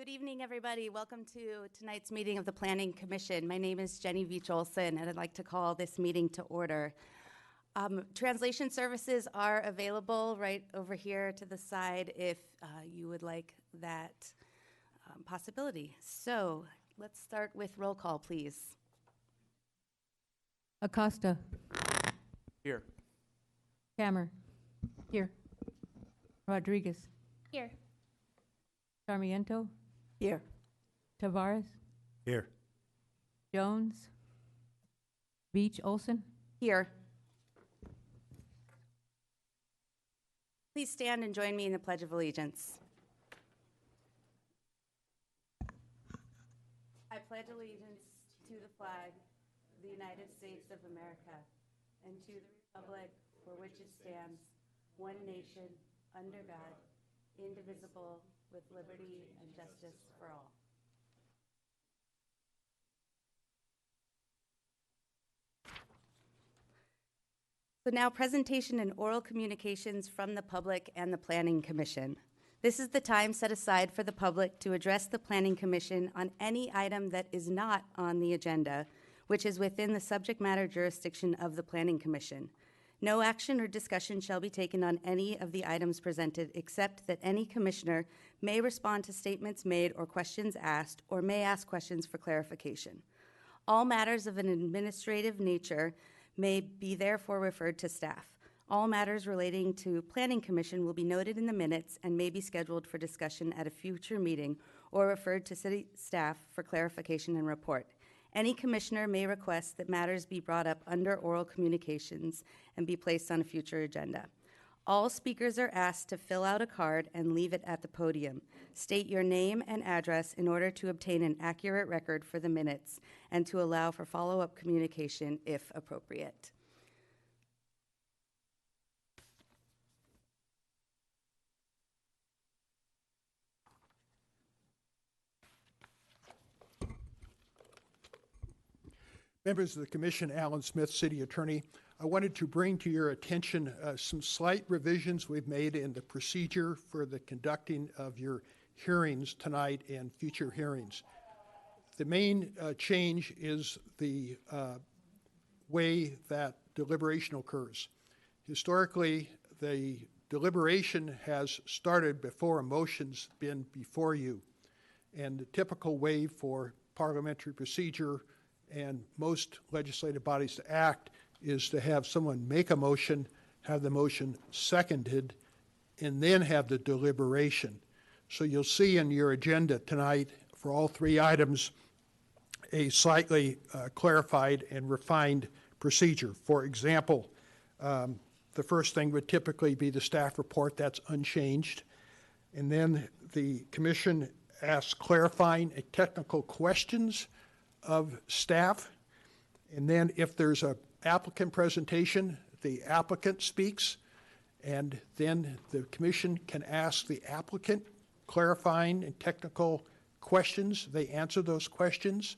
Good evening, everybody. Welcome to tonight's meeting of the Planning Commission. My name is Jenny Veach Olson, and I'd like to call this meeting to order. Translation services are available right over here to the side if you would like that possibility. So let's start with roll call, please. Acosta. Here. Camer. Here. Rodriguez. Here. Sarmiento. Here. Tavares. Here. Jones. Veach Olson. Here. Please stand and join me in the Pledge of Allegiance. I pledge allegiance to the flag of the United States of America and to the republic for which it stands, one nation, under God, indivisible, with liberty and justice for all. So now presentation and oral communications from the public and the Planning Commission. This is the time set aside for the public to address the Planning Commission on any item that is not on the agenda, which is within the subject matter jurisdiction of the Planning Commission. No action or discussion shall be taken on any of the items presented, except that any commissioner may respond to statements made or questions asked, or may ask questions for clarification. All matters of an administrative nature may be therefore referred to staff. All matters relating to Planning Commission will be noted in the minutes and may be scheduled for discussion at a future meeting or referred to city staff for clarification and report. Any commissioner may request that matters be brought up under oral communications and be placed on a future agenda. All speakers are asked to fill out a card and leave it at the podium. State your name and address in order to obtain an accurate record for the minutes and to allow for follow-up communication if appropriate. Members of the Commission, Alan Smith, City Attorney. I wanted to bring to your attention some slight revisions we've made in the procedure for the conducting of your hearings tonight and future hearings. The main change is the way that deliberation occurs. Historically, the deliberation has started before a motion's been before you. And the typical way for parliamentary procedure and most legislative bodies to act is to have someone make a motion, have the motion seconded, and then have the deliberation. So you'll see in your agenda tonight for all three items a slightly clarified and refined procedure. For example, the first thing would typically be the staff report. That's unchanged. And then the commission asks clarifying and technical questions of staff, and then if there's a applicant presentation, the applicant speaks, and then the commission can ask the applicant clarifying and technical questions. They answer those questions.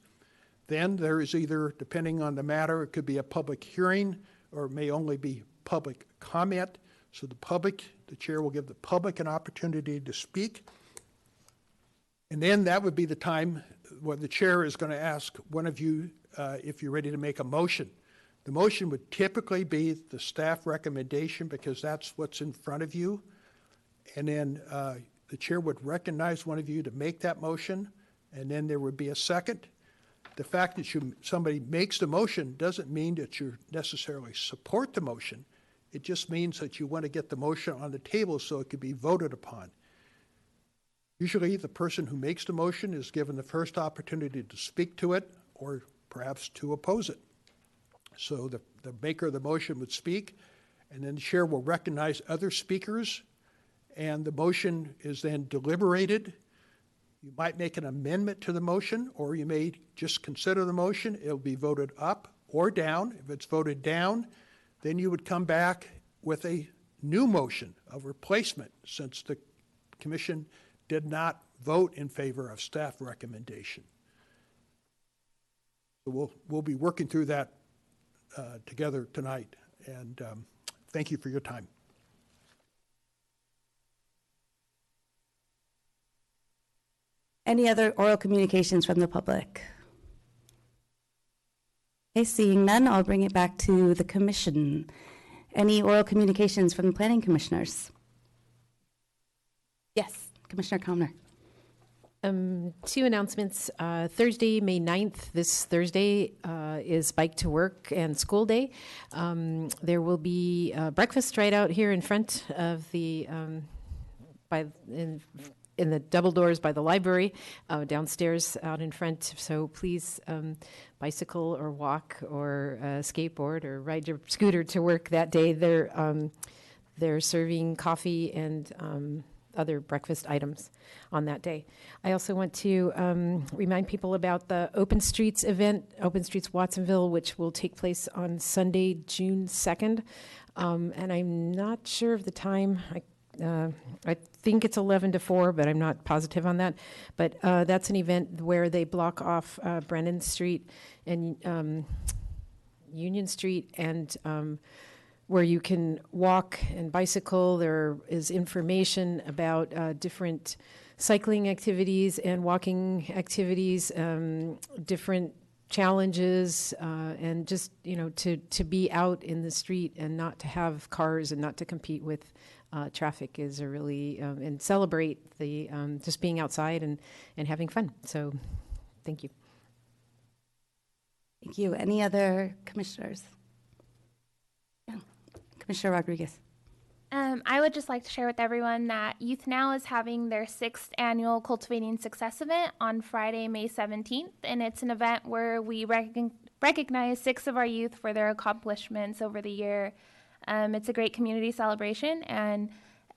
Then there is either, depending on the matter, it could be a public hearing or it may only be public comment. So the chair will give the public an opportunity to speak. And then that would be the time where the chair is going to ask one of you if you're ready to make a motion. The motion would typically be the staff recommendation because that's what's in front of you. And then the chair would recognize one of you to make that motion, and then there would be a second. The fact that somebody makes the motion doesn't mean that you necessarily support the motion. It just means that you want to get the motion on the table so it could be voted upon. Usually the person who makes the motion is given the first opportunity to speak to it or perhaps to oppose it. So the maker of the motion would speak, and then the chair will recognize other speakers, and the motion is then deliberated. You might make an amendment to the motion, or you may just consider the motion. It'll be voted up or down. If it's voted down, then you would come back with a new motion of replacement since the commission did not vote in favor of staff recommendation. So we'll be working through that together tonight, and thank you for your time. Any other oral communications from the public? Okay, seeing none, I'll bring it back to the commission. Any oral communications from the planning commissioners? Yes, Commissioner Comner. Two announcements. Thursday, May 9th, this Thursday, is Bike to Work and School Day. There will be breakfast right out here in front of the, in the double doors by the library, downstairs out in front. So please bicycle or walk or skateboard or ride your scooter to work that day. They're serving coffee and other breakfast items on that day. I also want to remind people about the Open Streets event, Open Streets Watsonville, which will take place on Sunday, June 2nd. And I'm not sure of the time. I think it's 11 to 4, but I'm not positive on that. But that's an event where they block off Brennan Street and Union Street and where you can walk and bicycle. There is information about different cycling activities and walking activities, different challenges, and just, to be out in the street and not to have cars and not to compete with traffic is a really, and celebrate the just being outside and having fun. So thank you. Thank you. Any other commissioners? Yeah. Commissioner Rodriguez. I would just like to share with everyone that Youth Now is having their 6th annual Cultivating Success event on Friday, May 17th. And it's an event where we recognize 6 of our youth for their accomplishments over the year. It's a great community celebration, and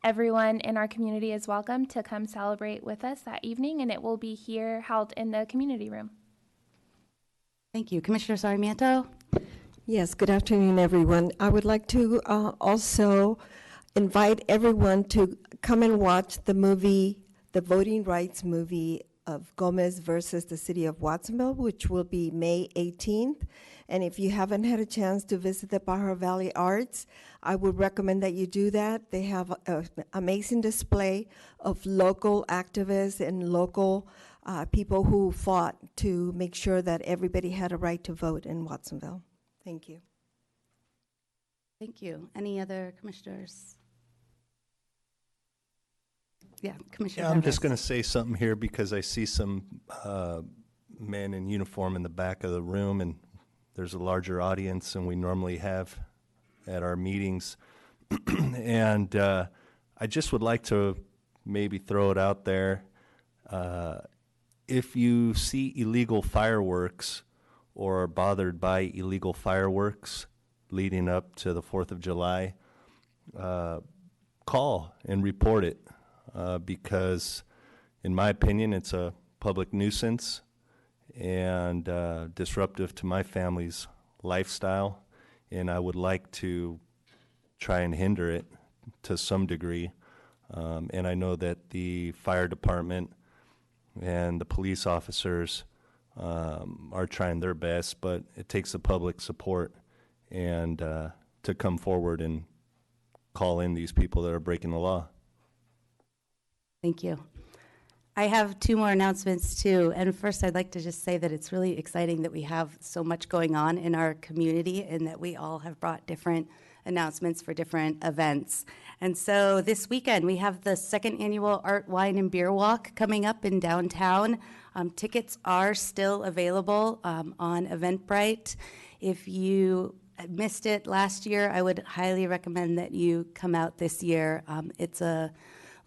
everyone in our community is welcome to come celebrate with us that evening, and it will be here held in the community room. Thank you. Commissioner Sarmiento? Yes, good afternoon, everyone. I would like to also invite everyone to come and watch the movie, the voting rights movie of Gomez versus the City of Watsonville, which will be May 18th. And if you haven't had a chance to visit the Pajaro Valley Arts, I would recommend that you do that. They have an amazing display of local activists and local people who fought to make sure that everybody had a right to vote in Watsonville. Thank you. Thank you. Any other commissioners? Yeah, Commissioner. Yeah, I'm just Perez. going to say something here because I see some men in uniform in the back of the room, and there's a larger audience than we normally have at our meetings. And I just would like to maybe throw it out there. If you see illegal fireworks or are bothered by illegal fireworks leading up to the 4th of July, call and report it because, in my opinion, it's a public nuisance and disruptive to my family's lifestyle, and I would like to try and hinder it to some degree. And I know that the fire department and the police officers are trying their best, but it takes the public support and to come forward and call in these people that are breaking the law. Thank you. I have 2 more announcements too. And first, I'd like to just say that it's really exciting that we have so much going on in our community and that we all have brought different announcements for different events. And so this weekend, we have the 2nd annual Art, Wine, and Beer Walk coming up in downtown. Tickets are still available on Eventbrite. If you missed it last year, I would highly recommend that you come out this year. It's a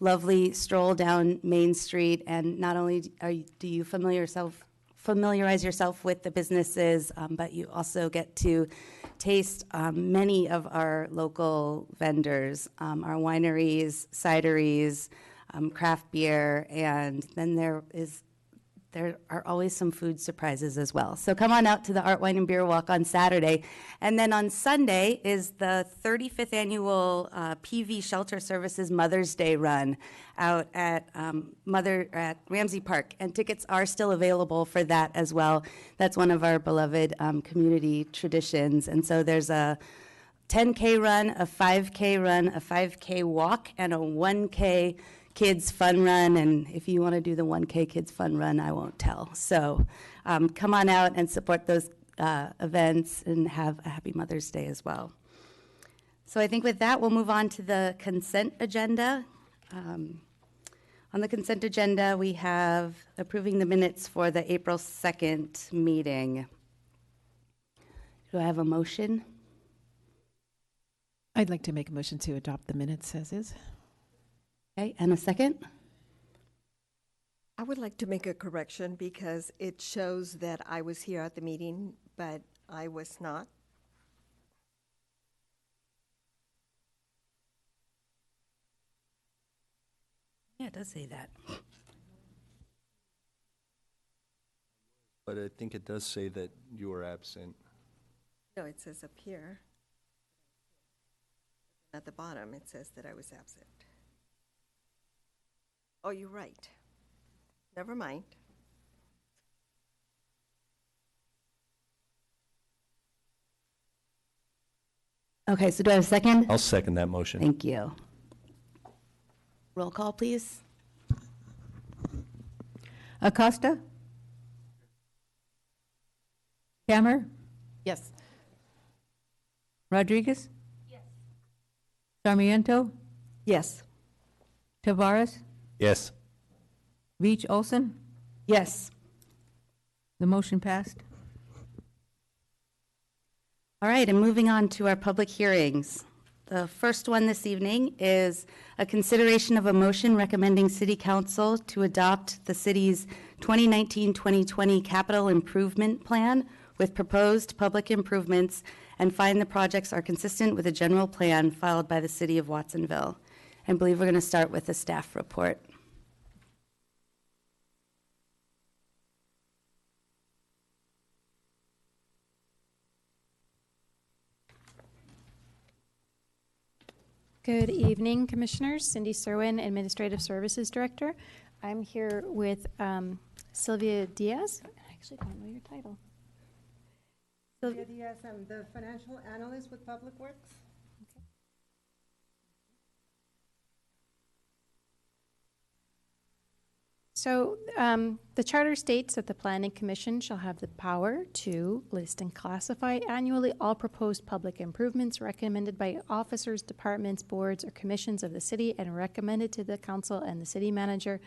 lovely stroll down Main Street, and not only do you familiarize yourself with the businesses, but you also get to taste many of our local vendors, our wineries, cideries, craft beer, and then there are always some food surprises as well. So come on out to the Art, Wine, and Beer Walk on Saturday. And then on Sunday is the 35th annual PV Shelter Services Mother's Day Run out at Ramsey Park. And tickets are still available for that as well. That's one of our beloved community traditions. And so there's a 10K run, a 5K run, a 5K walk, and a 1K Kids Fun Run, and if you want to do the 1K Kids Fun Run, I won't tell. So come on out and support those events and have a happy Mother's Day as well. So I think with that, we'll move on to the consent agenda. On the consent agenda, we have approving the minutes for the April 2nd meeting. Do I have a motion? I'd like to make a motion to adopt the minutes as is. Okay, and a second? I would like to make a correction because it shows that I was here at the meeting, but I was not. Yeah, it does say that. But I think it does say that you were absent. No, it says up here. At the bottom, it says that I was absent. Oh, you're right. Never mind. Okay, so do I have a second? I'll second that motion. Thank you. Roll call, please. Acosta? Cammer? Yes. Rodriguez? Yes. Sarmiento? Yes. Tavares? Yes. Beach Olson? Yes. The motion passed. All right, and moving on to our public hearings. The first one this evening is a consideration of a motion recommending City Council to adopt the city's 2019-2020 capital improvement plan with proposed public improvements and find the projects are consistent with a general plan filed by the City of Watsonville. I believe we're going to start with the staff report. Good evening, Commissioners. Cindy Serwin, Administrative Services Director. I'm here with Sylvia Diaz. I actually don't know your title. Sylvia Diaz, I'm the Financial Analyst with Public Works. So the charter states that the Planning Commission shall have the power to list and classify annually all proposed public improvements recommended by officers, departments, boards, or commissions of the city and recommended to the council and the city manager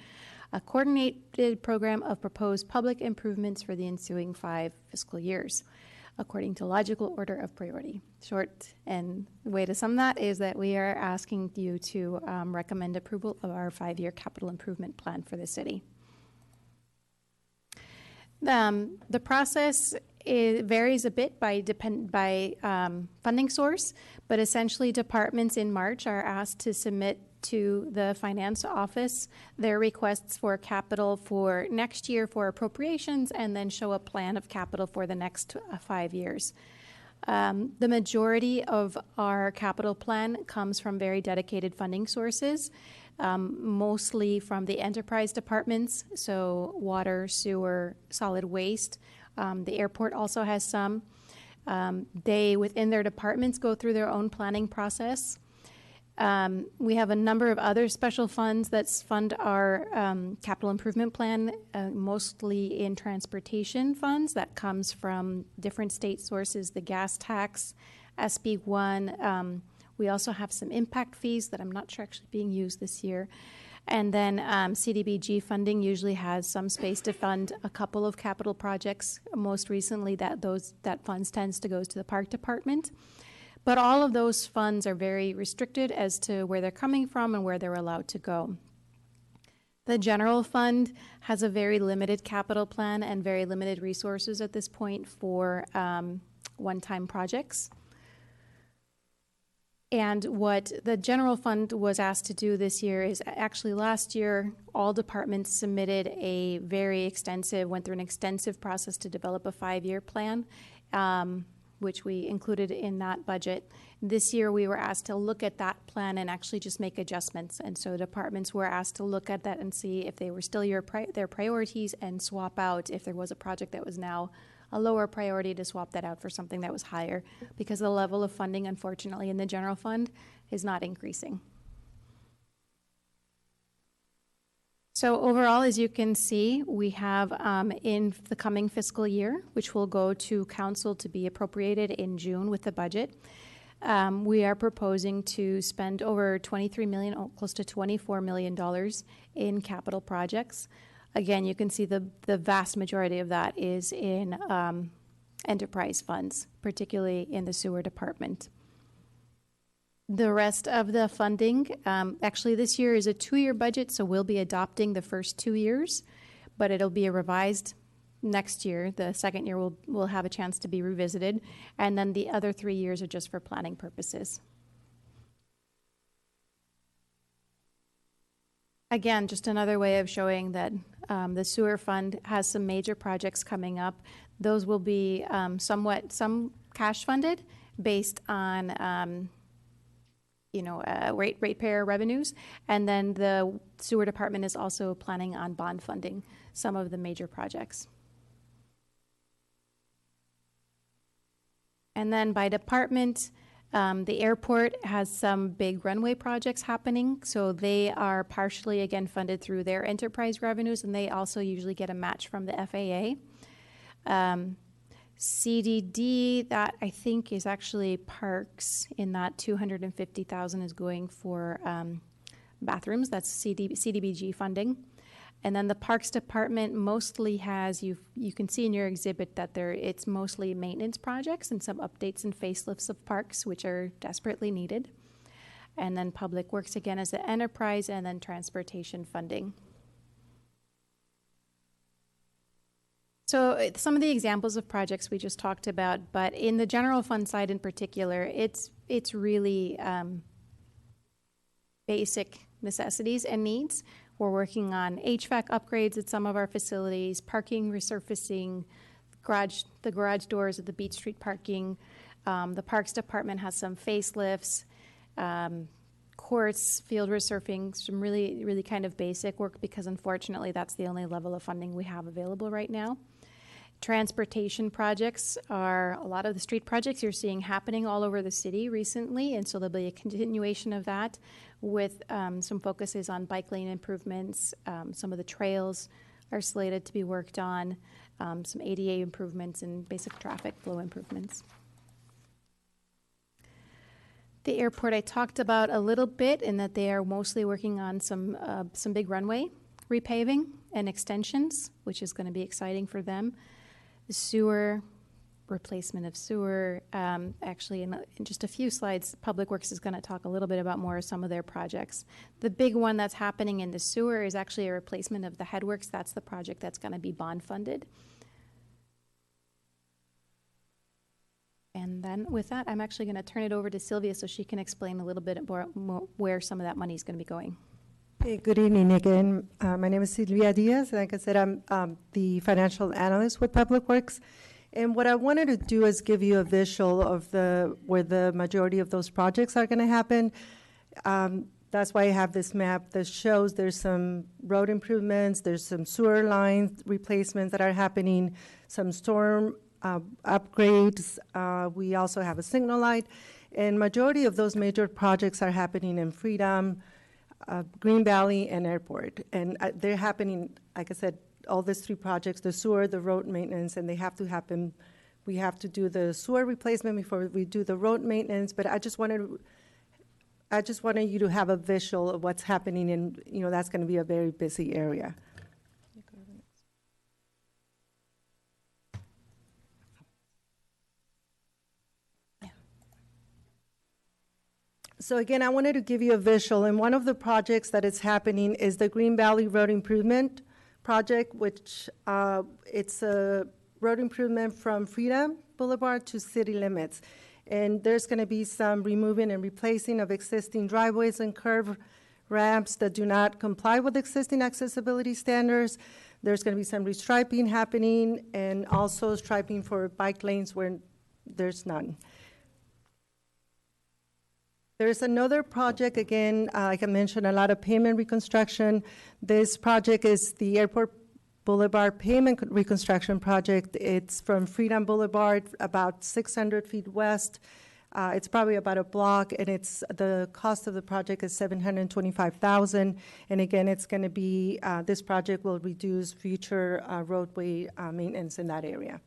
a coordinated program of proposed public improvements for the ensuing 5 fiscal years, according to logical order of priority. Short and way to sum that is that we are asking you to recommend approval of our 5-year capital improvement plan for the city. The process varies a bit by funding source, but essentially departments in March are asked to submit to the finance office their requests for capital for next year for appropriations and then show a plan of capital for the next 5 years. The majority of our capital plan comes from very dedicated funding sources, mostly from the enterprise departments, so water, sewer, solid waste. The airport also has some. They, within their departments, go through their own planning process. We have a number of other special funds that fund our capital improvement plan, mostly in transportation funds. That comes from different state sources, the gas tax, SB1. We also have some impact fees that I'm not sure actually being used this year. And then CDBG funding usually has some space to fund a couple of capital projects. Most recently, that funds tends to go to the park department. But all of those funds are very restricted as to where they're coming from and where they're allowed to go. The general fund has a very limited capital plan and very limited resources at this point for one-time projects. And what the general fund was asked to do this year is actually last year, all departments submitted went through an extensive process to develop a 5-year plan. Which we included in that budget. This year, we were asked to look at that plan and actually just make adjustments. And so departments were asked to look at that and see if they were still their priorities and swap out if there was a project that was now a lower priority to swap that out for something that was higher, because the level of funding, unfortunately, in the general fund is not increasing. So overall, as you can see, we have in the coming fiscal year, which will go to council to be appropriated in June with the budget, we are proposing to spend over $23 million, close to $24 million in capital projects. Again, you can see the vast majority of that is in enterprise funds, particularly in the sewer department. The rest of the funding, actually this year is a 2-year budget, so we'll be adopting the first 2 years, but it'll be a revised next year. The second year will have a chance to be revisited, and then the other 3 years are just for planning purposes. Again, just another way of showing that the sewer fund has some major projects coming up. Those will be some cash funded based on ratepayer revenues, and then the sewer department is also planning on bond funding some of the major projects. And then by department, the airport has some big runway projects happening, so they are partially again funded through their enterprise revenues, and they also usually get a match from the FAA. CDD, that I think is actually parks, in that $250,000 is going for bathrooms. That's CDBG funding. And then the Parks Department mostly has, you can see in your exhibit that it's mostly maintenance projects and some updates and facelifts of parks, which are desperately needed. And then Public Works again as the enterprise, and then transportation funding. So some of the examples of projects we just talked about, but in the general fund side in particular, it's really basic necessities and needs. We're working on HVAC upgrades at some of our facilities, parking resurfacing, the garage doors at the Beach Street parking. The Parks Department has some facelifts, courts, field resurfacing, some really, really kind of basic work, because unfortunately that's the only level of funding we have available right now. Transportation projects are a lot of the street projects you're seeing happening all over the city recently, and so there'll be a continuation of that with some focuses on bike lane improvements. Some of the trails are slated to be worked on, some ADA improvements and basic traffic flow improvements. The airport I talked about a little bit, in that they are mostly working on some big runway repaving and extensions, which is going to be exciting for them. The sewer, replacement of sewer. Actually, in just a few slides, Public Works is going to talk a little bit about more of some of their projects. The big one that's happening in the sewer is actually a replacement of the headworks. That's the project that's going to be bond funded. And then with that, I'm actually going to turn it over to Sylvia so she can explain a little bit more where some of that money is going to be going. Hey, good evening again. My name is Silvia Diaz. Like I said, I'm the financial analyst with Public Works. And what I wanted to do is give you a visual of where the majority of those projects are going to happen. That's why I have this map that shows there's some road improvements, there's some sewer line replacements that are happening, some storm upgrades. We also have a signal light. And majority of those major projects are happening in Freedom, Green Valley, and Airport. And they're happening, like I said, all these 3 projects, the sewer, the road maintenance, and they have to happen. We have to do the sewer replacement before we do the road maintenance, but I just wanted you to have a visual of what's happening, and that's going to be a very busy area. So again, I wanted to give you a visual, and one of the projects that is happening is the Green Valley Road Improvement Project, which it's a road improvement from Freedom Boulevard to city limits. And there's going to be some removing and replacing of existing driveways and curb ramps that do not comply with existing accessibility standards. There's going to be some restriping happening, and also striping for bike lanes where there's none. There's another project, again, like I mentioned, a lot of pavement reconstruction. This project is the Airport Boulevard Pavement Reconstruction Project. It's from Freedom Boulevard, about 600 feet west, It's probably about a block, and the cost of the project is $725,000. And again, it's going to be, this project will reduce future roadway maintenance in that area.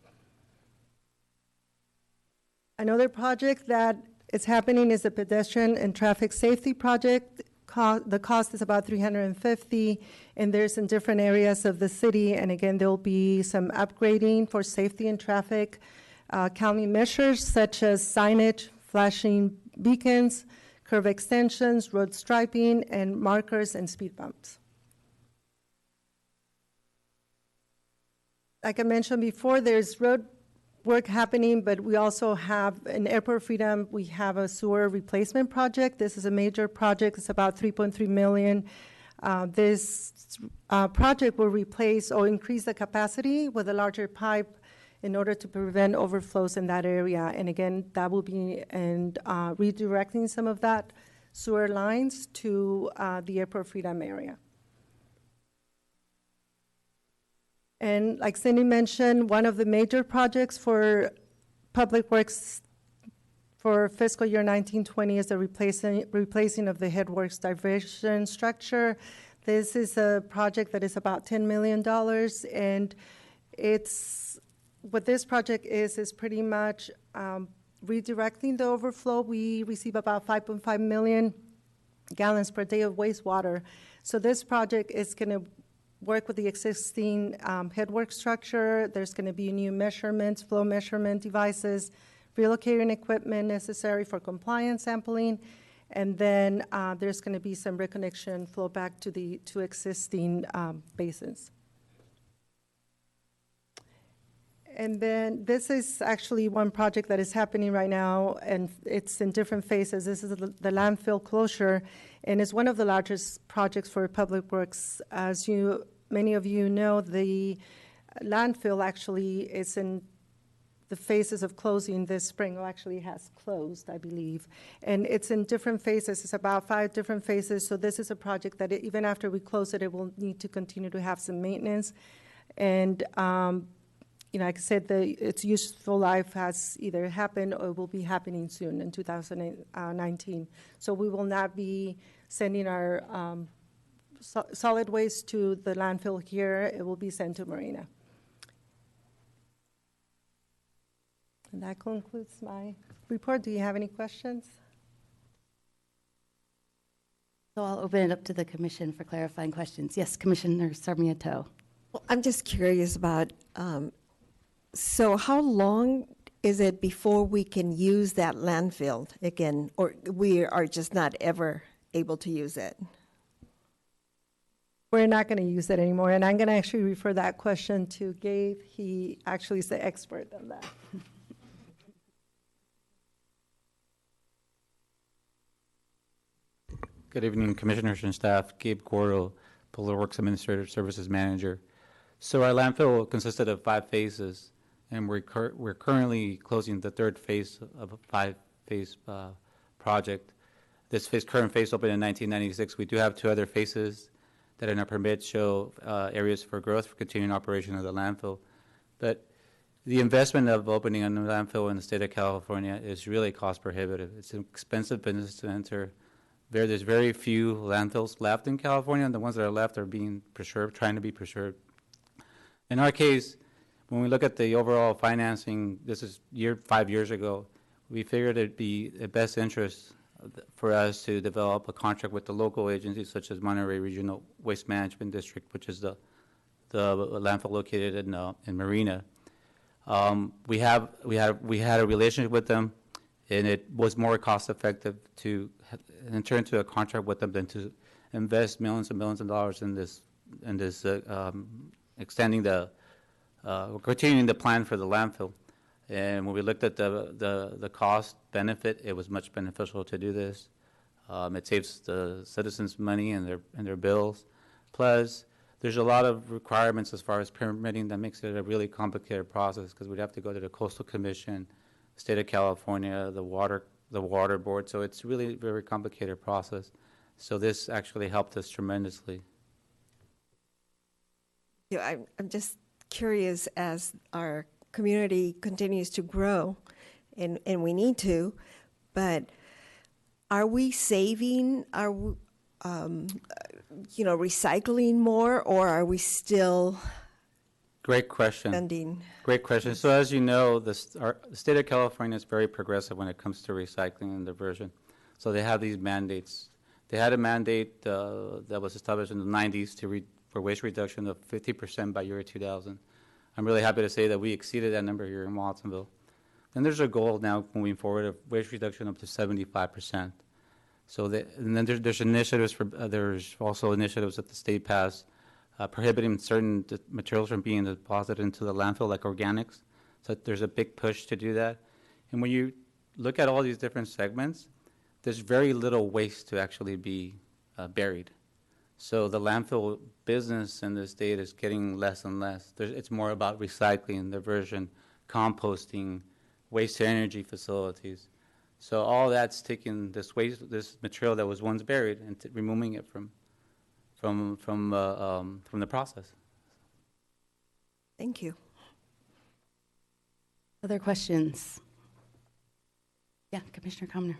Another project that is happening is the pedestrian and traffic safety project. The cost is about $350,000, and there's in different areas of the city. And again, there'll be some upgrading for safety and traffic calming measures such as signage, flashing beacons, curb extensions, road striping, and markers and speed bumps. Like I mentioned before, there's road work happening, but we also have in Airport Freedom, we have a sewer replacement project. This is a major project. It's about $3.3 million. This project will replace or increase the capacity with a larger pipe in order to prevent overflows in that area. And again, that will be redirecting some of that sewer lines to the Airport Freedom area. And like Cindy mentioned, one of the major projects for Public Works for fiscal year 1920 is the replacing of the headworks diversion structure. This is a project that is about $10 million, and what this project is pretty much redirecting the overflow. We receive about 5.5 million gallons per day of wastewater. So this project is going to work with the existing headwork structure. There's going to be new measurements, flow measurement devices, relocating equipment necessary for compliance sampling, and then there's going to be some reconnection flow back to the two existing basins. And then this is actually one project that is happening right now, and it's in different phases. This is the landfill closure, and it's one of the largest projects for Public Works. As many of you know, the landfill actually is in the phases of closing this spring, or actually has closed, I believe. And it's in different phases. It's about 5 different phases. So this is a project that even after we close it, it will need to continue to have some maintenance. And like I said, its useful life has either happened or will be happening soon in 2019. So we will not be sending our solid waste to the landfill here. It will be sent to Marina. And that concludes my report. Do you have any questions? So I'll open it up to the commission for clarifying questions. Yes, Commissioner Sarmiento. Well, I'm just curious about, so how long is it before we can use that landfill again, or we are just not ever able to use it? We're not going to use it anymore, and I'm going to actually refer that question to Gabe. He actually is the expert on that. Good evening, Commissioners and staff. Gabe Gordo, Public Works Administrative Services Manager. So our landfill consisted of 5 phases, and we're currently closing the 3rd phase of a 5-phase project. This current phase opened in 1996. We do have 2 other phases that in our permit show areas for growth for continuing operation of the landfill. But the investment of opening a new landfill in the state of California is really cost prohibitive. It's an expensive business to enter. There's very few landfills left in California, and the ones that are left are being preserved, trying to be preserved. In our case, when we look at the overall financing, this is 5 years ago, we figured it'd be the best interest for us to develop a contract with the local agencies such as Monterey Regional Waste Management District, which is the landfill located in Marina. We had a relationship with them, and it was more cost effective to enter into a contract with them than to invest millions and millions of dollars in this extending continuing the plan for the landfill. And when we looked at the cost benefit, it was much beneficial to do this. It saves the citizens money and their bills. Plus, there's a lot of requirements as far as permitting that makes it a really complicated process, because we'd have to go to the Coastal Commission, State of California, the water board. So it's really a very complicated process. So this actually helped us tremendously. Yeah, I'm just curious, as our community continues to grow, and we need to, but are we saving, recycling more, or are we still Great question. spending? Great question. So as you know, the state of California is very progressive when it comes to recycling and diversion. So they have these mandates. They had a mandate that was established in the 90s for waste reduction of 50% by year 2000. I'm really happy to say that we exceeded that number here in Watsonville. Then there's a goal now moving forward of waste reduction up to 75%. So and then there's initiatives there's also initiatives that the state passed prohibiting certain materials from being deposited into the landfill, like organics. So there's a big push to do that. And when you look at all these different segments, there's very little waste to actually be buried. So the landfill business in the state is getting less and less. It's more about recycling, diversion, composting, waste to energy facilities. So all that's taking this waste, this material that was once buried, and removing it from the process. Thank you. Other questions? Yeah, Commissioner Comner.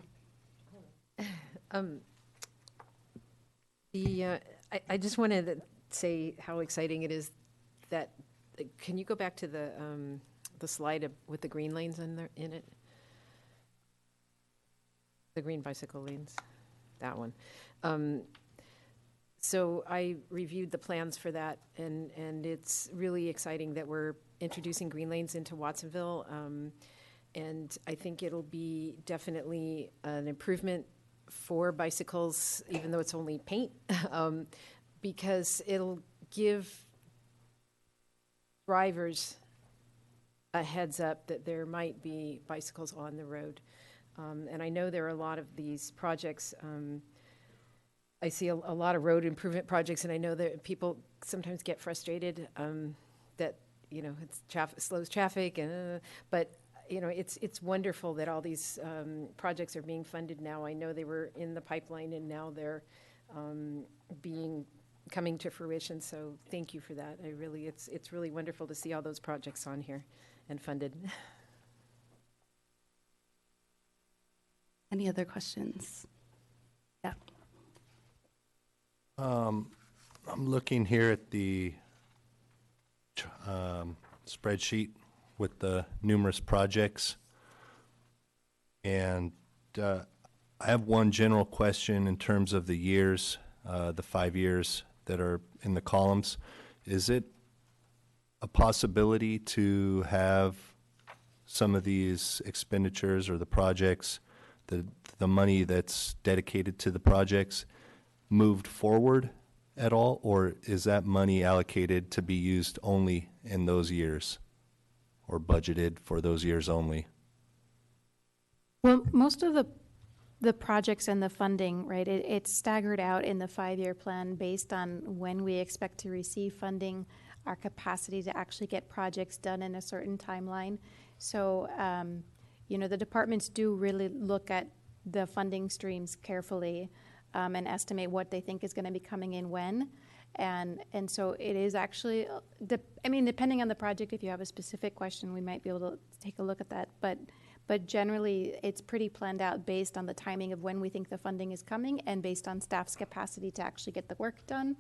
I just wanted to say how exciting it is that, can you go back to the slide with the green lanes in it? The green bicycle lanes, that one. So I reviewed the plans for that, and it's really exciting that we're introducing green lanes into Watsonville. And I think it'll be definitely an improvement for bicycles, even though it's only paint, because it'll give drivers a heads up that there might be bicycles on the road. And I know there are a lot of these projects. I see a lot of road improvement projects, and I know that people sometimes get frustrated that, it's slows traffic, but it's wonderful that all these projects are being funded now. I know they were in the pipeline, and now they're coming to fruition. So thank you for that. It's really wonderful to see all those projects on here and funded. Any other questions? Yeah. I'm looking here at the spreadsheet with the numerous projects. And I have one general question in terms of the years, the 5 years that are in the columns. Is it a possibility to have some of these expenditures or the projects, the money that's dedicated to the projects, moved forward at all, or is that money allocated to be used only in those years, or budgeted for those years only? Well, most of the projects and the funding, right, it's staggered out in the 5-year plan based on when we expect to receive funding, our capacity to actually get projects done in a certain timeline. So, the departments do really look at the funding streams carefully and estimate what they think is going to be coming in when. And so it is actually, depending on the project, if you have a specific question, we might be able to take a look at that. But generally, it's pretty planned out based on the timing of when we think the funding is coming and based on staff's capacity to actually get the work done.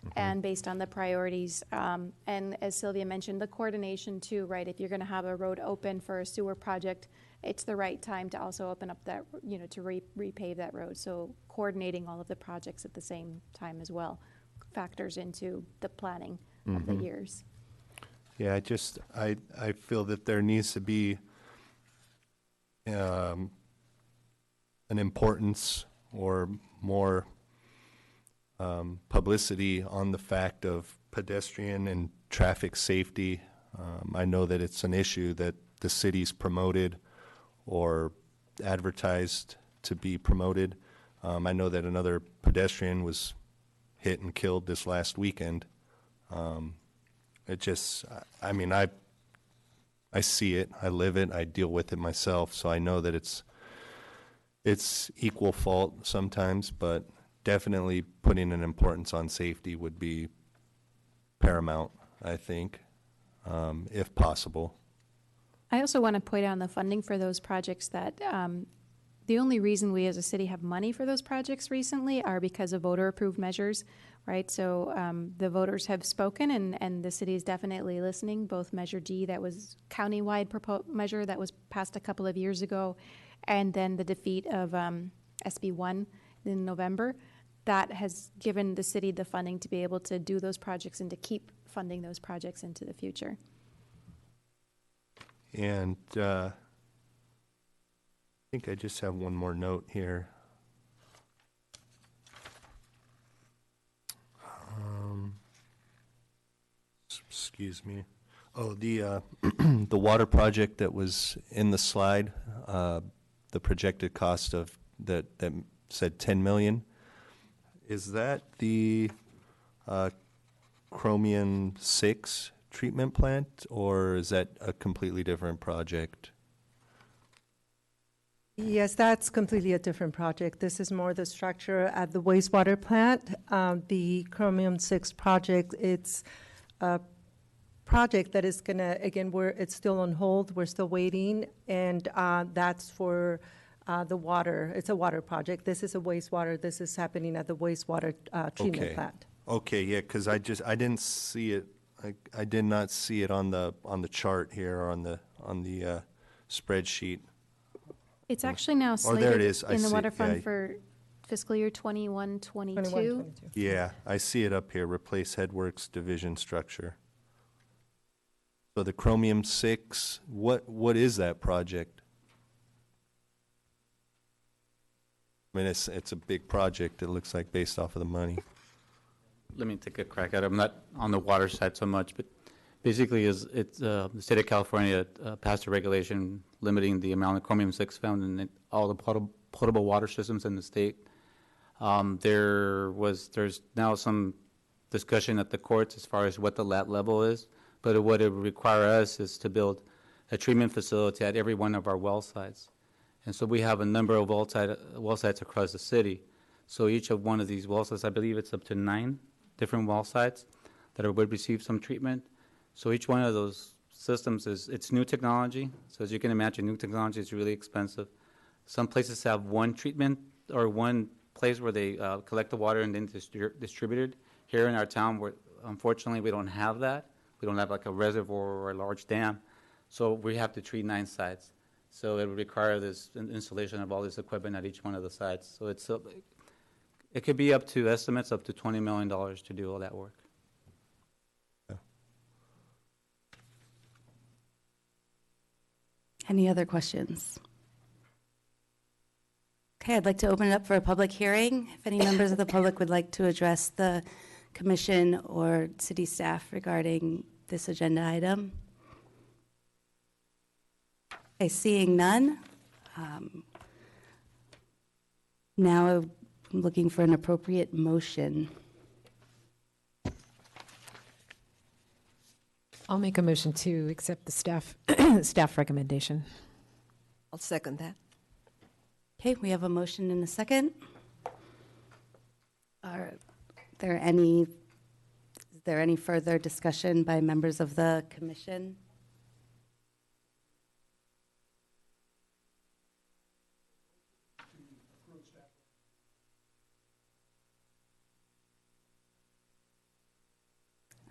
Mm-hmm. And based on the priorities. And as Sylvia mentioned, the coordination too, right? If you're going to have a road open for a sewer project, it's the right time to also open up that, to repave that road. So coordinating all of the projects at the same time as well factors into the planning of the years. Yeah, I feel that there needs to be an importance or more publicity on the fact of pedestrian and traffic safety. I know that it's an issue that the city's promoted or advertised to be promoted. I know that another pedestrian was hit and killed this last weekend. I see it, I live it, I deal with it myself, so I know that it's equal fault sometimes, but definitely putting an importance on safety would be paramount, I think, if possible. I also want to point out on the funding for those projects that The only reason we as a city have money for those projects recently are because of voter-approved measures, right? So the voters have spoken, and the city is definitely listening, both Measure D, that was countywide measure that was passed a couple of years ago, and then the defeat of SB 1 in November. That has given the city the funding to be able to do those projects and to keep funding those projects into the future. And I think I just have one more note here. Excuse me. Oh, the the water project that was in the slide, the projected cost of that said 10 million. Is that the Chromium 6 treatment plant, or is that a completely different project? Yes, that's completely a different project. This is more the structure at the wastewater plant. The Chromium 6 project, it's a project that is gonna, again, it's still on hold, we're still waiting, and that's for the water. It's a water project. This is a wastewater. This is happening at the wastewater treatment Okay. plant. Okay, yeah, because I didn't see it. I did not see it on the chart here or on the spreadsheet. It's actually now Oh, there it slated is. I in the see it. water fund Yeah. for fiscal year 21, 22. 21-22. Yeah, I see it up here. Replace Headworks division structure. So the Chromium 6, what is that project? I mean, it's a big project, it looks like, based off of the money. Let me take a crack at it. I'm not on the water side so much, but basically the state of California passed a regulation limiting the amount of chromium-6 found in all the potable water systems in the state. There's now some discussion at the courts as far as what the lat level is, but what it would require us is to build a treatment facility at every one of our well sites. And so we have a number of well sites across the city. So each of one of these well sites, I believe it's up to 9 different well sites that would receive some treatment. So each one of those systems it's new technology. So as you can imagine, new technology is really expensive. Some places have one treatment or one place where they collect the water and then distribute it. Here in our town, unfortunately, we don't have that. We don't have like a reservoir or a large dam. So we have to treat 9 sites. So it would require this installation of all this equipment at each one of the sites. So it could be estimates up to $20 million to do all that work. Any other questions? Okay, I'd like to open it up for a public hearing. If any members of the public would like to address the commission or city staff regarding this agenda item. Okay, seeing none. Now I'm looking for an appropriate motion. I'll make a motion to accept the staff recommendation. I'll second that. Okay, we have a motion and a second. Is there any further discussion by members of the commission?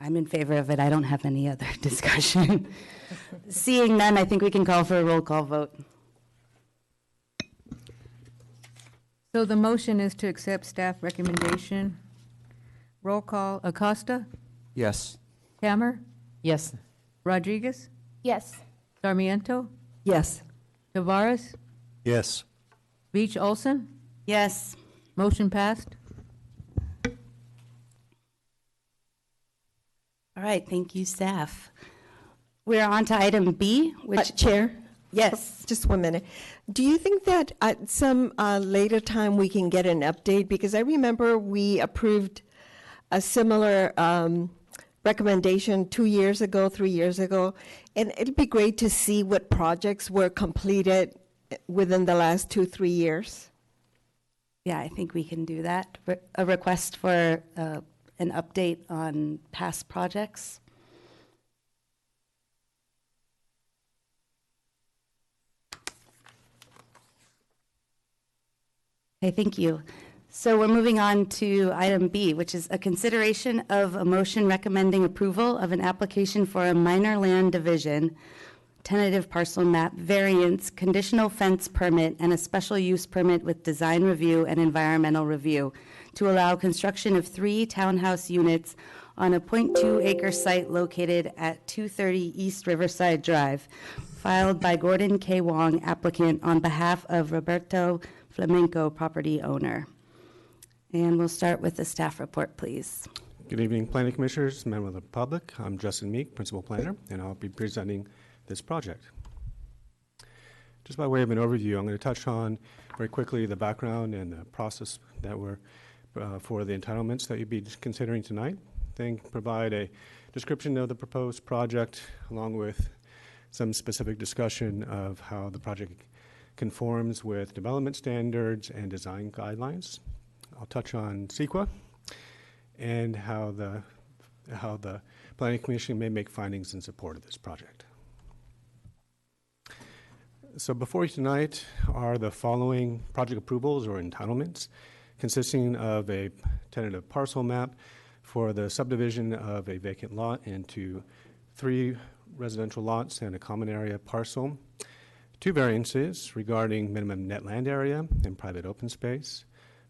I'm in favor of it. I don't have any other discussion. Seeing none, I think we can call for a roll call vote. So the motion is to accept staff recommendation. Roll call, Acosta, Yes. Hammer, Yes. Rodriguez, Yes. Sarmiento, Yes. Tavares, Yes. Beach Olson. Yes. Motion passed. All right, thank you, staff. We're on to item B, which, Chair? yes. Just 1 minute. Do you think that at some later time we can get an update? Because I remember we approved a similar recommendation 2 years ago, 3 years ago, and it'd be great to see what projects were completed within the last 2-3 years. Yeah, I think we can do that. A request for an update on past projects. Okay, thank you. So we're moving on to item B, which is a consideration of a motion recommending approval of an application for a minor land division, tentative parcel map variance, conditional fence permit, and a special use permit with design review and environmental review to allow construction of 3 townhouse units on a 0.2 acre site located at 230 East Riverside Drive, filed by Gordon K. Wong, applicant, on behalf of Roberto Flamenco, property owner. And we'll start with the staff report, please. Good evening, Planning Commissioners, members of the public. I'm Justin Meek, Principal Planner, and I'll be presenting this project. Just by way of an overview, I'm going to touch on very quickly the background and the process that we're for the entitlements that you'll be considering tonight. Then provide a description of the proposed project along with some specific discussion of how the project conforms with development standards and design guidelines. I'll touch on CEQA and how the Planning Commission may make findings in support of this project. So before you tonight are the following project approvals or entitlements, consisting of a tentative parcel map for the subdivision of a vacant lot into 3 residential lots and a common area parcel, 2 variances regarding minimum net land area and private open space,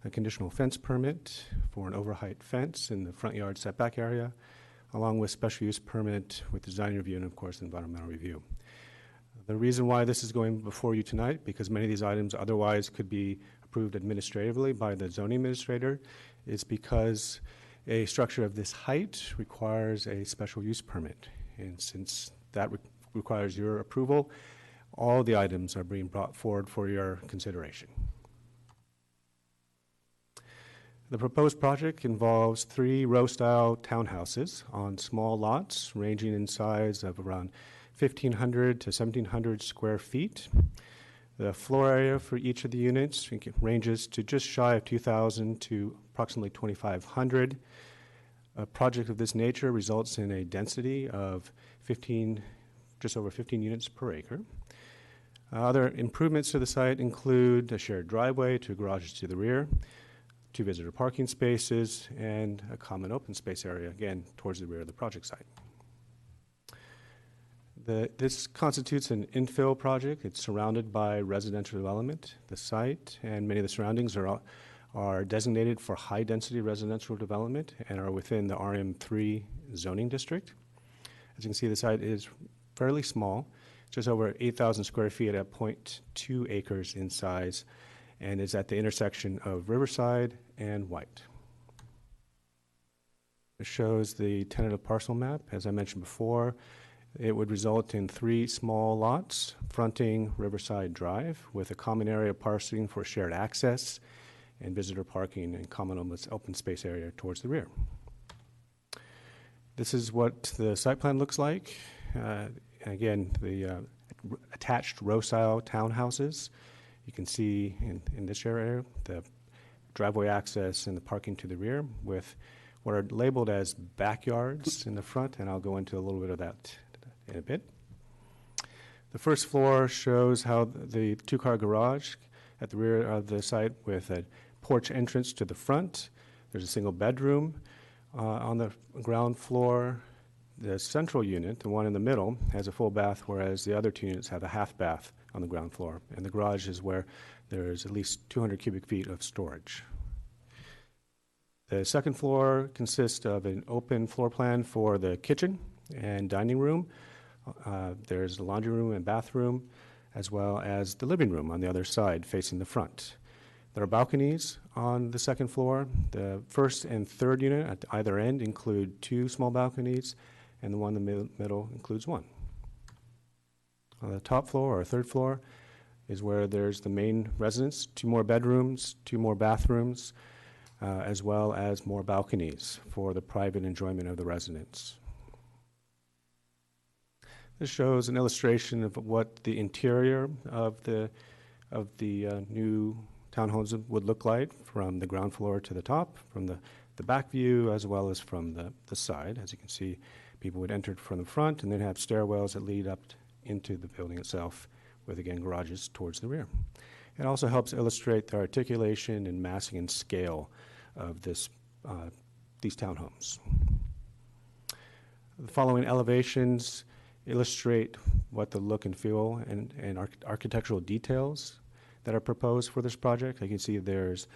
a conditional fence permit for an overheight fence in the front yard setback area, along with special use permit with design review and, of course, environmental review. The reason why this is going before you tonight, because many of these items otherwise could be approved administratively by the zoning administrator, is because a structure of this height requires a special use permit. And since that requires your approval, all the items are being brought forward for your consideration. The proposed project involves 3 row-style townhouses on small lots ranging in size of around 1,500 to 1,700 square feet. The floor area for each of the units ranges to just shy of 2,000 to approximately 2,500. A project of this nature results in a density of just over 15 units per acre. Other improvements to the site include a shared driveway, 2 garages to the rear, 2 visitor parking spaces, and a common open space area, again, towards the rear of the project site. This constitutes an infill project. It's surrounded by residential development. The site and many of the surroundings are designated for high-density residential development and are within the RM3 zoning district. As you can see, the site is fairly small, just over 8,000 square feet at 0.2 acres in size, and is at the intersection of Riverside and White. It shows the tentative parcel map. As I mentioned before, it would result in 3 small lots fronting Riverside Drive with a common area parceling for shared access and visitor parking and common open space area towards the rear. This is what the site plan looks like. Again, the attached row-style townhouses. You can see in this area the driveway access and the parking to the rear with what are labeled as backyards in the front, and I'll go into a little bit of that in a bit. The first floor shows how the 2-car garage at the rear of the site with a porch entrance to the front. There's a single bedroom. On the ground floor, the central unit, the one in the middle, has a full bath, whereas the other 2 units have a half bath on the ground floor. And the garage is where there's at least 200 cubic feet of storage. The second floor consists of an open floor plan for the kitchen and dining room. There's a laundry room and bathroom, as well as the living room on the other side facing the front. There are balconies on the second floor. The first and third unit at either end include 2 small balconies, and the one in the middle includes 1. On the top floor, or third floor, is where there's the main residence, 2 more bedrooms, 2 more bathrooms, as well as more balconies for the private enjoyment of the residents. This shows an illustration of what the interior of the new townhomes would look like from the ground floor to the top, from the back view as well as from the side. As you can see, people would enter from the front and then have stairwells that lead up into the building itself with, again, garages towards the rear. It also helps illustrate the articulation and massing and scale of these townhomes. The following elevations illustrate what the look and feel and architectural details that are proposed for this project. You can see there's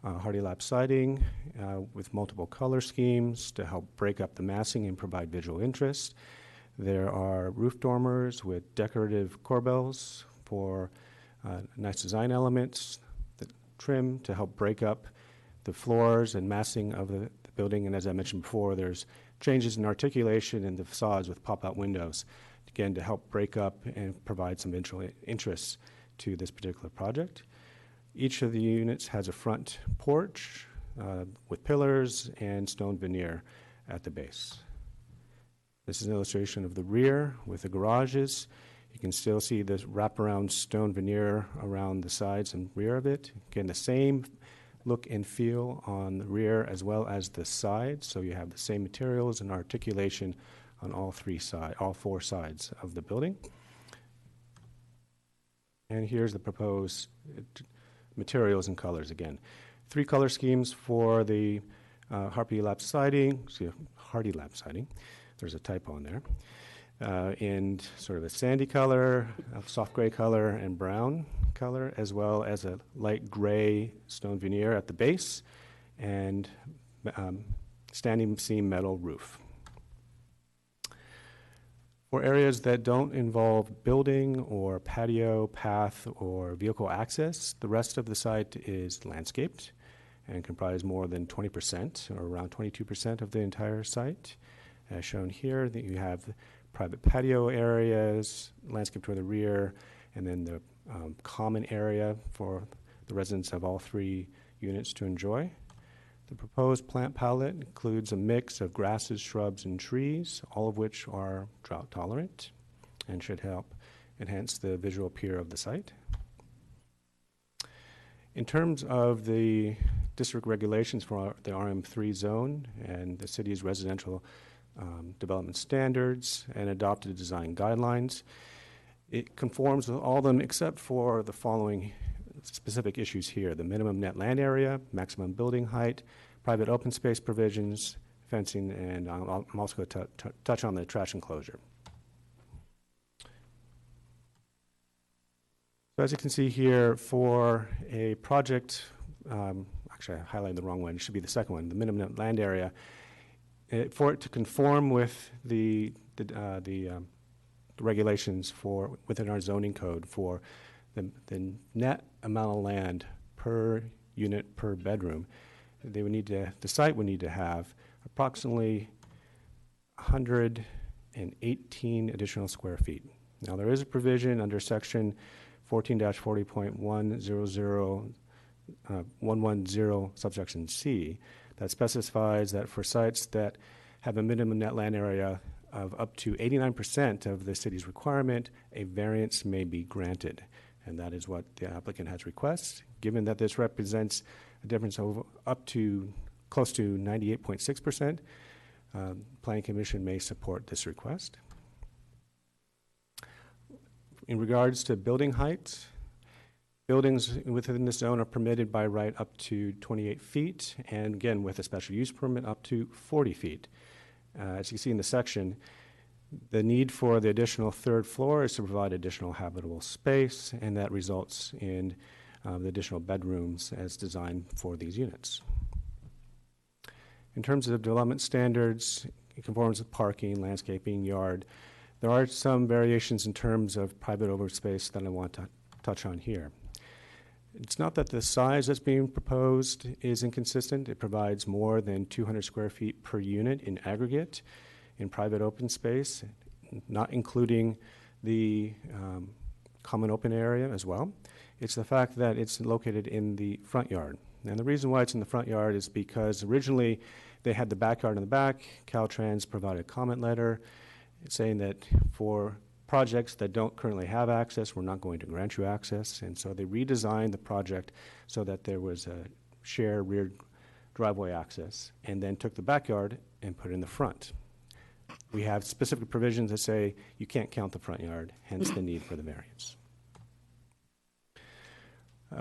hardy lap siding with multiple color schemes to help break up the massing and provide visual interest. There are roof dormers with decorative corbels for nice design elements, the trim to help break up the floors and massing of the building. And as I mentioned before, there's changes in articulation in the facades with pop-out windows, again, to help break up and provide some visual interest to this particular project. Each of the units has a front porch with pillars and stone veneer at the base. This is an illustration of the rear with the garages. You can still see this wraparound stone veneer around the sides and rear of it. Again, the same look and feel on the rear as well as the sides. So you have the same materials and articulation on all four sides of the building. And here's the proposed materials and colors again. 3 color schemes for the hardy lap siding. There's a typo in there. In sort of a sandy color, a soft gray color, and brown color, as well as a light gray stone veneer at the base and standing seam metal roof. For areas that don't involve building or patio, path, or vehicle access, the rest of the site is landscaped and comprise more than 20% or around 22% of the entire site. As shown here, that you have private patio areas, landscape toward the rear, and then the common area for the residents of all 3 units to enjoy. The proposed plant palette includes a mix of grasses, shrubs, and trees, all of which are drought tolerant and should help enhance the visual appeal of the site. In terms of the district regulations for the RM3 zone and the city's residential development standards and adopted design guidelines, it conforms with all of them except for the following specific issues here: the minimum net land area, maximum building height, private open space provisions, fencing, and I'm also going to touch on the trash enclosure. So as you can see here, for a project, actually I highlighted the wrong one, it should be the second one, the minimum net land area. For it to conform with the regulations for within our zoning code for the net amount of land per unit per bedroom, the site would need to have approximately 118 additional square feet. Now there is a provision under section 14-40.110 subsection C that specifies that for sites that have a minimum net land area of up to 89% of the city's requirement, a variance may be granted. And that is what the applicant has requested. Given that this represents a difference of up to close to 98.6%, Planning Commission may support this request. In regards to building height, buildings within this zone are permitted by right up to 28 feet, and again, with a special use permit, up to 40 feet. As you can see in the section, the need for the additional third floor is to provide additional habitable space, and that results in the additional bedrooms as designed for these units. In terms of development standards, it conforms with parking, landscaping, yard. There are some variations in terms of private open space that I want to touch on here. It's not that the size that's being proposed is inconsistent. It provides more than 200 square feet per unit in aggregate in private open space, not including the common open area as well. It's the fact that it's located in the front yard. And the reason why it's in the front yard is because originally they had the backyard in the back. Caltrans provided a comment letter saying that for projects that don't currently have access, we're not going to grant you access. And so they redesigned the project so that there was a shared rear driveway access, and then took the backyard and put it in the front. We have specific provisions that say you can't count the front yard, hence the need for the variance.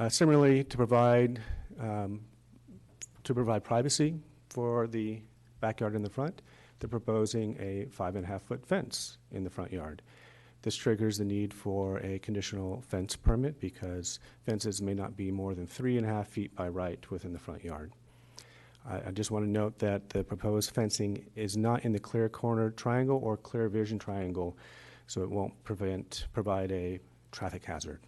Similarly, to provide privacy for the backyard in the front, they're proposing a 5.5-foot fence in the front yard. This triggers the need for a conditional fence permit because fences may not be more than 3.5 feet by right within the front yard. I just want to note that the proposed fencing is not in the clear corner triangle or clear vision triangle, so it won't provide a traffic hazard.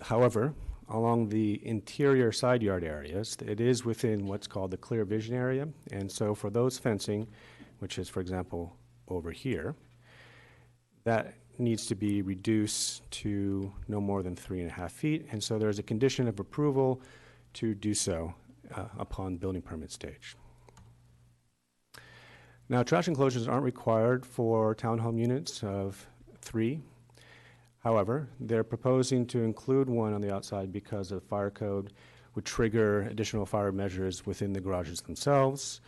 However, along the interior side yard areas, it is within what's called the clear vision area, and so for those fencing, which is, for example, over here, that needs to be reduced to no more than 3.5 feet, and so there's a condition of approval to do so upon building permit stage. Now, trash enclosures aren't required for townhome units of 3. However, they're proposing to include one on the outside because the fire code would trigger additional fire measures within the garages themselves.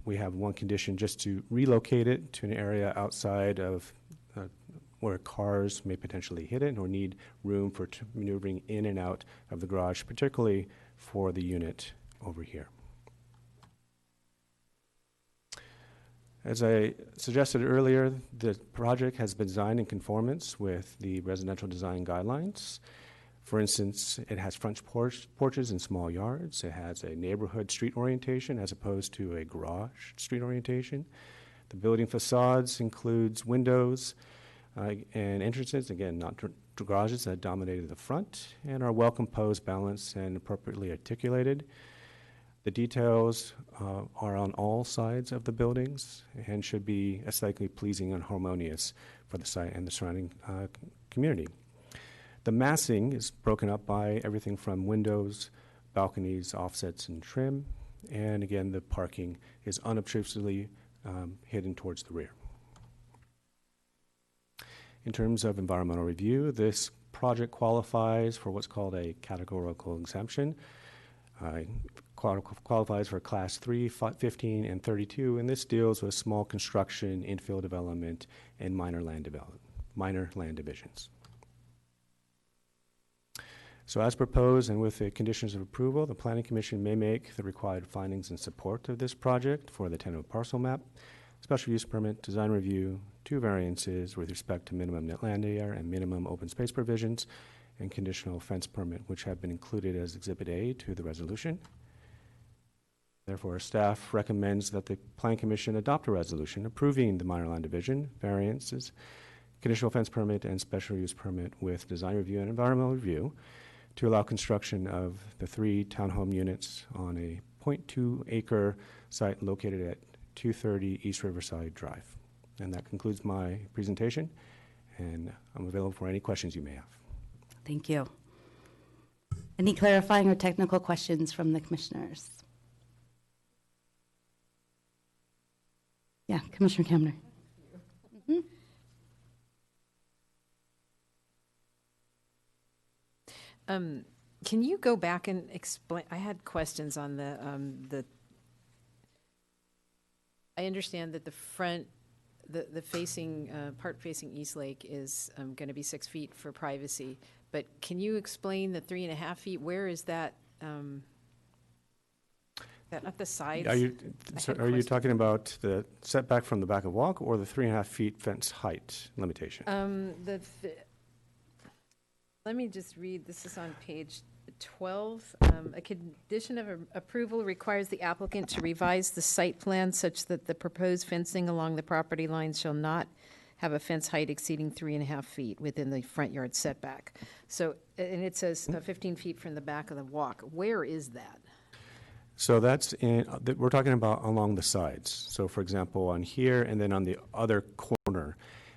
We have one condition just to relocate it to an area outside of where cars may potentially hit it or need room for maneuvering in and out of the garage, particularly for the unit over here. As I suggested earlier, the project has been designed in conformance with the residential design guidelines. For instance, it has front porches and small yards. It has a neighborhood street orientation as opposed to a garage street orientation. The building facades includes windows and entrances, again, not garages that dominated the front, and are well composed, balanced, and appropriately articulated. The details are on all sides of the buildings and should be aesthetically pleasing and harmonious for the site and the surrounding community. The massing is broken up by everything from windows, balconies, offsets, and trim. And again, the parking is unobtrusively hidden towards the rear. In terms of environmental review, this project qualifies for what's called a categorical exemption. Qualifies for Class 3, 15, and 32, and this deals with small construction, infill development, and minor land divisions. So as proposed and with the conditions of approval, the Planning Commission may make the required findings in support of this project for the tentative parcel map, special use permit, design review, 2 variances with respect to minimum net land area and minimum open space provisions, and conditional fence permit, which have been included as Exhibit A to the resolution. Therefore, staff recommends that the Planning Commission adopt a resolution approving the minor land division, variances, conditional fence permit, and special use permit with design review and environmental review to allow construction of the 3 townhome units on a 0.2-acre site located at 230 East Riverside Drive. And that concludes my presentation, and I'm available for any questions you may have. Thank you. Any clarifying or technical questions from the commissioners? Yeah, Commissioner Kemner. Can you go back and explain? I had questions on the. I understand that the front, the facing part facing East Lake is going to be 6 feet for privacy, but can you explain the 3.5 feet? Where is that? That not the sides? Are you talking about the setback from the back of walk or the 3.5 feet fence height limitation? Let me just read. This is on page 12. A condition of approval requires the applicant to revise the site plan such that the proposed fencing along the property lines shall not have a fence height exceeding 3.5 feet within the front yard setback. So, and it says 15 feet from the back of the walk. Where is that? So that's we're talking about along the sides. So for example, on here and then on the other corner.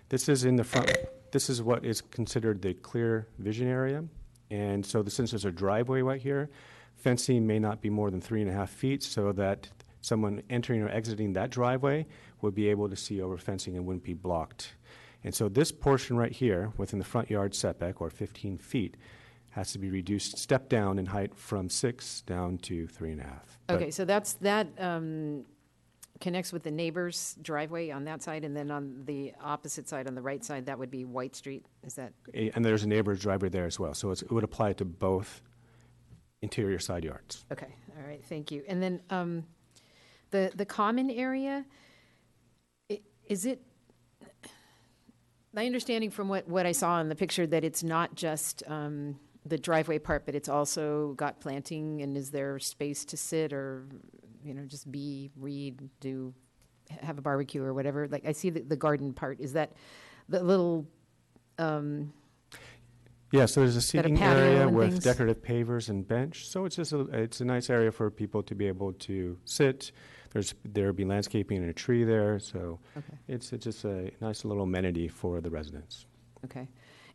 This is in the front. This is what is considered the clear vision area. And so since there's a driveway right here, fencing may not be more than 3.5 feet so that someone entering or exiting that driveway would be able to see over fencing and wouldn't be blocked. And so this portion right here within the front yard setback, or 15 feet, has to be reduced, step down in height from 6 down to 3.5. Okay, so that's that. connects with the neighbor's driveway on that side, and then on the opposite side, on the right side, that would be White Street. Is that, And there's a neighbor's driveway there as well, so it would apply to both interior side yards. okay, all right, thank you. And then the common area, is it, my understanding from what I saw in the picture, that it's not just the driveway part, but it's also got planting, and is there space to sit or, just read, have a barbecue or whatever? Like, I see the garden part. Is that the little, Yeah, so there's a Got a seating patio area and with things? decorative pavers and bench, so it's just it's a nice area for people to be able to sit. There'll be landscaping and a tree there, so okay. it's just a nice little amenity for the residents. Okay.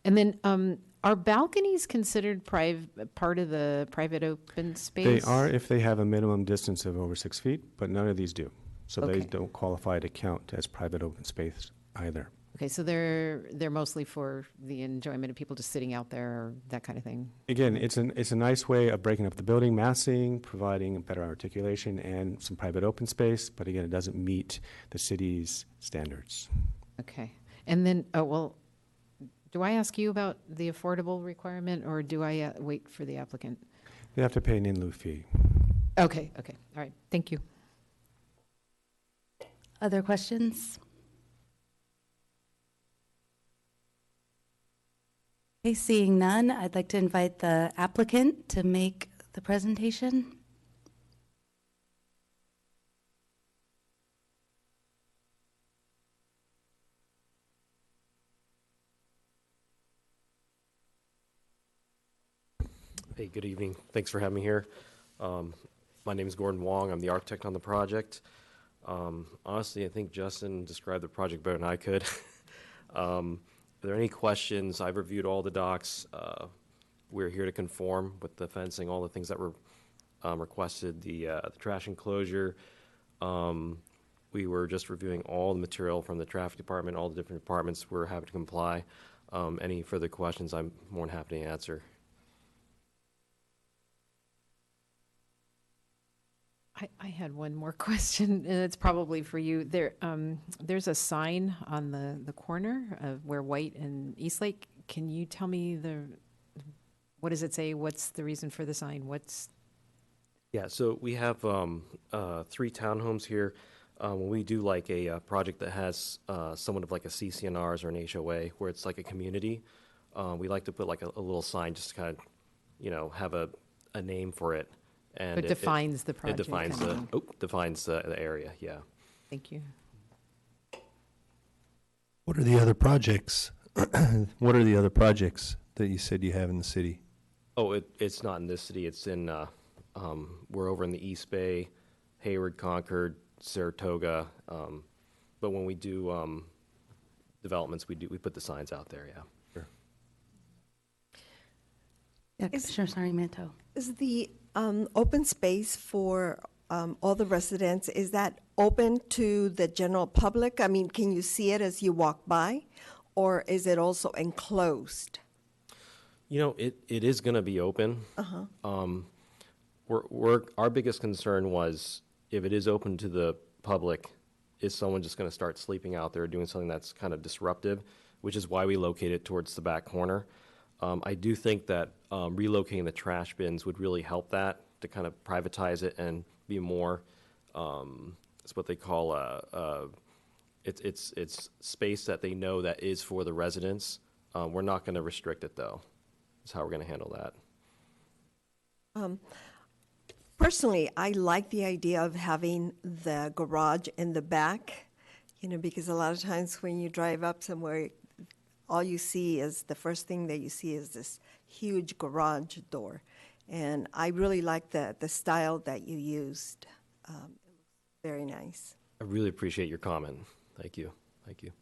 And then, are balconies considered part of the private open space? They are if they have a minimum distance of over 6 feet, but none of these do. So they Okay. don't qualify to count as private open space either. Okay, so they're mostly for the enjoyment of people just sitting out there, or that kind of thing? Again, it's a nice way of breaking up the building, massing, providing better articulation and some private open space, but again, it doesn't meet the city's standards. Okay. And then, do I ask you about the affordable requirement, or do I wait for the applicant? They have to pay an in lieu fee. Okay, all right, thank you. Other questions? Okay, seeing none, I'd like to invite the applicant to make the presentation. Hey, good evening. Thanks for having me here. My name is Gordon Wong. I'm the architect on the project. Honestly, I think Justin described the project better than I could. Are there any questions? I've reviewed all the docs. We're here to conform with the fencing, all the things that were requested, the trash enclosure. We were just reviewing all the material from the traffic department, all the different departments. We're happy to comply. Any further questions, I'm more than happy to answer. I had one more question, and it's probably for you. There's a sign on the corner of where White and Eastlake. Can you tell me what does it say? What's the reason for the sign? Yeah, so we have 3 townhomes here. When we do like a project that has somewhat of like a CCNRs or an HOA, where it's like a community, we like to put like a little sign just to kind of, have a name for it. And It defines the project. It defines defines the area, yeah. Thank you. What are the other projects? What are the other projects that you said you have in the city? Oh, it's not in this city. It's in, we're over in the East Bay, Hayward, Concord, Saratoga. But when we do developments, we put the signs out there, yeah. Sure. Yeah, Commissioner Sarmiento. Is the open space for all the residents, is that open to the general public? I mean, can you see it as you walk by, or is it also enclosed? It is going to be open. Our biggest concern was if it is open to the public, is someone just going to start sleeping out there doing something that's kind of disruptive, which is why we locate it towards the back corner. I do think that relocating the trash bins would really help that, to kind of privatize it and be more, it's what they call it's space that they know that is for the residents. We're not going to restrict it, though. That's how we're going to handle that. Personally, I like the idea of having the garage in the back, because a lot of times when you drive up somewhere, all you see is, the first thing that you see is this huge garage door. And I really like the style that you used. Very nice. I really appreciate your comment. Thank you. Thank you.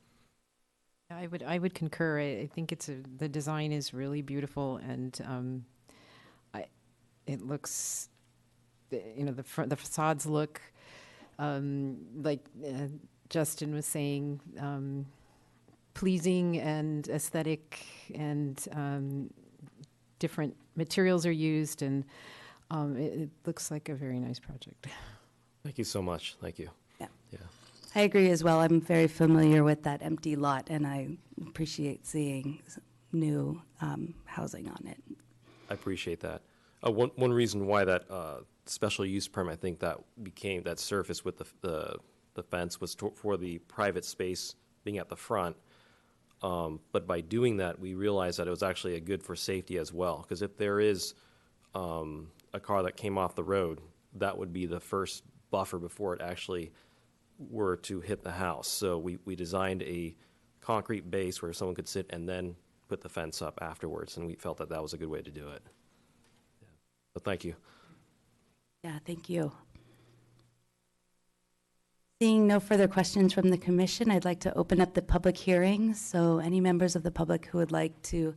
I would concur. I think the design is really beautiful, and it looks, the facades look like Justin was saying, pleasing and aesthetic, and different materials are used, and it looks like a very nice project. Thank you so much. Thank you. Yeah. Yeah. I agree as well. I'm very familiar with that empty lot, and I appreciate seeing new housing on it. I appreciate that. One reason why that special use permit, I think that surfaced with the fence was for the private space being at the front. But by doing that, we realized that it was actually a good for safety as well. Because if there is a car that came off the road, that would be the first buffer before it actually were to hit the house. So we designed a concrete base where someone could sit and then put the fence up afterwards, and we felt that that was a good way to do it. Yeah. But thank you. Yeah, thank you. Seeing no further questions from the commission, I'd like to open up the public hearing. So any members of the public who would like to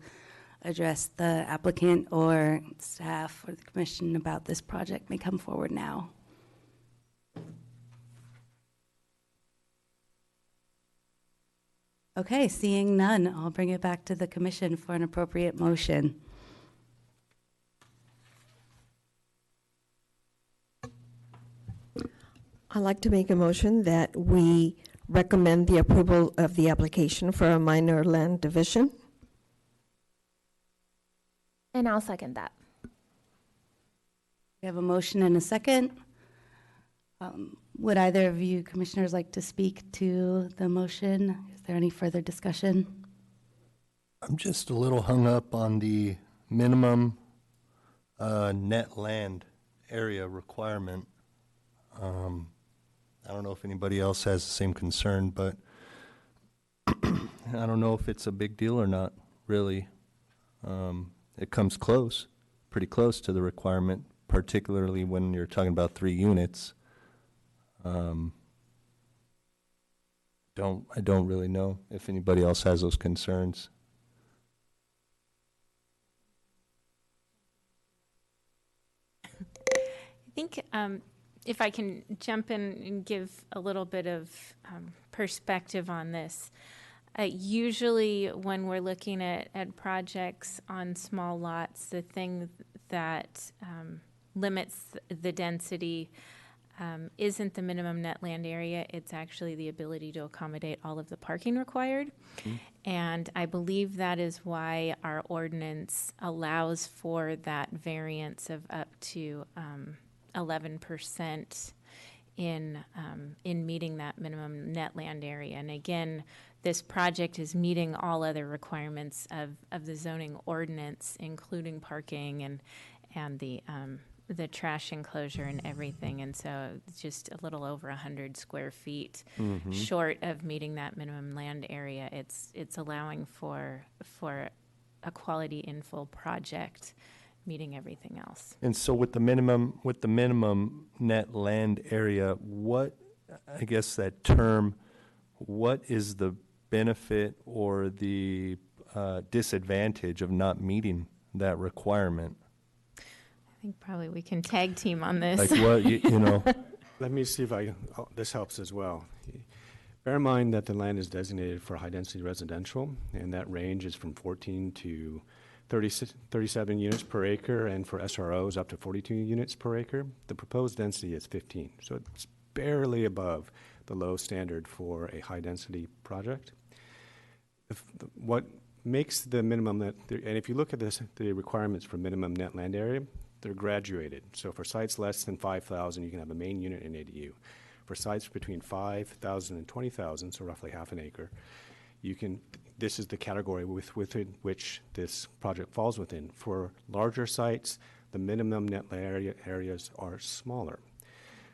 address the applicant or staff or the commission about this project may come forward now. Okay, seeing none, I'll bring it back to the commission for an appropriate motion. I'd like to make a motion that we recommend the approval of the application for a minor land division. And I'll second that. We have a motion and a second. Would either of you commissioners like to speak to the motion? Is there any further discussion? I'm just a little hung up on the minimum net land area requirement. I don't know if anybody else has the same concern, but I don't know if it's a big deal or not, really. It comes close, pretty close to the requirement, particularly when you're talking about 3 units. I don't really know if anybody else has those concerns. I think if I can jump in and give a little bit of perspective on this. Usually when we're looking at projects on small lots, the thing that limits the density isn't the minimum net land area, it's actually the ability to accommodate all of the parking required. Mm-hmm. And I believe that is why our ordinance allows for that variance of up to 11% in meeting that minimum net land area. And again, this project is meeting all other requirements of the zoning ordinance, including parking and the trash enclosure and everything. And so it's just a little over 100 square feet short of meeting that minimum land area. It's allowing for a quality infill project meeting everything else. And so with the minimum net land area, what, I guess that term, what is the benefit or the disadvantage of not meeting that requirement? I think probably we can tag team on this. Like what, you know? Let me see if this helps as well. Bear in mind that the land is designated for high-density residential, and that range is from 14 to 37 units per acre, and for SROs up to 42 units per acre. The proposed density is 15, so it's barely above the low standard for a high-density project. What makes the minimum net, and if you look at the requirements for minimum net land area, they're graduated. So for sites less than 5,000, you can have a main unit and ADU. For sites between 5,000 and 20,000, so roughly half an acre, this is the category within which this project falls within. For larger sites, the minimum net areas are smaller.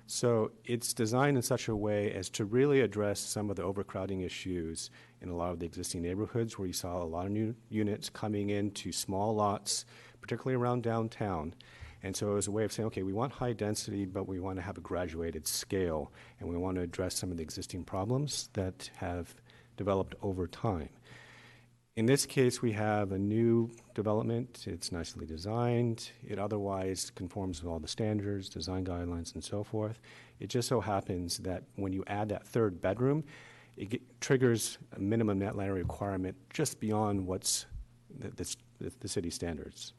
So it's designed in such a way as to really address some of the overcrowding issues in a lot of the existing neighborhoods where you saw a lot of new units coming into small lots, particularly around downtown. And so it was a way of saying, okay, we want high density, but we want to have a graduated scale, and we want to address some of the existing problems that have developed over time. In this case, we have a new development. It's nicely designed. It otherwise conforms with all the standards, design guidelines, and so forth. It just so happens that when you add that third bedroom, it triggers a minimum net land requirement just beyond what's the city standards.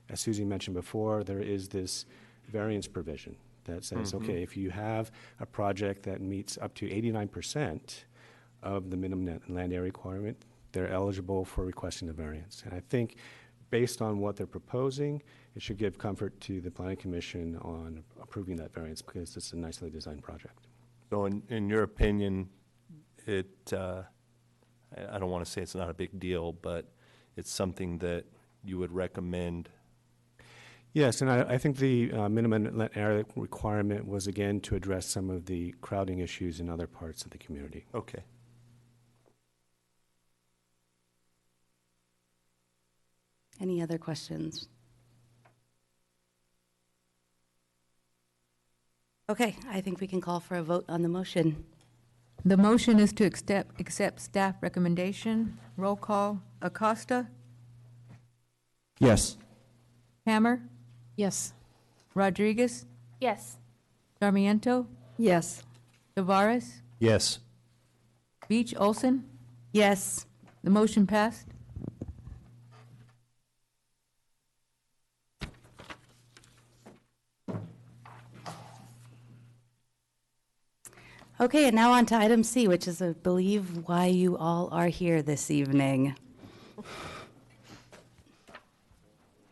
As Susie mentioned before, there is this variance provision that says, okay, if you have a project that meets up to 89% of the minimum land area requirement, they're eligible for requesting a variance. And I think based on what they're proposing, it should give comfort to the Planning Commission on approving that variance because it's a nicely designed project. So in your opinion, I don't want to say it's not a big deal, but it's something that you would recommend? Yes, and I think the minimum land area requirement was, again, to address some of the crowding issues in other parts of the community. Okay. Any other questions? Okay, I think we can call for a vote on the motion. The motion is to accept staff recommendation. Roll call. Acosta? Yes. Hammer? Yes. Rodriguez? Yes. Sarmiento? Yes. Tavares? Yes. Beach Olson? Yes. The motion passed. Okay, and now on to item C, which is, I believe, why you all are here this evening.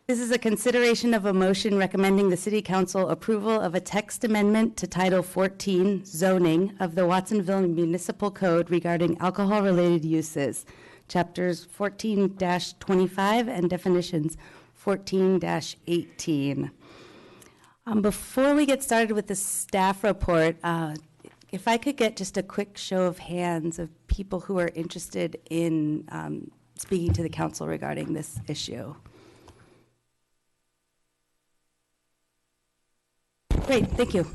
This is a consideration of a motion recommending the City Council approval of a text amendment to Title 14 zoning of the Watsonville Municipal Code regarding alcohol-related uses, Chapters 14-25 and definitions 14-18. Before we get started with the staff report, if I could get just a quick show of hands of people who are interested in speaking to the council regarding this issue. Great, thank you.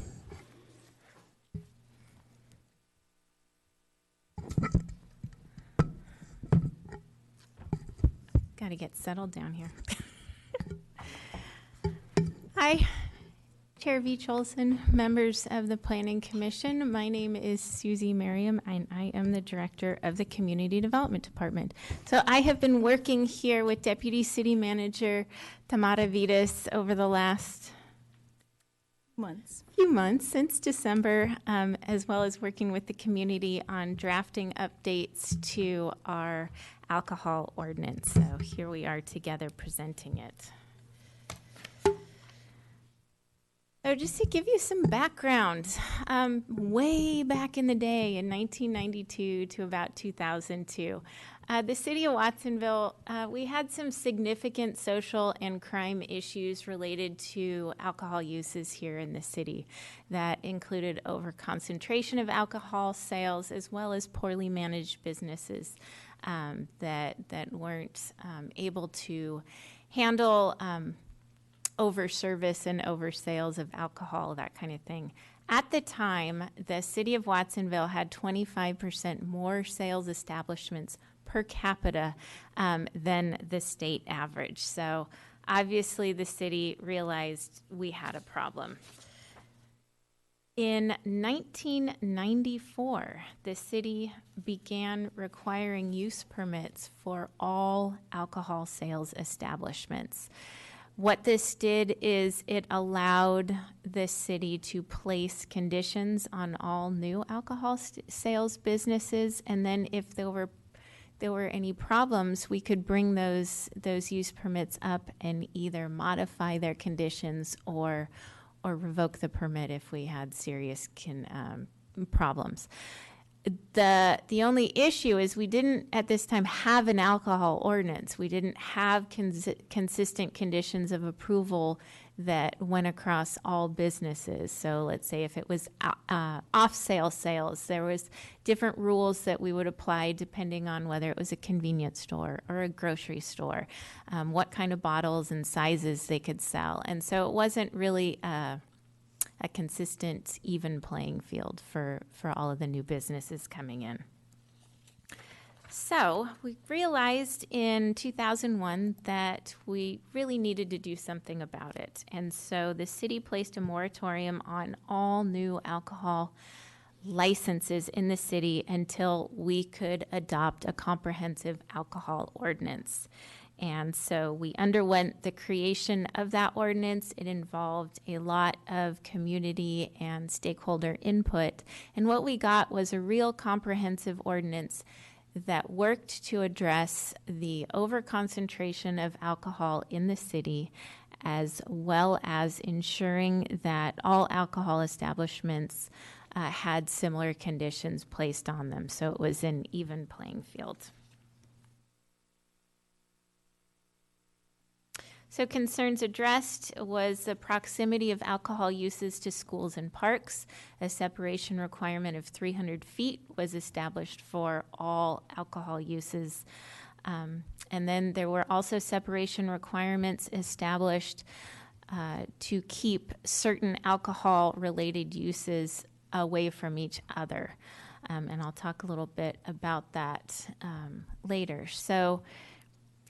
Got to get settled down here. Hi, Chair Veach Olson, members of the Planning Commission. My name is Susie Merriam, and I am the Director of the Community Development Department. So I have been working here with Deputy City Manager Tamara Vitas over the last few months since December, as well as working with the community on drafting updates to our alcohol ordinance. So here we are together presenting it. So just to give you some background, way back in the day in 1992 to about 2002, the city of Watsonville, we had some significant social and crime issues related to alcohol uses here in the city that included overconcentration of alcohol sales as well as poorly managed businesses that weren't able to handle over service and over sales of alcohol, that kind of thing. At the time, the city of Watsonville had 25% more sales establishments per capita than the state average. So obviously the city realized we had a problem. In 1994, the city began requiring use permits for all alcohol sales establishments. What this did is it allowed the city to place conditions on all new alcohol sales businesses, and then if there were any problems, we could bring those use permits up and either modify their conditions or revoke the permit if we had serious problems. The only issue is we didn't at this time have an alcohol ordinance. We didn't have consistent conditions of approval that went across all businesses. So let's say if it was off-sale sales, there was different rules that we would apply depending on whether it was a convenience store or a grocery store, what kind of bottles and sizes they could sell. And so it wasn't really a consistent, even playing field for all of the new businesses coming in. So we realized in 2001 that we really needed to do something about it. And so the city placed a moratorium on all new alcohol licenses in the city until we could adopt a comprehensive alcohol ordinance. And so we underwent the creation of that ordinance. It involved a lot of community and stakeholder input. And what we got was a real comprehensive ordinance that worked to address the overconcentration of alcohol in the city, as well as ensuring that all alcohol establishments had similar conditions placed on them. So it was an even playing field. So concerns addressed was the proximity of alcohol uses to schools and parks. A separation requirement of 300 feet was established for all alcohol uses. And then there were also separation requirements established to keep certain alcohol-related uses away from each other. And I'll talk a little bit about that later. So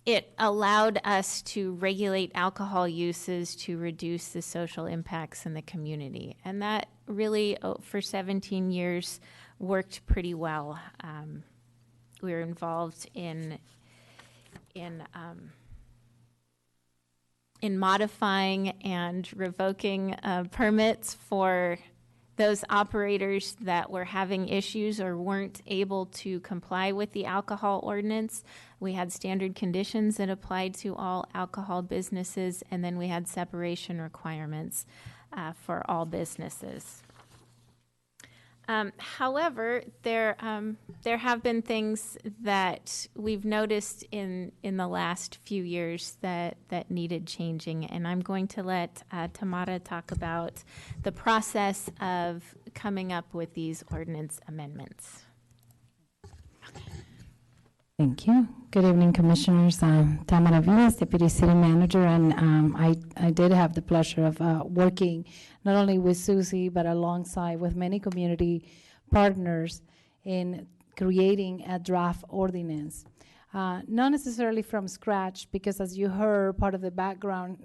it allowed us to regulate alcohol uses to reduce the social impacts in the community. And that really, for 17 years, worked pretty well. We were involved in modifying and revoking permits for those operators that were having issues or weren't able to comply with the alcohol ordinance. We had standard conditions that applied to all alcohol businesses, and then we had separation requirements for all businesses. However, there have been things that we've noticed in the last few years that needed changing, and I'm going to let Tamara talk about the process of coming up with these ordinance amendments. Thank you. Good evening, Commissioners. Tamara Villas, Deputy City Manager, and I did have the pleasure of working not only with Susie, but alongside with many community partners in creating a draft ordinance. Not necessarily from scratch, because as you heard, part of the background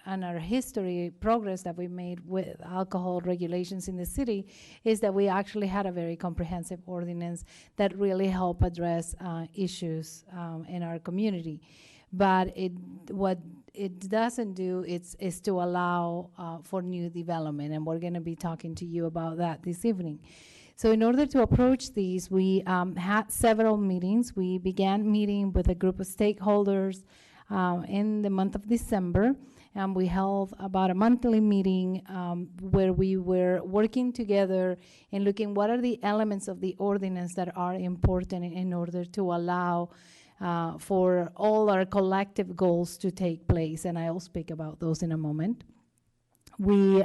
and our history progress that we made with alcohol regulations in the city is that we actually had a very comprehensive ordinance that really helped address issues in our community. But what it doesn't do is to allow for new development, and we're going to be talking to you about that this evening. So in order to approach these, we had several meetings. We began meeting with a group of stakeholders in the month of December, and we held about a monthly meeting where we were working together and looking what are the elements of the ordinance that are important in order to allow for all our collective goals to take place, and I'll speak about those in a moment. We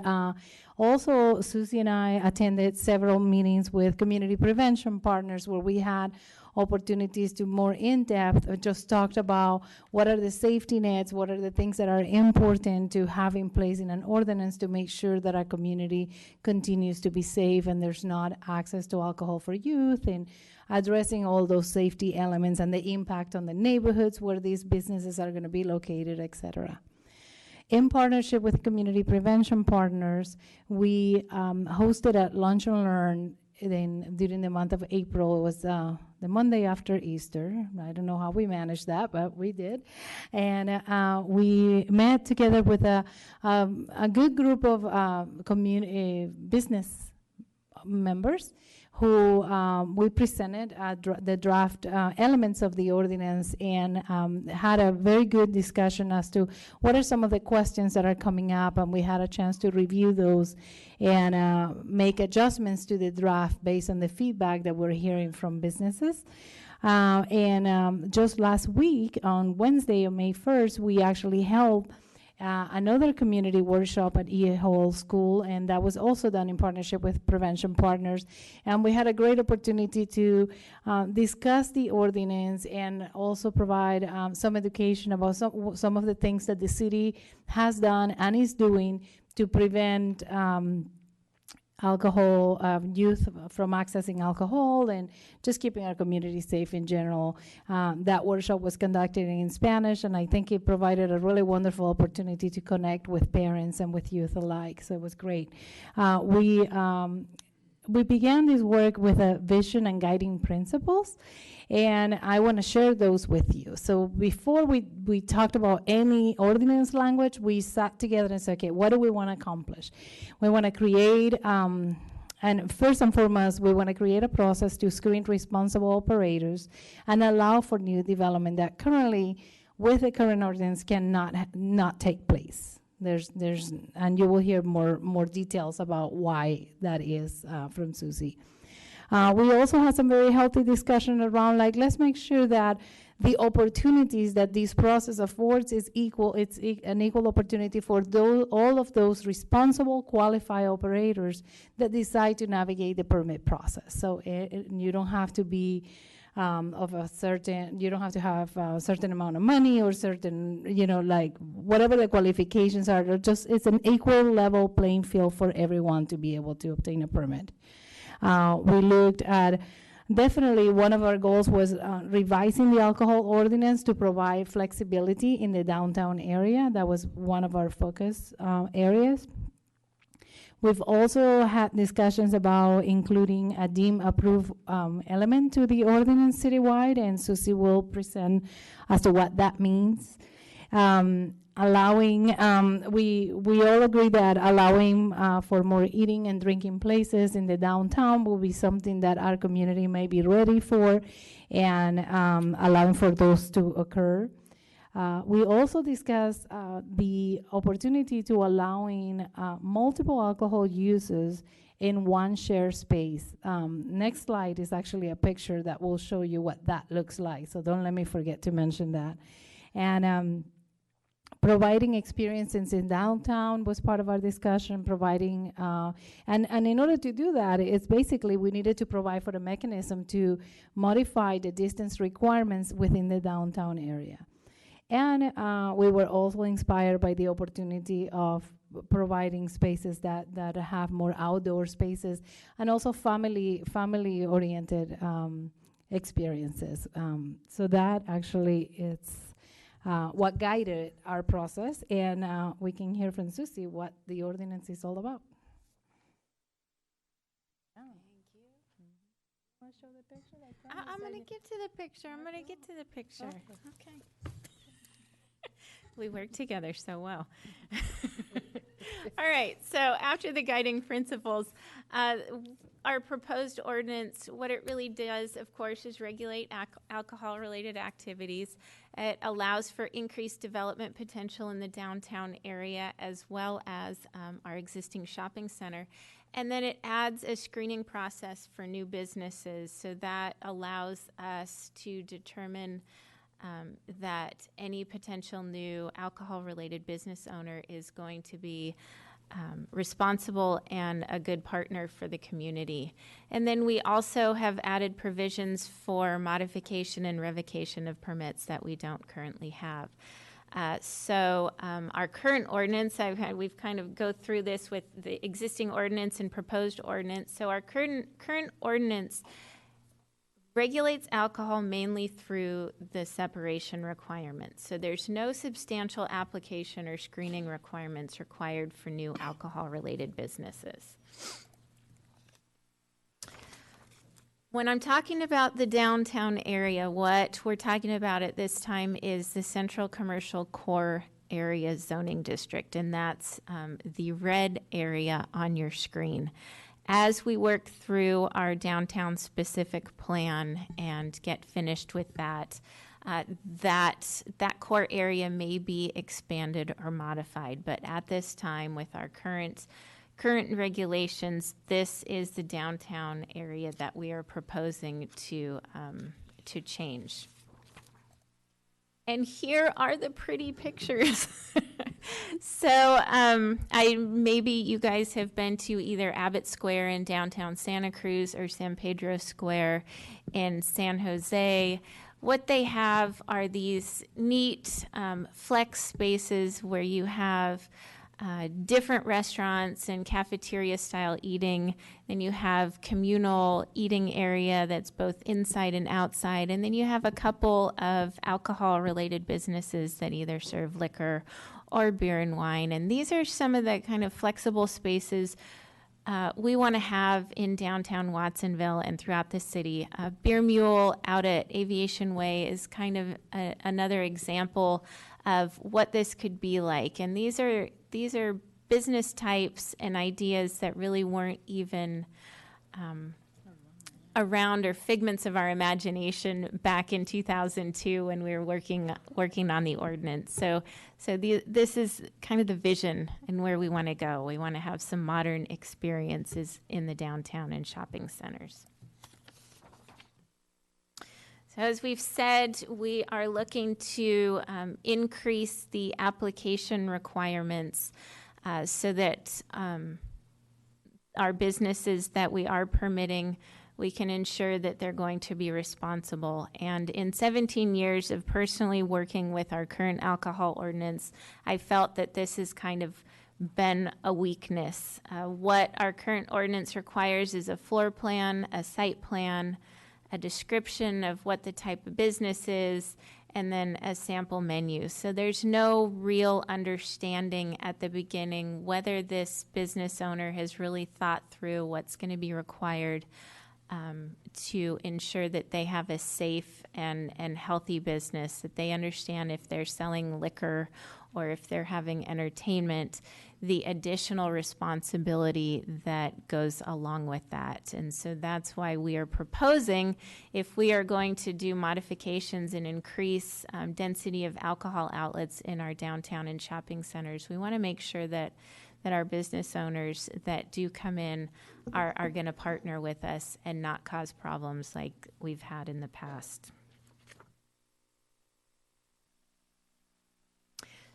also, Susie and I attended several meetings with community prevention partners where we had opportunities to more in-depth just talked about what are the safety nets, what are the things that are important to have in place in an ordinance to make sure that our community continues to be safe and there's not access to alcohol for youth, and addressing all those safety elements and the impact on the neighborhoods where these businesses are going to be located, et cetera. In partnership with community prevention partners, we hosted a Lunch and Learn during the month of April. It was the Monday after Easter. I don't know how we managed that, but we did. And we met together with a good group of community business members who we presented the draft elements of the ordinance and had a very good discussion as to what are some of the questions that are coming up, and we had a chance to review those and make adjustments to the draft based on the feedback that we're hearing from businesses. Just last week, on Wednesday, on May 1st, we actually held another community workshop at E. Hall School, and that was also done in partnership with prevention partners. And we had a great opportunity to discuss the ordinance and also provide some education about some of the things that the city has done and is doing to prevent youth from accessing alcohol and just keeping our community safe in general. That workshop was conducted in Spanish, and I think it provided a really wonderful opportunity to connect with parents and with youth alike, so it was great. We we began this work with a vision and guiding principles, and I want to share those with you. So before we talked about any ordinance language, we sat together and said, okay, what do we want to accomplish? We want to create, and first and foremost, we want to create a process to screen responsible operators and allow for new development that currently, with the current ordinance, not take place. And you will hear more details about why that is from Susie. We also had some very healthy discussion around, like, let's make sure that the opportunities that this process affords is equal. It's an equal opportunity for all of those responsible, qualified operators that decide to navigate the permit process. So you don't have to be you don't have to have a certain amount of money or certain, like whatever the qualifications are. It's an equal level playing field for everyone to be able to obtain a permit. We looked at, definitely one of our goals was revising the alcohol ordinance to provide flexibility in the downtown area. That was one of our focus areas. We've also had discussions about including a deemed approved element to the ordinance citywide, and Susie will present as to what that means. Allowing, we all agree that allowing for more eating and drinking places in the downtown will be something that our community may be ready for, and allowing for those to occur. We also discussed the opportunity to allowing multiple alcohol uses in one shared space. Next slide is actually a picture that will show you what that looks like, so don't let me forget to mention that. And providing experiences in downtown was part of our discussion, providing, and in order to do that, it's basically we needed to provide for the mechanism to modify the distance requirements within the downtown area. And we were also inspired by the opportunity of providing spaces that have more outdoor spaces, and also family-oriented experiences. So that actually is what guided our process, and we can hear from Susie what the ordinance is all about. Thank you. Want to show the picture? I'm going to get to the picture. I'm going to get to the picture. Okay. We work together so well. All right, so after the guiding principles, our proposed ordinance, what it really does, of course, is regulate alcohol-related activities. It allows for increased development potential in the downtown area, as well as our existing shopping center. And then it adds a screening process for new businesses, so that allows us to determine that any potential new alcohol-related business owner is going to be responsible and a good partner for the community. And then we also have added provisions for modification and revocation of permits that we don't currently have. So our current ordinance, we've kind of go through this with the existing ordinance and proposed ordinance. So our current ordinance regulates alcohol mainly through the separation requirements. So there's no substantial application or screening requirements required for new alcohol-related businesses. When I'm talking about the downtown area, what we're talking about at this time is the Central Commercial Core Area Zoning District, and that's the red area on your screen. As we work through our downtown specific plan and get finished with that, that core area may be expanded or modified. But at this time, with our current regulations, this is the downtown area that we are proposing to change. And here are the pretty pictures. So maybe you guys have been to either Abbott Square in downtown Santa Cruz or San Pedro Square in San Jose. What they have are these neat flex spaces where you have different restaurants and cafeteria style eating. Then you have communal eating area that's both inside and outside. And then you have a couple of alcohol related businesses that either serve liquor or beer and wine. And these are some of the kind of flexible spaces we want to have in downtown Watsonville and throughout the city. Beer Mule out at Aviation Way is kind of another example of what this could be like. And these are business types and ideas that really weren't even around or figments of our imagination back in 2002 when we were working on the ordinance. So this is kind of the vision and where we want to go. We want to have some modern experiences in the downtown and shopping centers. So as we've said, we are looking to increase the application requirements so that our businesses that we are permitting, we can ensure that they're going to be responsible. And in 17 years of personally working with our current alcohol ordinance, I felt that this has kind of been a weakness. What our current ordinance requires is a floor plan, a site plan, a description of what the type of business is, and then a sample menu. So there's no real understanding at the beginning whether this business owner has really thought through what's going to be required to ensure that they have a safe and healthy business, that they understand if they're selling liquor or if they're having entertainment, the additional responsibility that goes along with that. And so that's why we are proposing, if we are going to do modifications and increase density of alcohol outlets in our downtown and shopping centers, we want to make sure that our business owners that do come in are going to partner with us and not cause problems like we've had in the past.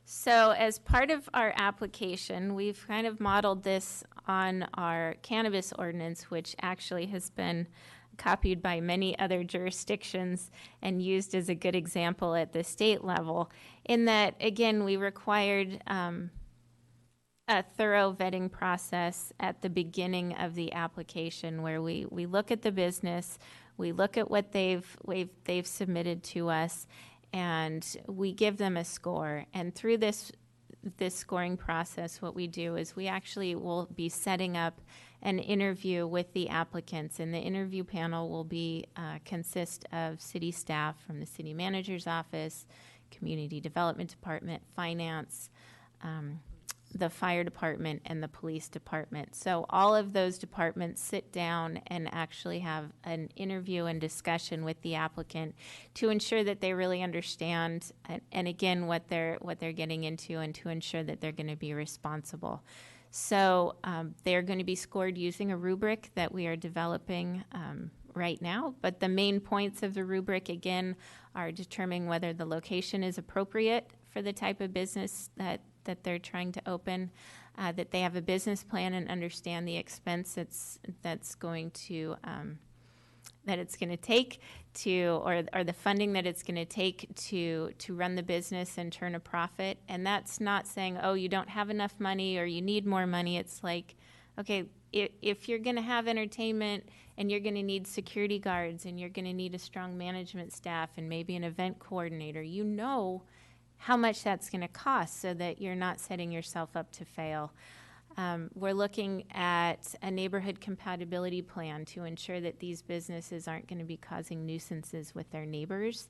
So as part of our application, we've kind of modeled this on our cannabis ordinance, which actually has been copied by many other jurisdictions and used as a good example at the state level, in that, again, we required a thorough vetting process at the beginning of the application where we look at the business, we look at what they've submitted to us, and we give them a score. And through this scoring process, what we do is we actually will be setting up an interview with the applicants, and the interview panel will be consist of city staff from the city manager's office, community development department, finance, the fire department, and the police department. So all of those departments sit down and actually have an interview and discussion with the applicant to ensure that they really understand and again what they're getting into, and to ensure that they're going to be responsible. So they're going to be scored using a rubric that we are developing right now, but the main points of the rubric again are determining whether the location is appropriate for the type of business that they're trying to open, that they have a business plan and understand the expense that's going to that it's going to take to, or the funding that it's going to take to run the business and turn a profit. And that's not saying, oh, you don't have enough money or you need more money. It's like, okay, if you're going to have entertainment and you're going to need security guards and you're going to need a strong management staff and maybe an event coordinator, you know how much that's going to cost so that you're not setting yourself up to fail. We're looking at a neighborhood compatibility plan to ensure that these businesses aren't going to be causing nuisances with their neighbors,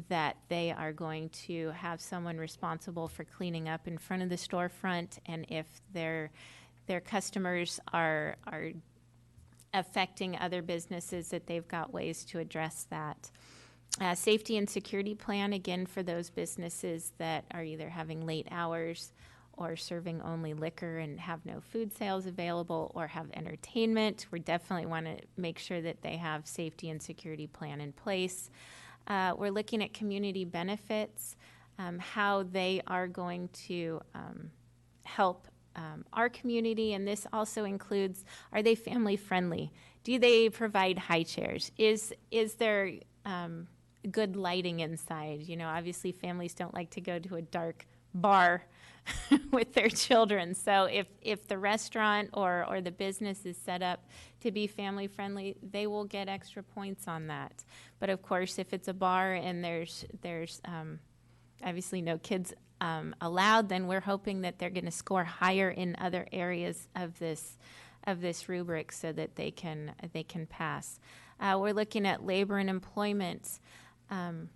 that they are going to have someone responsible for cleaning up in front of the storefront, and if their customers are affecting other businesses, that they've got ways to address that. Safety and security plan, again, for those businesses that are either having late hours or serving only liquor and have no food sales available, or have entertainment. We definitely want to make sure that they have safety and security plan in place. We're looking at community benefits, how they are going to help our community, and this also includes, are they family friendly? Do they provide high chairs? Is there good lighting inside? You know, obviously families don't like to go to a dark bar with their children. So if the restaurant or the business is set up to be family friendly, they will get extra points on that. But of course, if it's a bar and there's obviously no kids allowed, then we're hoping that they're going to score higher in other areas of this this rubric so that they can pass. We're looking at labor and employment. Do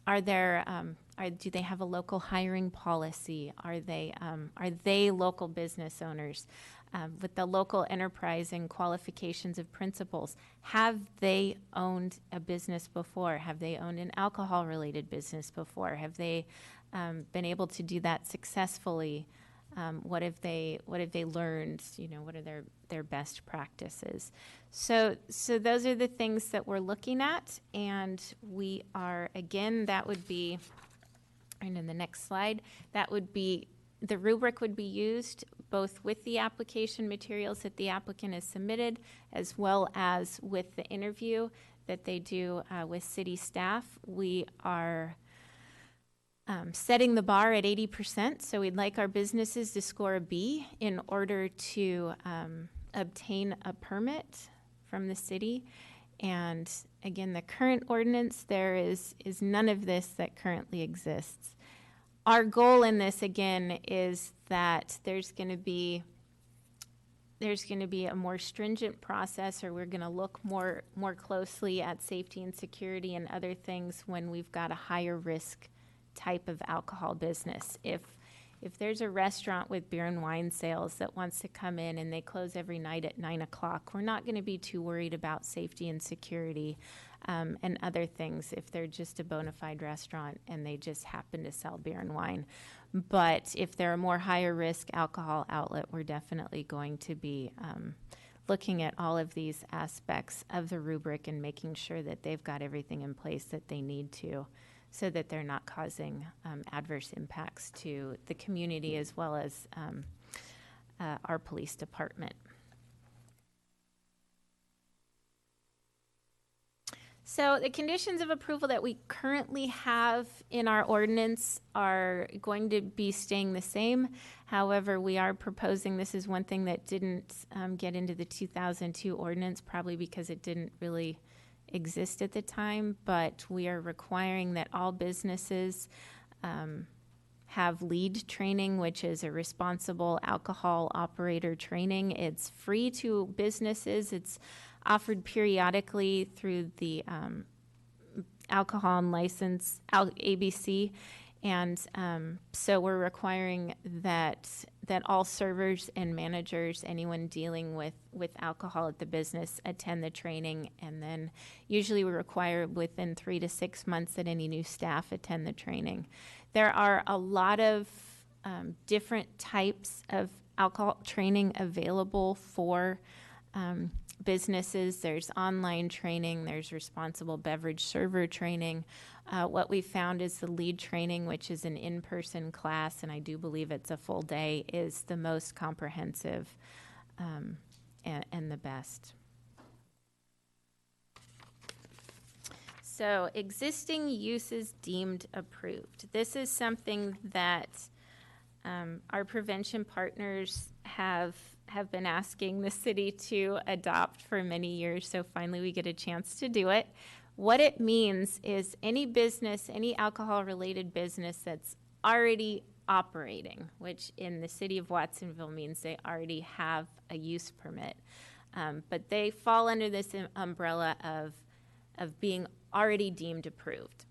they have a local hiring policy? Are they local business owners? With the local enterprise and qualifications of principals, have they owned a business before? Have they owned an alcohol-related business before? Have they been able to do that successfully? What have they learned? What are their best practices? So those are the things that we're looking at, and we are, again, that would be, and in the next slide, that would be, the rubric would be used both with the application materials that the applicant has submitted, as well as with the interview that they do with city staff. We are setting the bar at 80%, so we'd like our businesses to score a B in order to obtain a permit from the city. And again, the current ordinance, there is none of this that currently exists. Our goal in this, again, is that there's going to be a more stringent process, or we're going to look more closely at safety and security and other things when we've got a higher risk type of alcohol business. If there's a restaurant with beer and wine sales that wants to come in and they close every night at 9 o'clock, we're not going to be too worried about safety and security and other things if they're just a bona fide restaurant and they just happen to sell beer and wine. But if they're a more higher risk alcohol outlet, we're definitely going to be looking at all of these aspects of the rubric and making sure that they've got everything in place that they need to, so that they're not causing adverse impacts to the community as well as our police department. So the conditions of approval that we currently have in our ordinance are going to be staying the same. However, we are proposing, this is one thing that didn't get into the 2002 ordinance, probably because it didn't really exist at the time, but we are requiring that all businesses have LEAD training, which is a responsible alcohol operator training. It's free to businesses. It's offered periodically through the alcohol and license, ABC, and so we're requiring that all servers and managers, anyone dealing with alcohol at the business, attend the training, and then usually we require within 3 to 6 months that any new staff attend the training. There are a lot of different types of alcohol training available for businesses. There's online training, there's responsible beverage server training. What we found is the LEAD training, which is an in-person class, and I do believe it's a full day, is the most comprehensive and the best. So existing uses deemed approved. This is something that our prevention partners have been asking the city to adopt for many years, so finally we get a chance to do it. What it means is any business, any alcohol-related business that's already operating, which in the city of Watsonville means they already have a use permit, but they fall under this umbrella of being already deemed approved.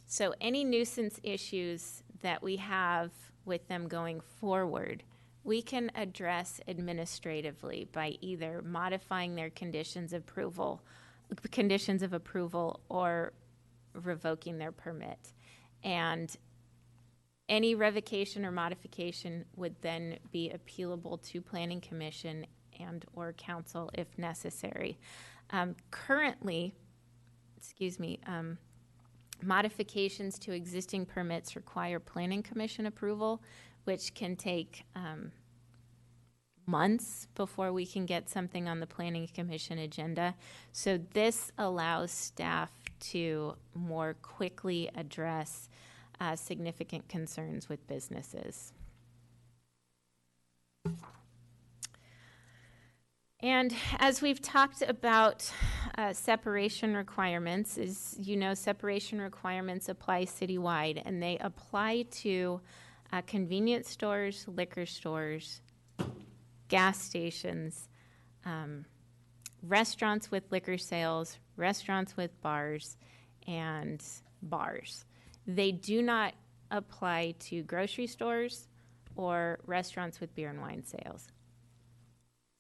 So any nuisance issues that we have with them going forward, we can address administratively by either modifying their conditions of approval or revoking their permit. And any revocation or modification would then be appealable to Planning Commission and or council if necessary. Currently, modifications to existing permits require Planning Commission approval, which can take months before we can get something on the Planning Commission agenda. So this allows staff to more quickly address significant concerns with businesses. And as we've talked about separation requirements, as you know, separation requirements apply citywide, and they apply to convenience stores, liquor stores, gas stations, restaurants with liquor sales, restaurants with bars, and bars. They do not apply to grocery stores or restaurants with beer and wine sales.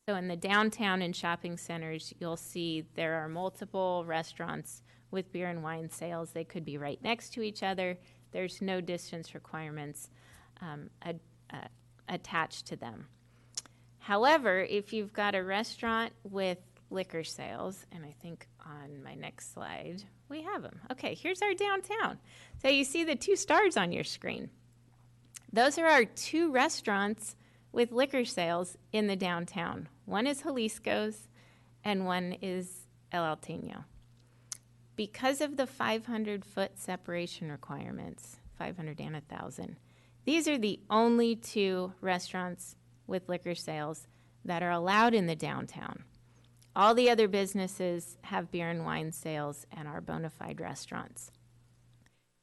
So in the downtown and shopping centers, you'll see there are multiple restaurants with beer and wine sales. They could be right next to each other. There's no distance requirements attached to them. However, if you've got a restaurant with liquor sales, and I think on my next slide we have them. Okay, here's our downtown. So you see the 2 stars on your screen. Those are our 2 restaurants with liquor sales in the downtown. One is Jalisco's and one is El Alteño. Because of the 500-foot separation requirements, 500 and 1,000, these are the only 2 restaurants with liquor sales that are allowed in the downtown. All the other businesses have beer and wine sales and are bona fide restaurants.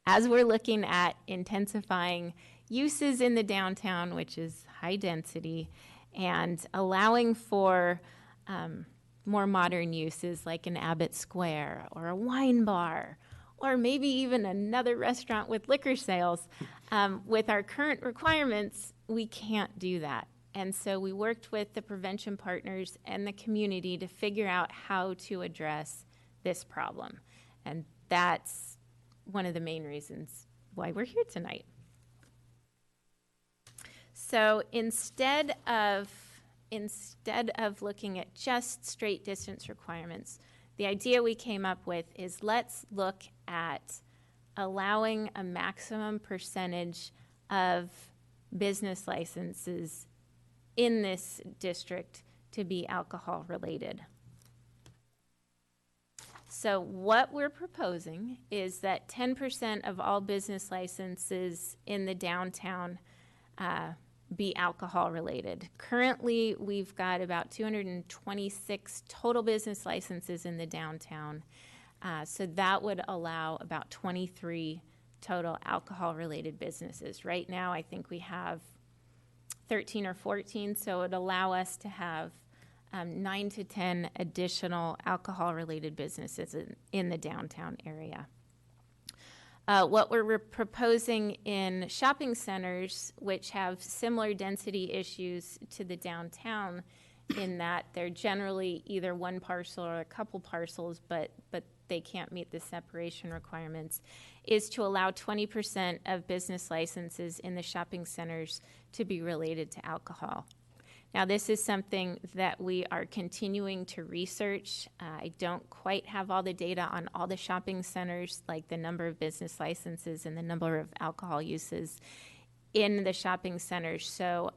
As we're looking at intensifying uses in the downtown, which is high density, and allowing for more modern uses like an Abbott Square or a wine bar, or maybe even another restaurant with liquor sales, with our current requirements, we can't do that. And so we worked with the prevention partners and the community to figure out how to address this problem. And that's one of the main reasons why we're here tonight. So instead of looking at just straight distance requirements, the idea we came up with is let's look at allowing a maximum percentage of business licenses in this district to be alcohol related. So what we're proposing is that 10% of all business licenses in the downtown be alcohol related. Currently, we've got about 226 total business licenses in the downtown. So that would allow about 23 total alcohol related businesses. Right now, I think we have 13 or 14, so it would allow us to have 9 to 10 additional alcohol-related businesses in the downtown area. What we're proposing in shopping centers, which have similar density issues to the downtown, in that they're generally either one parcel or a couple parcels, but they can't meet the separation requirements, is to allow 20% of business licenses in the shopping centers to be related to alcohol. Now, this is something that we are continuing to research. I don't quite have all the data on all the shopping centers, like the number of business licenses and the number of alcohol uses in the shopping centers. So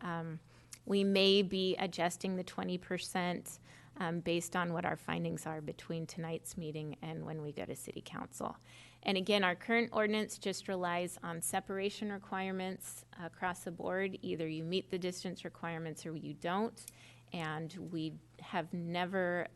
we may be adjusting the 20% based on what our findings are between tonight's meeting and when we go to City Council. And again, our current ordinance just relies on separation requirements across the board. Either you meet the distance requirements or you don't. And we have never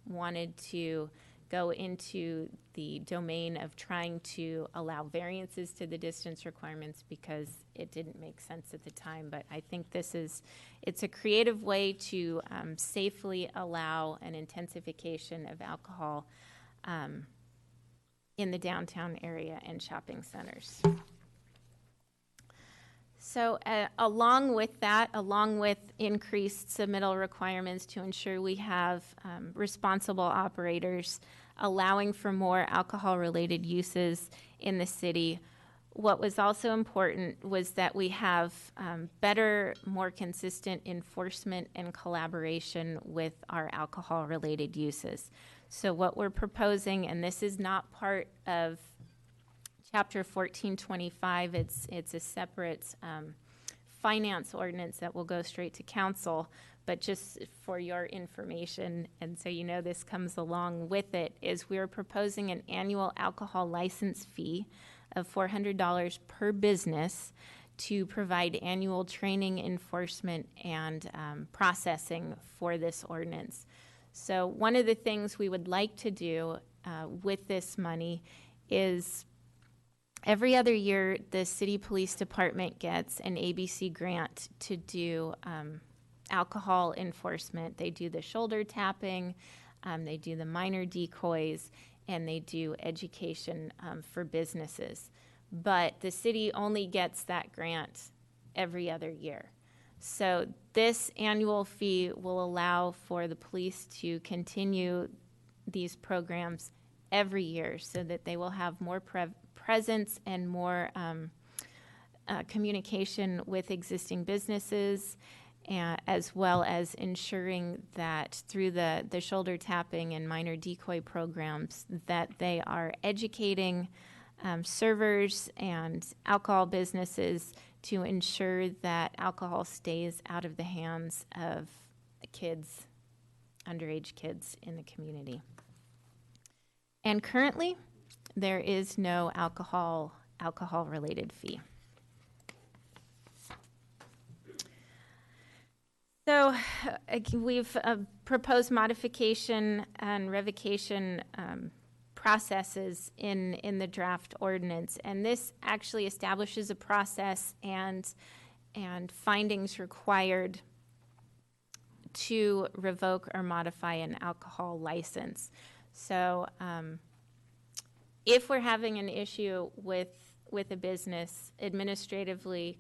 wanted to go into the domain of trying to allow variances to the distance requirements because it didn't make sense at the time. But I think it's a creative way to safely allow an intensification of alcohol in the downtown area and shopping centers. So along with that, along with increased submittal requirements to ensure we have responsible operators allowing for more alcohol-related uses in the city, what was also important was that we have better, more consistent enforcement and collaboration with our alcohol-related uses. So what we're proposing, and this is not part of Chapter 1425, it's a separate finance ordinance that will go straight to council, but just for your information, and so you know this comes along with it, is we're proposing an annual alcohol license fee of $400 per business to provide annual training, enforcement, and processing for this ordinance. So one of the things we would like to do with this money is every other year the City Police Department gets an ABC grant to do alcohol enforcement. They do the shoulder tapping, they do the minor decoys, and they do education for businesses. But the city only gets that grant every other year. So this annual fee will allow for the police to continue these programs every year so that they will have more presence and more communication with existing businesses, as well as ensuring that through the shoulder tapping and minor decoy programs that they are educating servers and alcohol businesses to ensure that alcohol stays out of the hands of kids, underage kids in the community. And currently, there is no alcohol-related fee. So we've proposed modification and revocation processes in the draft ordinance, and this actually establishes a process and findings required to revoke or modify an alcohol license. So if we're having an issue with a business, administratively,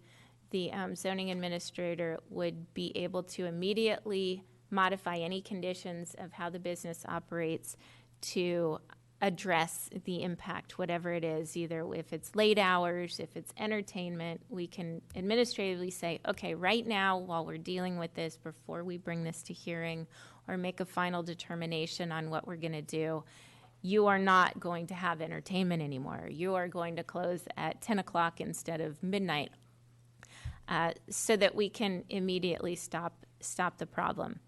the zoning administrator would be able to immediately modify any conditions of how the business operates to address the impact, whatever it is, either if it's late hours, if it's entertainment. We can administratively say, okay, right now, while we're dealing with this, before we bring this to hearing or make a final determination on what we're going to do, you are not going to have entertainment anymore. You are going to close at 10 o'clock instead of midnight, so that we can immediately stop the problem.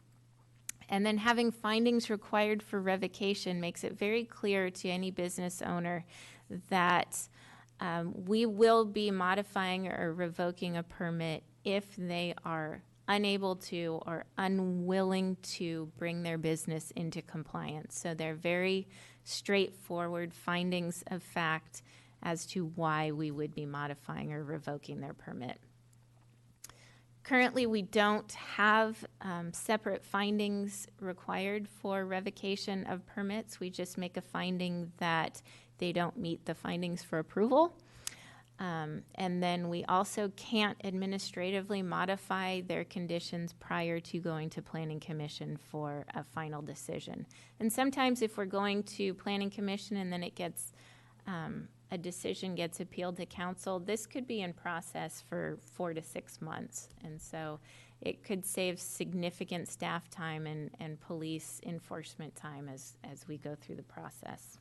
And then having findings required for revocation makes it very clear to any business owner that we will be modifying or revoking a permit if they are unable to or unwilling to bring their business into compliance. So they're very straightforward findings of fact as to why we would be modifying or revoking their permit. Currently, we don't have separate findings required for revocation of permits. We just make a finding that they don't meet the findings for approval. And then we also can't administratively modify their conditions prior to going to Planning Commission for a final decision. And sometimes if we're going to Planning Commission and then it gets a decision gets appealed to council, this could be in process for 4 to 6 months. And so it could save significant staff time and police enforcement time as we go through the process.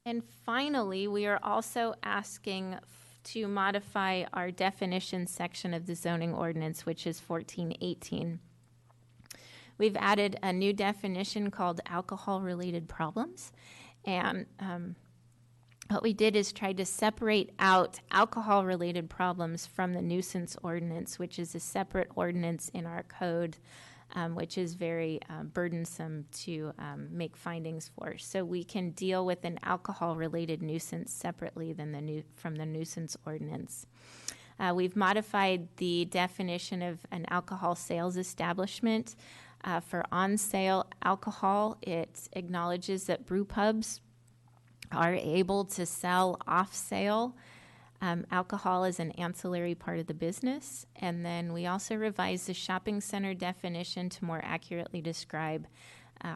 And finally, we are also asking to modify our definition section of the zoning ordinance, which is 1418. We've added a new definition called alcohol-related problems. And what we did is try to separate out alcohol-related problems from the nuisance ordinance, which is a separate ordinance in our code, which is very burdensome to make findings for. So we can deal with an alcohol-related nuisance separately than from the nuisance ordinance. We've modified the definition of an alcohol sales establishment. For on-sale alcohol, it acknowledges that brew pubs are able to sell off-sale alcohol as an ancillary part of the business. And then we also revised the shopping center definition to more accurately describe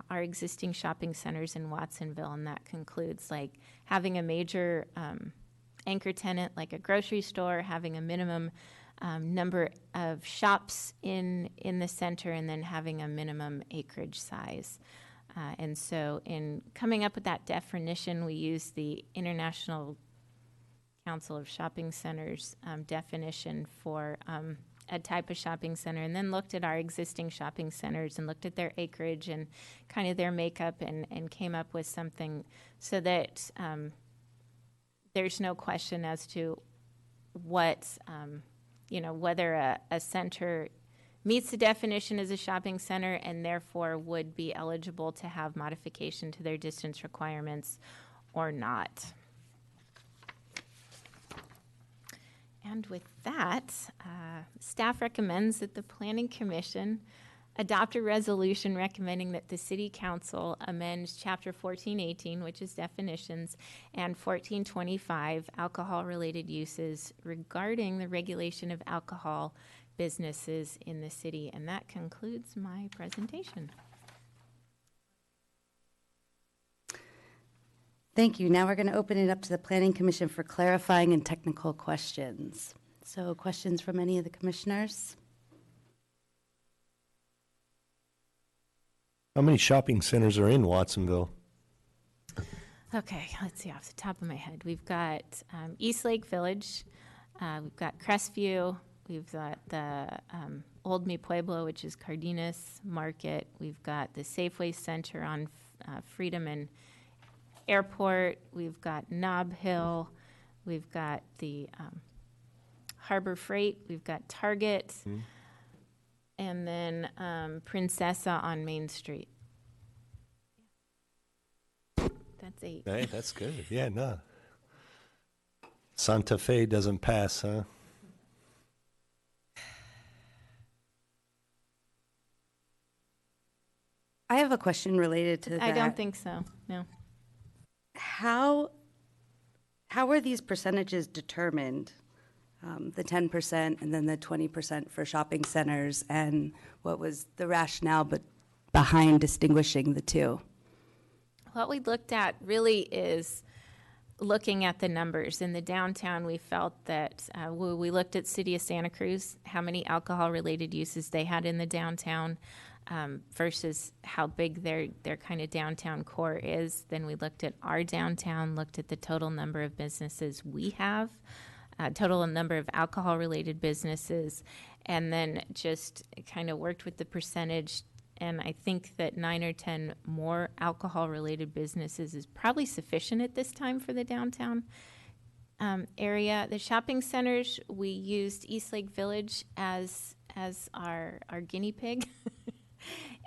our existing shopping centers in Watsonville. And that concludes like having a major anchor tenant like a grocery store, having a minimum number of shops in the center, and then having a minimum acreage size. And so in coming up with that definition, we used the International Council of Shopping Centers definition for a type of shopping center, and then looked at our existing shopping centers and looked at their acreage and kind of their makeup and came up with something so that there's no question as to what whether a center meets the definition as a shopping center and therefore would be eligible to have modification to their distance requirements or not. And with that, staff recommends that the Planning Commission adopt a resolution recommending that the City Council amend Chapter 1418, which is definitions, and 1425, alcohol-related uses, regarding the regulation of alcohol businesses in the city. And that concludes my presentation. Thank you. Now we're going to open it up to the Planning Commission for clarifying and technical questions. So questions from any of the commissioners? How many shopping centers are in Watsonville? Okay, let's see off the top of my head. We've got East Lake Village, we've got Crestview, we've got the Old Mi Pueblo, which is Cardenas Market, we've got the Safeway Center on Freedom and Airport, we've got Nob Hill, we've got the Harbor Freight, we've got Target, and then Princessa on Main Street. That's 8. Hey, that's good. Yeah, no. Santa Fe doesn't pass, huh? I have a question related to that. I don't think so, no. How are these percentages determined? The 10% and then the 20% for shopping centers, and what was the rationale behind distinguishing the two? What we looked at really is looking at the numbers. In the downtown, we felt that we looked at City of Santa Cruz, how many alcohol-related uses they had in the downtown versus how big their kind of downtown core is. Then we looked at our downtown, looked at the total number of businesses we have, total number of alcohol-related businesses, and then just kind of worked with the percentage. And I think that 9 or 10 more alcohol-related businesses is probably sufficient at this time for the downtown area. The shopping centers, we used East Lake Village as our guinea pig.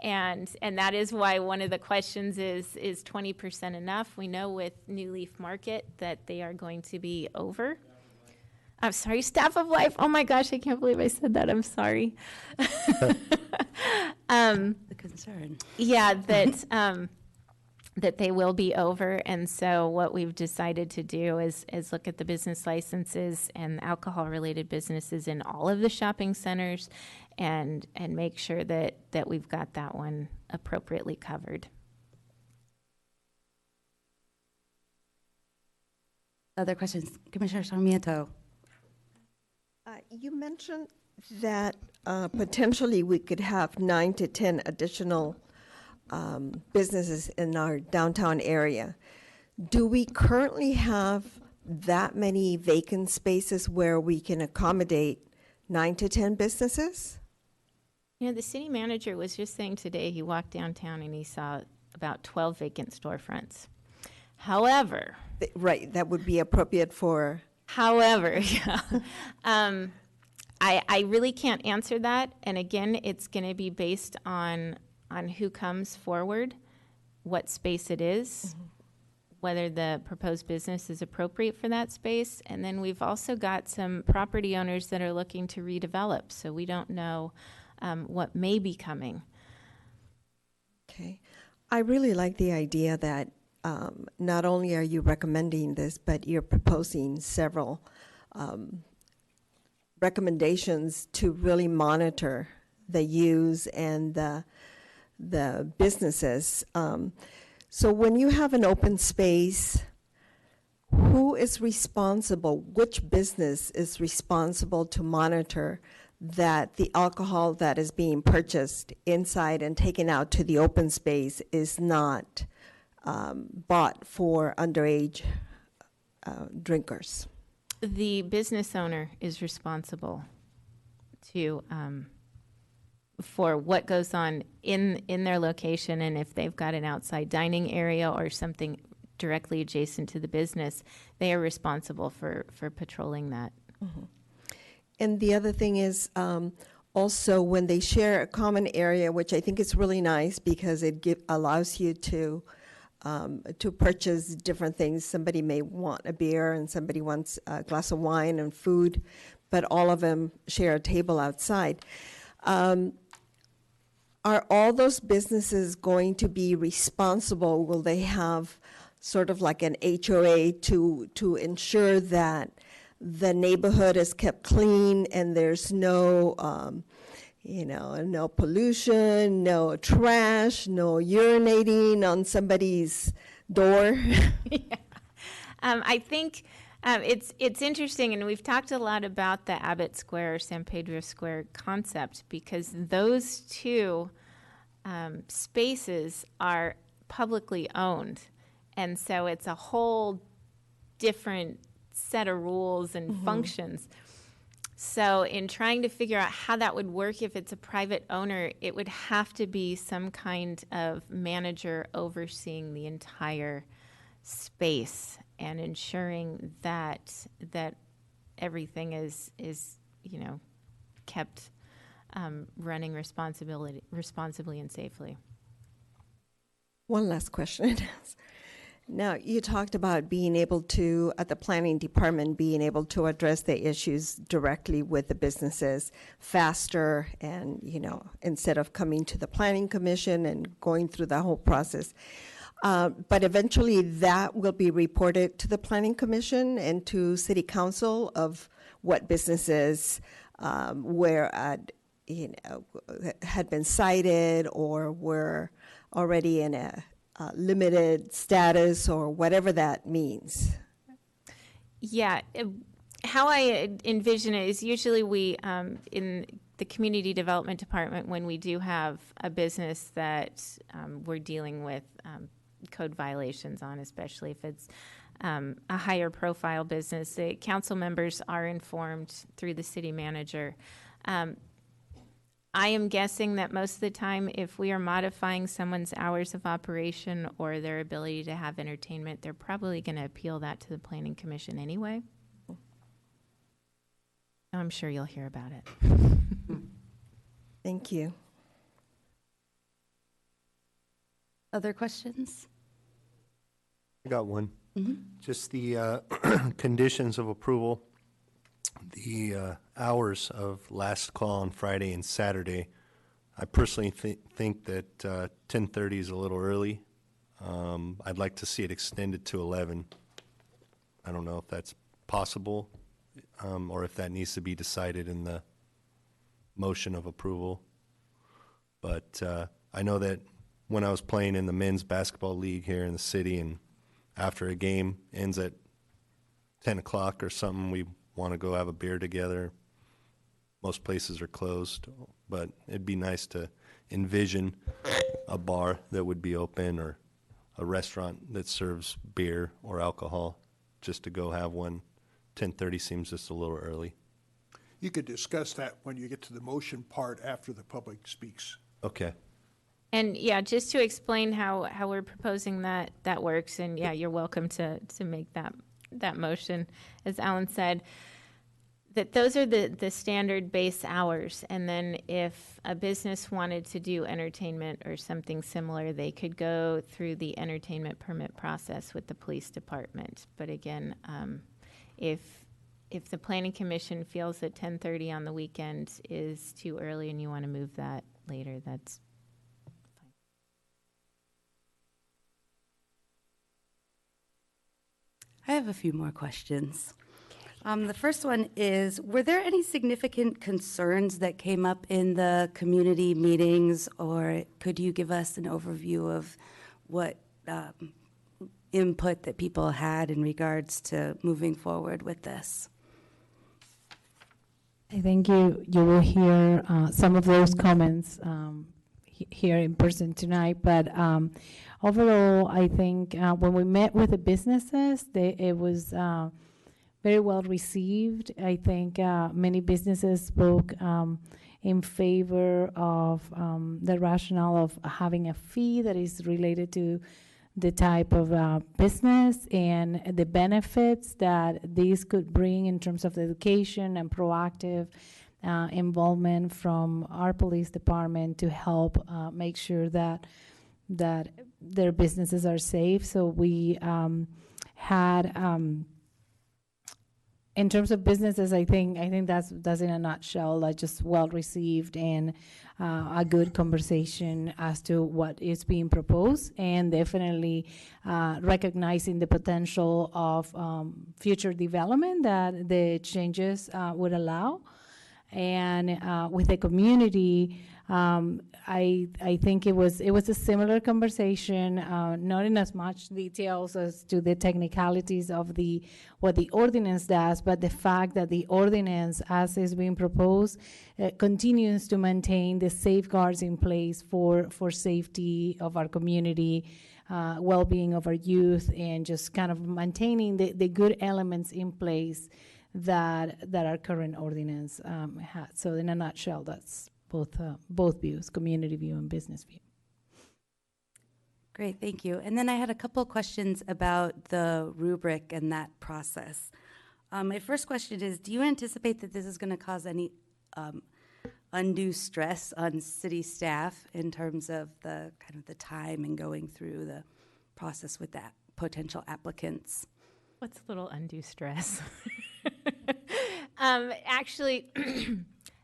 And that is why one of the questions is 20% enough? We know with New Leaf Market that they are going to be over. I'm sorry, Staff of Life. Oh my gosh, I can't believe I said that. I'm sorry. The concern. Yeah, that they will be over. And so what we've decided to do is look at the business licenses and alcohol-related businesses in all of the shopping centers and make sure that we've got that one appropriately covered. Other questions? Commissioner Sarmiento. You mentioned that potentially we could have 9 to 10 additional businesses in our downtown area. Do we currently have that many vacant spaces where we can accommodate 9 to 10 businesses? You know, the city manager was just saying today he walked downtown and he saw about 12 vacant storefronts. However... Right, that would be appropriate for... However, yeah. I really can't answer that. And again, it's going to be based on who comes forward, what space it is, whether the proposed business is appropriate for that space. And then we've also got some property owners that are looking to redevelop. So we don't know what may be coming. Okay. I really like the idea that not only are you recommending this, but you're proposing several recommendations to really monitor the use and the businesses. So when you have an open space, who is responsible? Which business is responsible to monitor that the alcohol that is being purchased inside and taken out to the open space is not bought for underage drinkers? The business owner is responsible to for what goes on in their location, and if they've got an outside dining area or something directly adjacent to the business, they are responsible for patrolling that. Mm-hmm. And the other thing is also when they share a common area, which I think is really nice because it allows you to to purchase different things. Somebody may want a beer and somebody wants a glass of wine and food, but all of them share a table outside. Are all those businesses going to be responsible? Will they have sort of like an HOA to ensure that the neighborhood is kept clean and there's no, no pollution, no trash, no urinating on somebody's door? I think it's interesting, and we've talked a lot about the Abbott Square or San Pedro Square concept, because those two spaces are publicly owned, and so it's a whole different set of rules and functions. So in trying to figure out how that would work if it's a private owner, it would have to be some kind of manager overseeing the entire space and ensuring that everything is kept running responsibly and safely. One last question. Now, you talked about being able to, at the planning department, being able to address the issues directly with the businesses faster and, instead of coming to the planning commission and going through the whole process. But eventually that will be reported to the planning commission and to city council of what businesses had been cited or were already in a limited status or whatever that means. Yeah, how I envision it is usually we, in the community development department, when we do have a business that we're dealing with code violations on, especially if it's a higher profile business, the council members are informed through the city manager. I am guessing that most of the time, if we are modifying someone's hours of operation or their ability to have entertainment, they're probably going to appeal that to the Planning Commission anyway. I'm sure you'll hear about it. Thank you. Other questions? I got one. Just the conditions of approval. The hours of last call on Friday and Saturday, I personally think that 10:30 is a little early. I'd like to see it extended to 11. I don't know if that's possible or if that needs to be decided in the motion of approval. But I know that when I was playing in the men's basketball league here in the city, and after a game ends at 10 o'clock or something, we want to go have a beer together. Most places are closed, but it'd be nice to envision a bar that would be open or a restaurant that serves beer or alcohol, just to go have one. 10:30 seems just a little early. You could discuss that when you get to the motion part after the public speaks. Okay. And yeah, just to explain how we're proposing that works, and yeah, you're welcome to make that motion, as Alan said, that those are the standard base hours. And then if a business wanted to do entertainment or something similar, they could go through the entertainment permit process with the police department. But again, if the Planning Commission feels that 10:30 on the weekend is too early and you want to move that later, that's fine. I have a few more questions. The first one is, were there any significant concerns that came up in the community meetings, or could you give us an overview of what input that people had in regards to moving forward with this? I think you will hear some of those comments here in person tonight, but overall, I think when we met with the businesses, it was very well received. I think many businesses spoke in favor of the rationale of having a fee that is related to the type of business and the benefits that these could bring in terms of education and proactive involvement from our police department to help make sure that that their businesses are safe. So we had, in terms of businesses, I think that's in a nutshell, like just well received and a good conversation as to what is being proposed, and definitely recognizing the potential of future development that the changes would allow. And with the community, I think it was a similar conversation, not in as much details as to the technicalities of what the ordinance does, but the fact that the ordinance, as is being proposed, continues to maintain the safeguards in place for safety of our community, well-being of our youth, and just kind of maintaining the good elements in place that our current ordinance has. So in a nutshell, that's both views, community view and business view. Great, thank you. And then I had a couple questions about the rubric and that process. My first question is, do you anticipate that this is going to cause any undue stress on city staff in terms of the kind of the time and going through the process with that potential applicants? What's a little undue stress? Actually,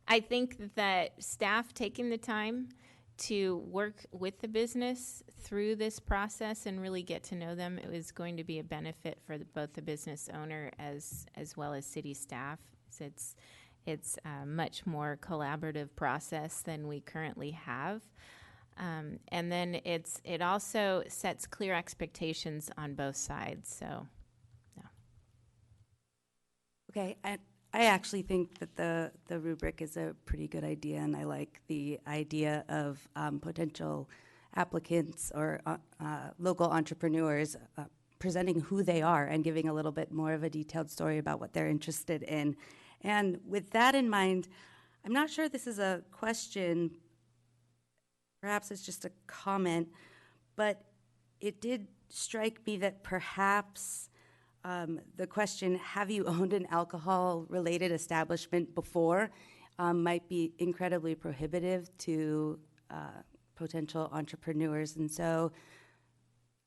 I think that staff taking the time to work with the business through this process and really get to know them, it was going to be a benefit for both the business owner as well as city staff. So it's a much more collaborative process than we currently have. And then it also sets clear expectations on both sides. So, no. Okay, I actually think that the rubric is a pretty good idea, and I like the idea of potential applicants or local entrepreneurs presenting who they are and giving a little bit more of a detailed story about what they're interested in. And with that in mind, I'm not sure this is a question, perhaps it's just a comment, but it did strike me that perhaps the question, have you owned an alcohol-related establishment before, might be incredibly prohibitive to potential entrepreneurs. And so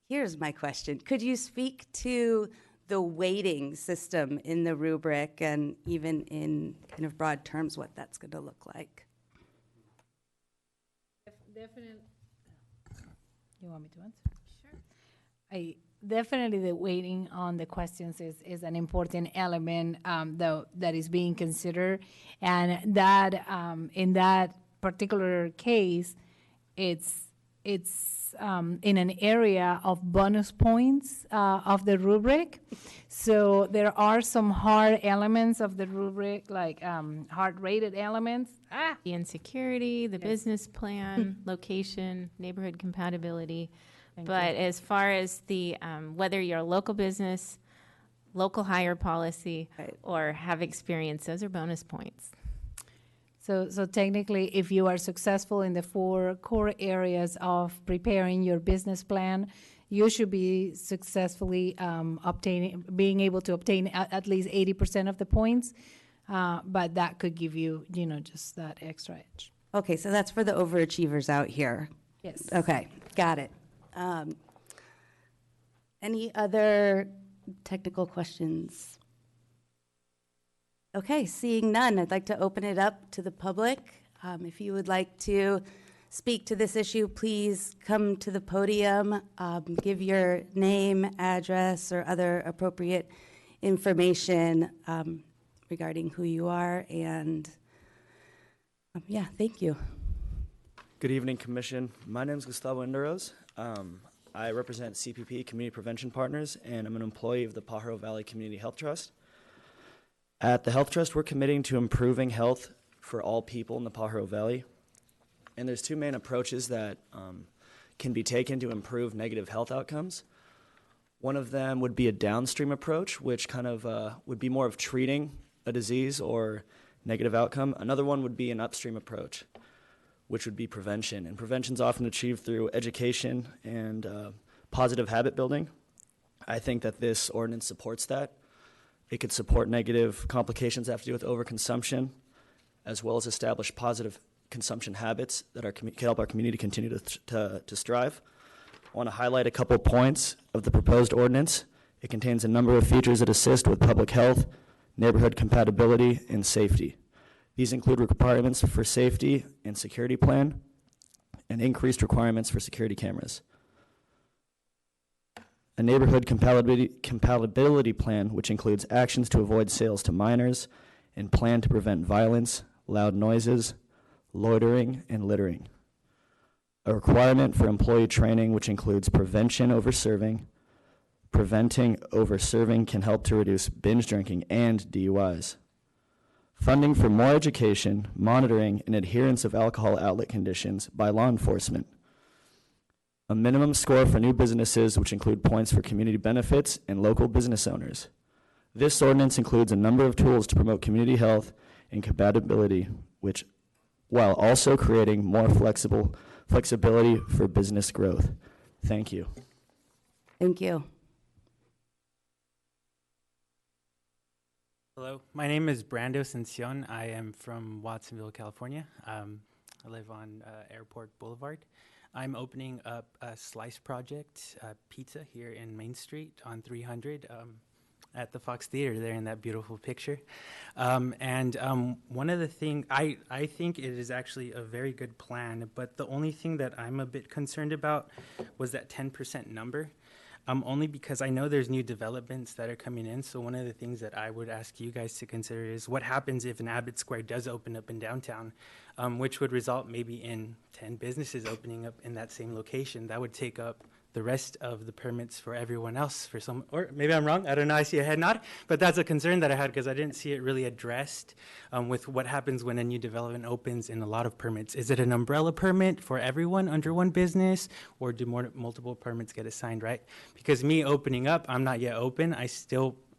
here's my question. Could you speak to the weighting system in the rubric and even in kind of broad terms what that's going to look like? Definitely. You want me to answer? Sure. Definitely the weighting on the questions is an important element that is being considered, and that in that particular case, it's in an area of bonus points of the rubric. So there are some hard elements of the rubric, like hard-rated elements. The insecurity, the business plan, location, neighborhood compatibility. But as far as the whether you're a local business, local hire policy, or have experience, those are bonus points. So technically, if you are successful in the 4 core areas of preparing your business plan, you should be successfully being able to obtain at least 80% of the points. But that could give you, just that extra edge. Okay, so that's for the overachievers out here. Yes. Okay, got it. Any other technical questions? Okay, seeing none, I'd like to open it up to the public. If you would like to speak to this issue, please come to the podium, give your name, address, or other appropriate information regarding who you are, and yeah, thank you. Good evening, Commission. My name is Gustavo Inderos. I represent CPP, Community Prevention Partners, and I'm an employee of the Pajaro Valley Community Health Trust. At the Health Trust, we're committing to improving health for all people in the Pajaro Valley. And there's 2 main approaches that can be taken to improve negative health outcomes. One of them would be a downstream approach, which kind of would be more of treating a disease or negative outcome. Another one would be an upstream approach, which would be prevention. And prevention is often achieved through education and positive habit building. I think that this ordinance supports that. It could support negative complications that have to do with overconsumption, as well as establish positive consumption habits that can help our community continue to strive. I want to highlight a couple points of the proposed ordinance. It contains a number of features that assist with public health, neighborhood compatibility, and safety. These include requirements for safety and security plan, and increased requirements for security cameras. A neighborhood compatibility plan, which includes actions to avoid sales to minors, and plan to prevent violence, loud noises, loitering, and littering. A requirement for employee training, which includes prevention over serving. Preventing over serving can help to reduce binge drinking and DUIs. Funding for more education, monitoring, and adherence of alcohol outlet conditions by law enforcement. A minimum score for new businesses, which include points for community benefits and local business owners. This ordinance includes a number of tools to promote community health and compatibility, which, while also creating more flexibility for business growth. Thank you. Thank you. Hello, my name is Brando Cencion. I am from Watsonville, California. I live on Airport Boulevard. I'm opening up a Slice Project pizza here in Main Street on 300 at the Fox Theater there in that beautiful picture. One of the things, I think it is actually a very good plan, but the only thing that I'm a bit concerned about was that 10% number. Only because I know there's new developments that are coming in. So one of the things that I would ask you guys to consider is what happens if an Abbott Square does open up in downtown, which would result maybe in 10 businesses opening up in that same location. That would take up the rest of the permits for everyone else for some, or maybe I'm wrong, I don't know, I see a head nod, but that's a concern that I had because I didn't see it really addressed with what happens when a new development opens in a lot of permits. Is it an umbrella permit for everyone under one business, or do multiple permits get assigned, right? Because me opening up, I'm not yet open,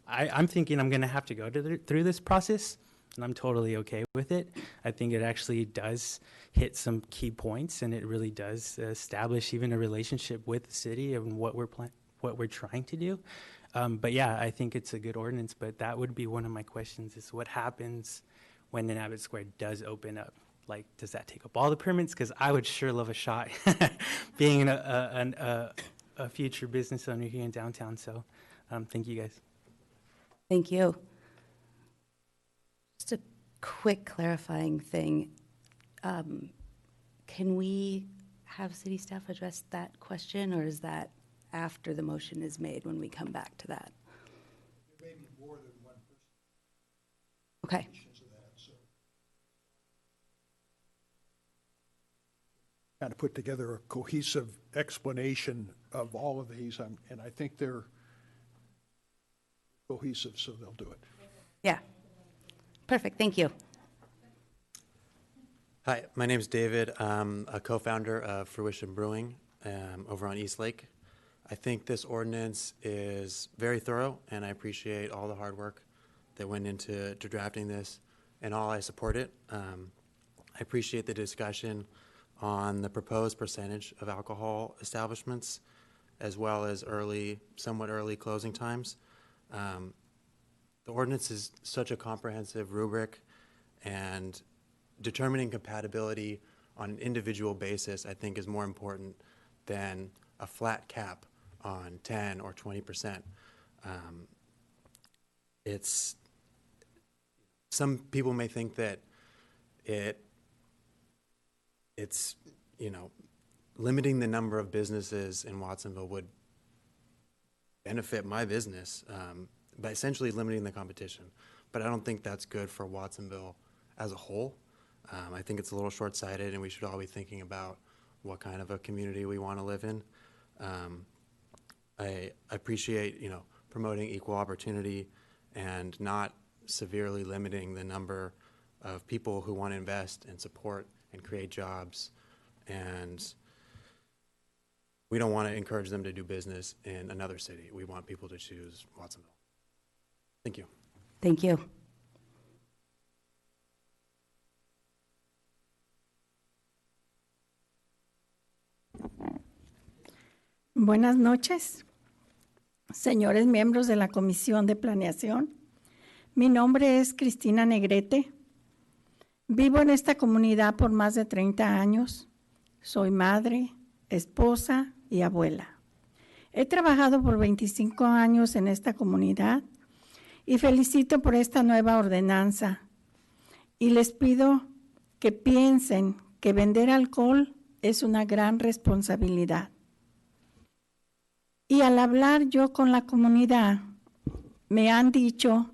I'm thinking I'm gonna have to go through this process, and I'm totally okay with it. I think it actually does hit some key points, and it really does establish even a relationship with the city and what we're trying to do. But yeah, I think it's a good ordinance, but that would be one of my questions is what happens when an Abbott Square does open up? Like, does that take up all the permits? Because I would sure love a shot being a future business owner here in downtown. So thank you guys. Thank you. Just a quick clarifying thing. Can we have city staff address that question, or is that after the motion is made when we come back to that? There may be more than one person. Okay. Kind of put together a cohesive explanation of all of these, and I think they're cohesive, so they'll do it. Yeah. Perfect. Thank you. Hi, my name is David. I'm a co-founder of Fruition Brewing over on East Lake. I think this ordinance is very thorough, and I appreciate all the hard work that went into drafting this, and all I support it. I appreciate the discussion on the proposed percentage of alcohol establishments, as well as somewhat early closing times. The ordinance is such a comprehensive rubric, and determining compatibility on an individual basis, I think, is more important than a flat cap on 10 or 20%. Some people may think that it's limiting the number of businesses in Watsonville would benefit my business by essentially limiting the competition. But I don't think that's good for Watsonville as a whole. I think it's a little short-sighted, and we should all be thinking about what kind of a community we want to live in. I appreciate, promoting equal opportunity and not severely limiting the number of people who want to invest and support and create jobs. And we don't want to encourage them to do business in another city. We want people to choose Watsonville. Thank you. Thank you. Buenas noches, señores miembros de la Comisión de Planeación. Mi nombre es Cristina Negrete. Vivo en esta comunidad por más de 30 años. Soy madre, esposa, y abuela. He trabajado por 25 años en esta comunidad y felicito por esta nueva ordenanza. Y les pido que piensen que vender alcohol es una gran responsabilidad. Y al hablar yo con la comunidad, me han dicho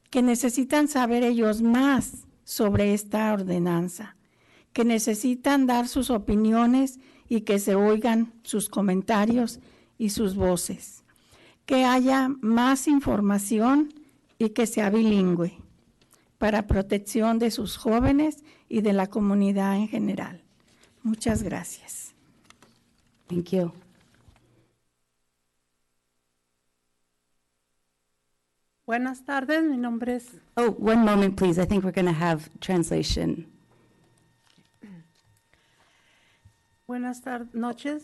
que necesitan saber ellos más sobre esta ordenanza, que necesitan dar sus opiniones y que se oigan sus comentarios y sus voces, que haya más información y que sea bilingüe para protección de sus jóvenes y de la comunidad en general. Muchas gracias. Thank you. Buenas tardes, mi nombre es... Oh, one moment, please. I think we're going to have translation. Buenas noches.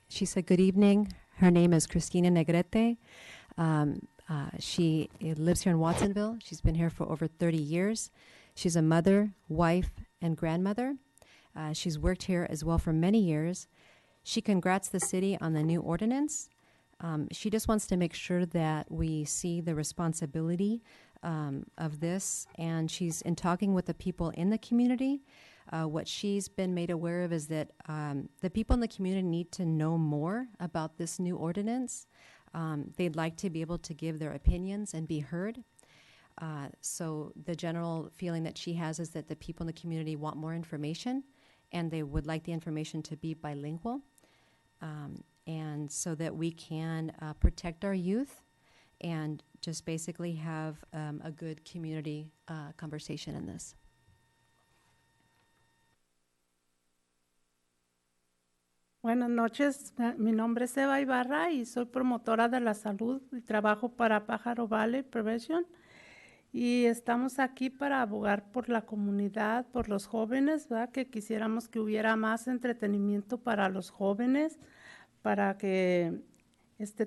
She said, good evening. Her name is Cristina Negrete. She lives here in Watsonville. She's been here for over 30 years. She's a mother, wife, and grandmother. She's worked here as well for many years. She congrats the city on the new ordinance. She just wants to make sure that we see the responsibility of this, and she's in talking with the people in the community. What she's been made aware of is that the people in the community need to know more about this new ordinance. They'd like to be able to give their opinions and be heard. So the general feeling that she has is that the people in the community want more information, and they would like the information to be bilingual, and so that we can protect our youth and just basically have a good community conversation in this. Buenas noches, mi nombre es Eva Ibarra y soy promotora de la salud y trabajo para Pájaro Valley Prevention. Y estamos aquí para abogar por la comunidad, por los jóvenes, ¿verdad? Que quisiéramos que hubiera más entretenimiento para los jóvenes, para que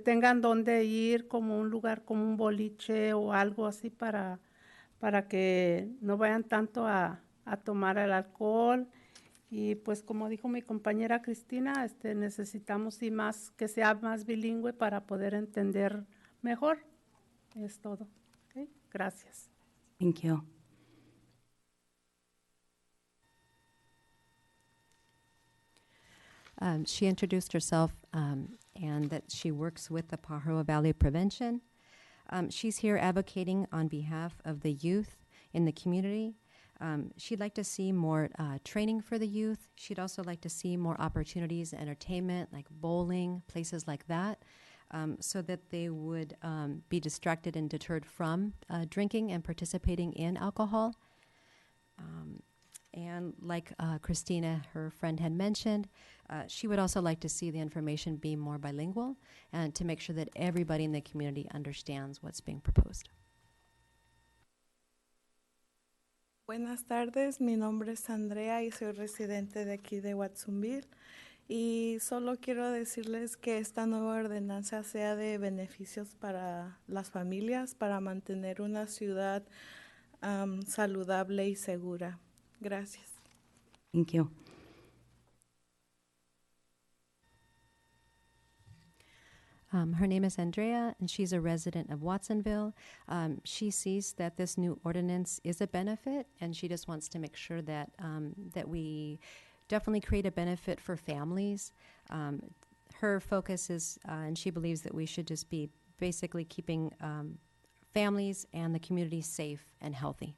tengan dónde ir, como un lugar, como un boliche o algo así, para que no vayan tanto a tomar el alcohol. Y pues como dijo mi compañera Cristina, necesitamos más, que sea más bilingüe para poder entender mejor. Es todo. ¿Okay? Gracias. Thank you. She introduced herself and that she works with the Pajaro Valley Prevention. She's here advocating on behalf of the youth in the community. She'd like to see more training for the youth. She'd also like to see more opportunities, entertainment, like bowling, places like that, so that they would be distracted and deterred from drinking and participating in alcohol. And like Christina, her friend, had mentioned, she would also like to see the information be more bilingual and to make sure that everybody in the community understands what's being proposed. Buenas tardes, mi nombre es Andrea y soy residente de aquí de Watsonville. Y solo quiero decirles que esta nueva ordenanza sea de beneficios para las familias, para mantener una ciudad saludable y segura. Gracias. Thank you. Her name is Andrea, and she's a resident of Watsonville. She sees that this new ordinance is a benefit, and she just wants to make sure that that we definitely create a benefit for families. Her focus is, and she believes that we should just be basically keeping families and the community safe and healthy.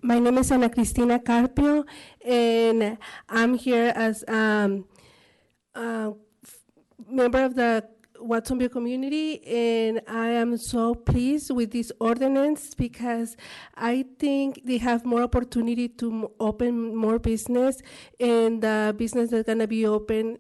My name is Ana Cristina Carpio, and I'm here as a member of the Watsonville community, and I am so pleased with this ordinance because I think they have more opportunity to open more business, and the business that's going to be open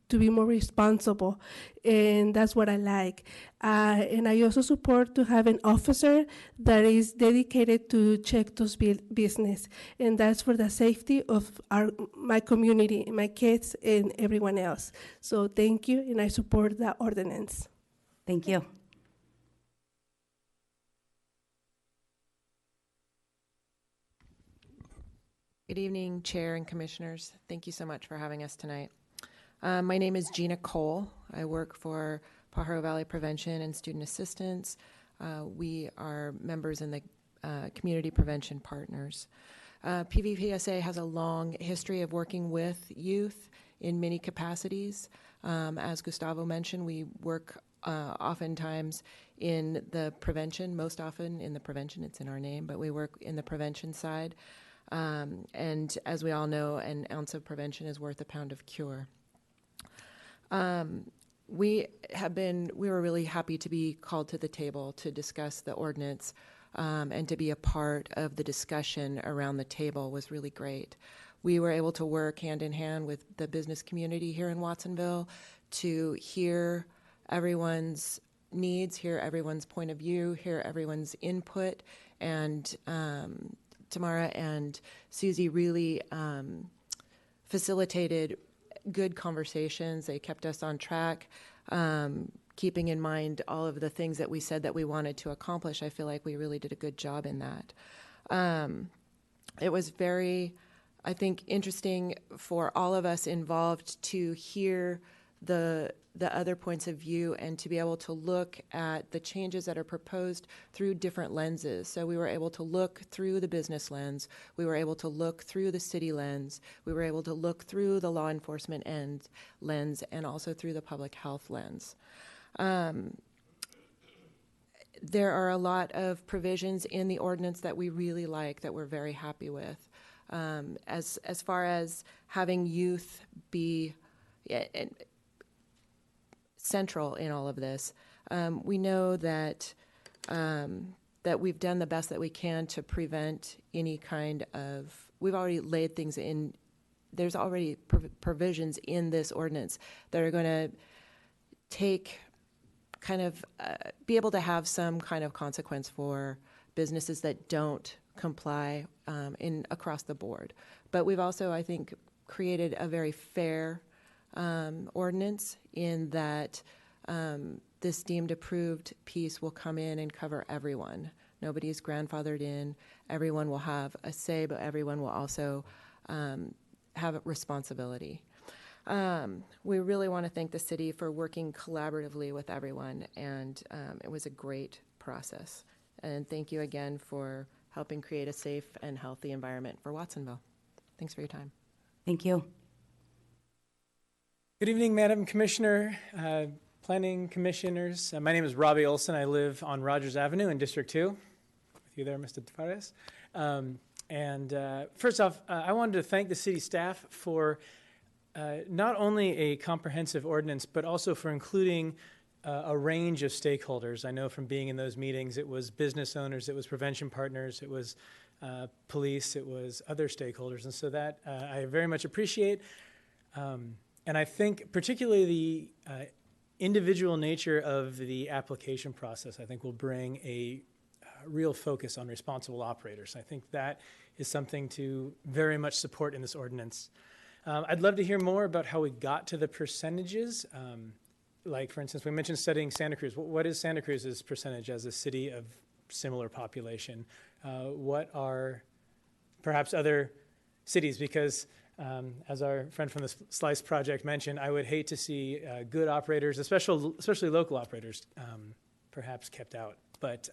to be more responsible, and that's what I like. And I also support to have an officer that is dedicated to check those business, and that's for the safety of my community, my kids, and everyone else. So thank you, and I support the ordinance. Thank you. Good evening, Chair and Commissioners. Thank you so much for having us tonight. My name is Gina Cole. I work for Pajaro Valley Prevention and Student Assistance. We are members in the Community Prevention Partners. PVPSA has a long history of working with youth in many capacities. As Gustavo mentioned, we work oftentimes in the prevention, most often in the prevention, it's in our name, but we work in the prevention side. And as we all know, an ounce of prevention is worth a pound of cure. We were really happy to be called to the table to discuss the ordinance, and to be a part of the discussion around the table was really great. We were able to work hand in hand with the business community here in Watsonville to hear everyone's needs, hear everyone's point of view, hear everyone's input, and Tamara and Susie really facilitated good conversations. They kept us on track, keeping in mind all of the things that we said that we wanted to accomplish. I feel like we really did a good job in that. It was very, I think, interesting for all of us involved to hear the other points of view and to be able to look at the changes that are proposed through different lenses. So we were able to look through the business lens, we were able to look through the city lens, we were able to look through the law enforcement lens, and also through the public health lens. There are a lot of provisions in the ordinance that we really like, that we're very happy with. As far as having youth be central in all of this, we know that that we've done the best that we can to prevent any kind of. We've already laid things in. There's already provisions in this ordinance that are going to take kind of be able to have some kind of consequence for businesses that don't comply across the board. But we've also, I think, created a very fair ordinance in that this deemed approved piece will come in and cover everyone. Nobody is grandfathered in. Everyone will have a say, but everyone will also have a responsibility. We really want to thank the city for working collaboratively with everyone, and it was a great process. And thank you again for helping create a safe and healthy environment for Watsonville. Thanks for your time. Thank you. Good evening, Madam Commissioner, Planning Commissioners. My name is Robbie Olson. I live on Rogers Avenue in District 2. With you there, Mr. Tavares. First off, I wanted to thank the city staff for not only a comprehensive ordinance, but also for including a range of stakeholders. I know from being in those meetings, it was business owners, it was prevention partners, it was police, it was other stakeholders. And so that I very much appreciate. And I think particularly the individual nature of the application process, I think, will bring a real focus on responsible operators. I think that is something to very much support in this ordinance. I'd love to hear more about how we got to the percentages. Like, for instance, we mentioned studying Santa Cruz. What is Santa Cruz's percentage as a city of similar population? What are perhaps other cities? Because as our friend from the SLICE project mentioned, I would hate to see good operators, especially local operators, perhaps kept out. But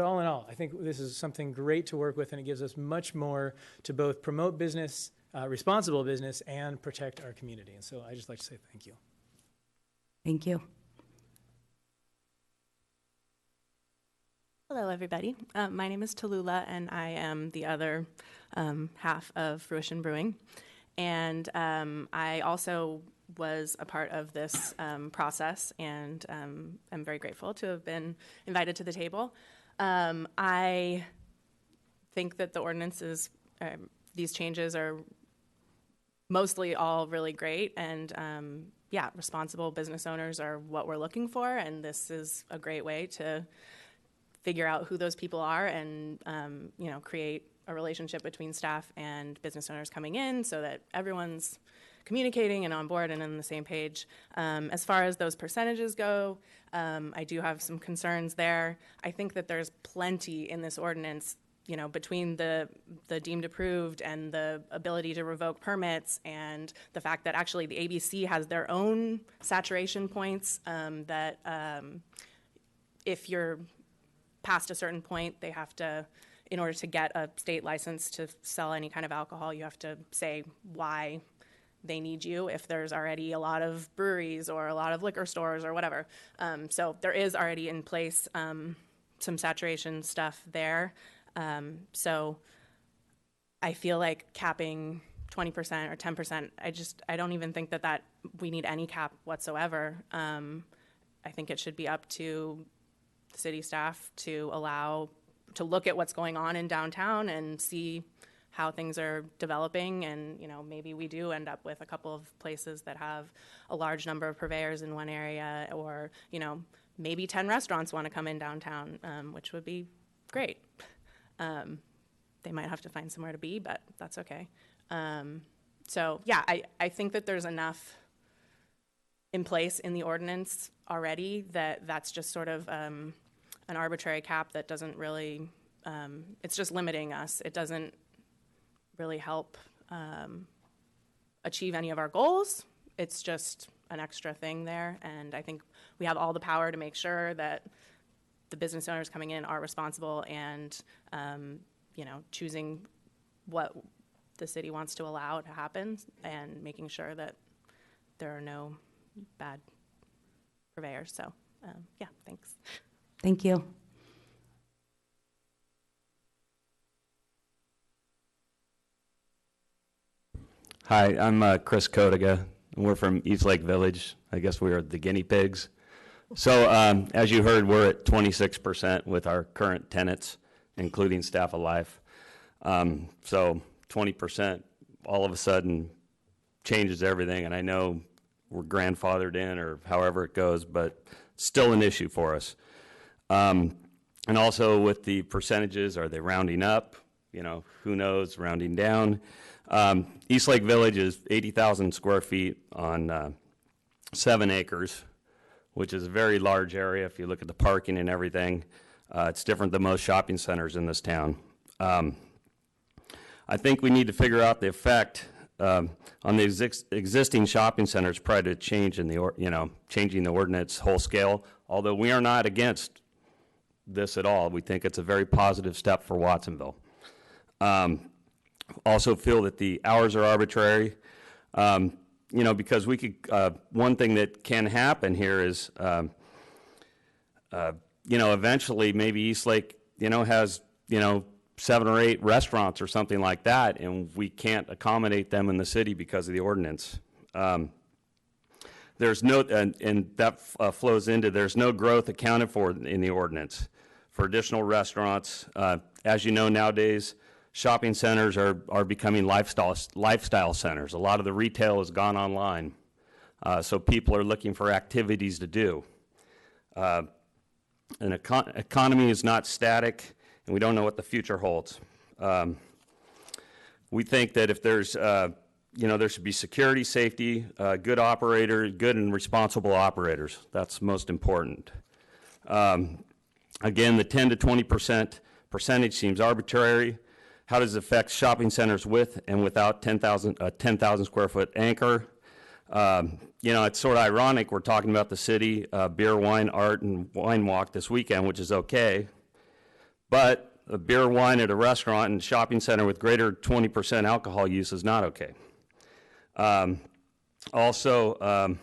all in all, I think this is something great to work with, and it gives us much more to both promote business, responsible business, and protect our community. And so I just like to say thank you. Thank you. Hello, everybody. My name is Tallulah, and I am the other half of Fruition Brewing. And I also was a part of this process, and I'm very grateful to have been invited to the table. I think that the ordinances, these changes are mostly all really great, and yeah, responsible business owners are what we're looking for, and this is a great way to figure out who those people are and you know, create a relationship between staff and business owners coming in so that everyone's communicating and on board and on the same page. As far as those percentages go, I do have some concerns there. I think that there's plenty in this ordinance, you know, between the deemed approved and the ability to revoke permits and the fact that actually the ABC has their own saturation points, that if you're past a certain point, they have to, in order to get a state license to sell any kind of alcohol, you have to say why they need you, if there's already a lot of breweries or a lot of liquor stores or whatever. So there is already in place some saturation stuff there. So I feel like capping 20% or 10%, I don't even think that we need any cap whatsoever. I think it should be up to the city staff to look at what's going on in downtown and see how things are developing, and you know, maybe we do end up with a couple of places that have a large number of purveyors in one area, or you know, maybe 10 restaurants want to come in downtown, which would be great. They might have to find somewhere to be, but that's okay. So yeah, I think that there's enough in place in the ordinance already that's just sort of an arbitrary cap that doesn't really, it's just limiting us. It doesn't really help achieve any of our goals. It's just an extra thing there, and I think we have all the power to make sure that the business owners coming in are responsible and you know, choosing what the city wants to allow to happen and making sure that there are no bad purveyors. So yeah, thanks. Thank you. Hi, I'm Chris Kodiga. We're from East Lake Village. I guess we are the guinea pigs. So as you heard, we're at 26% with our current tenants, including Staff Alive. So 20% all of a sudden changes everything, and I know we're grandfathered in or however it goes, but still an issue for us. And also with the percentages, are they rounding up? You know, who knows, rounding down. East Lake Village is 80,000 square feet on 7 acres, which is a very large area. If you look at the parking and everything, it's different than most shopping centers in this town. I think we need to figure out the effect on the existing shopping centers prior to changing the ordinance whole scale. Although we are not against this at all, we think it's a very positive step for Watsonville. Also feel that the hours are arbitrary, you know, because we could, one thing that can happen here is, you know, eventually maybe Eastlake, you know, has, you know, 7 or 8 restaurants or something like that, and we can't accommodate them in the city because of the ordinance. There's no, and that flows into, there's no growth accounted for in the ordinance for additional restaurants. As you know, nowadays, shopping centers are becoming lifestyle centers. A lot of the retail has gone online, so people are looking for activities to do. An economy is not static, and we don't know what the future holds. We think that if there's, you know, there should be security, safety, good operators, good and responsible operators. That's most important. Again, the 10 to 20% percentage seems arbitrary. How does it affect shopping centers with and without 10,000 square foot anchor? You know, it's sort of ironic. We're talking about the city, beer, wine, art, and wine walk this weekend, which is okay. But a beer, wine at a restaurant and shopping center with greater 20% alcohol use is not okay. Also,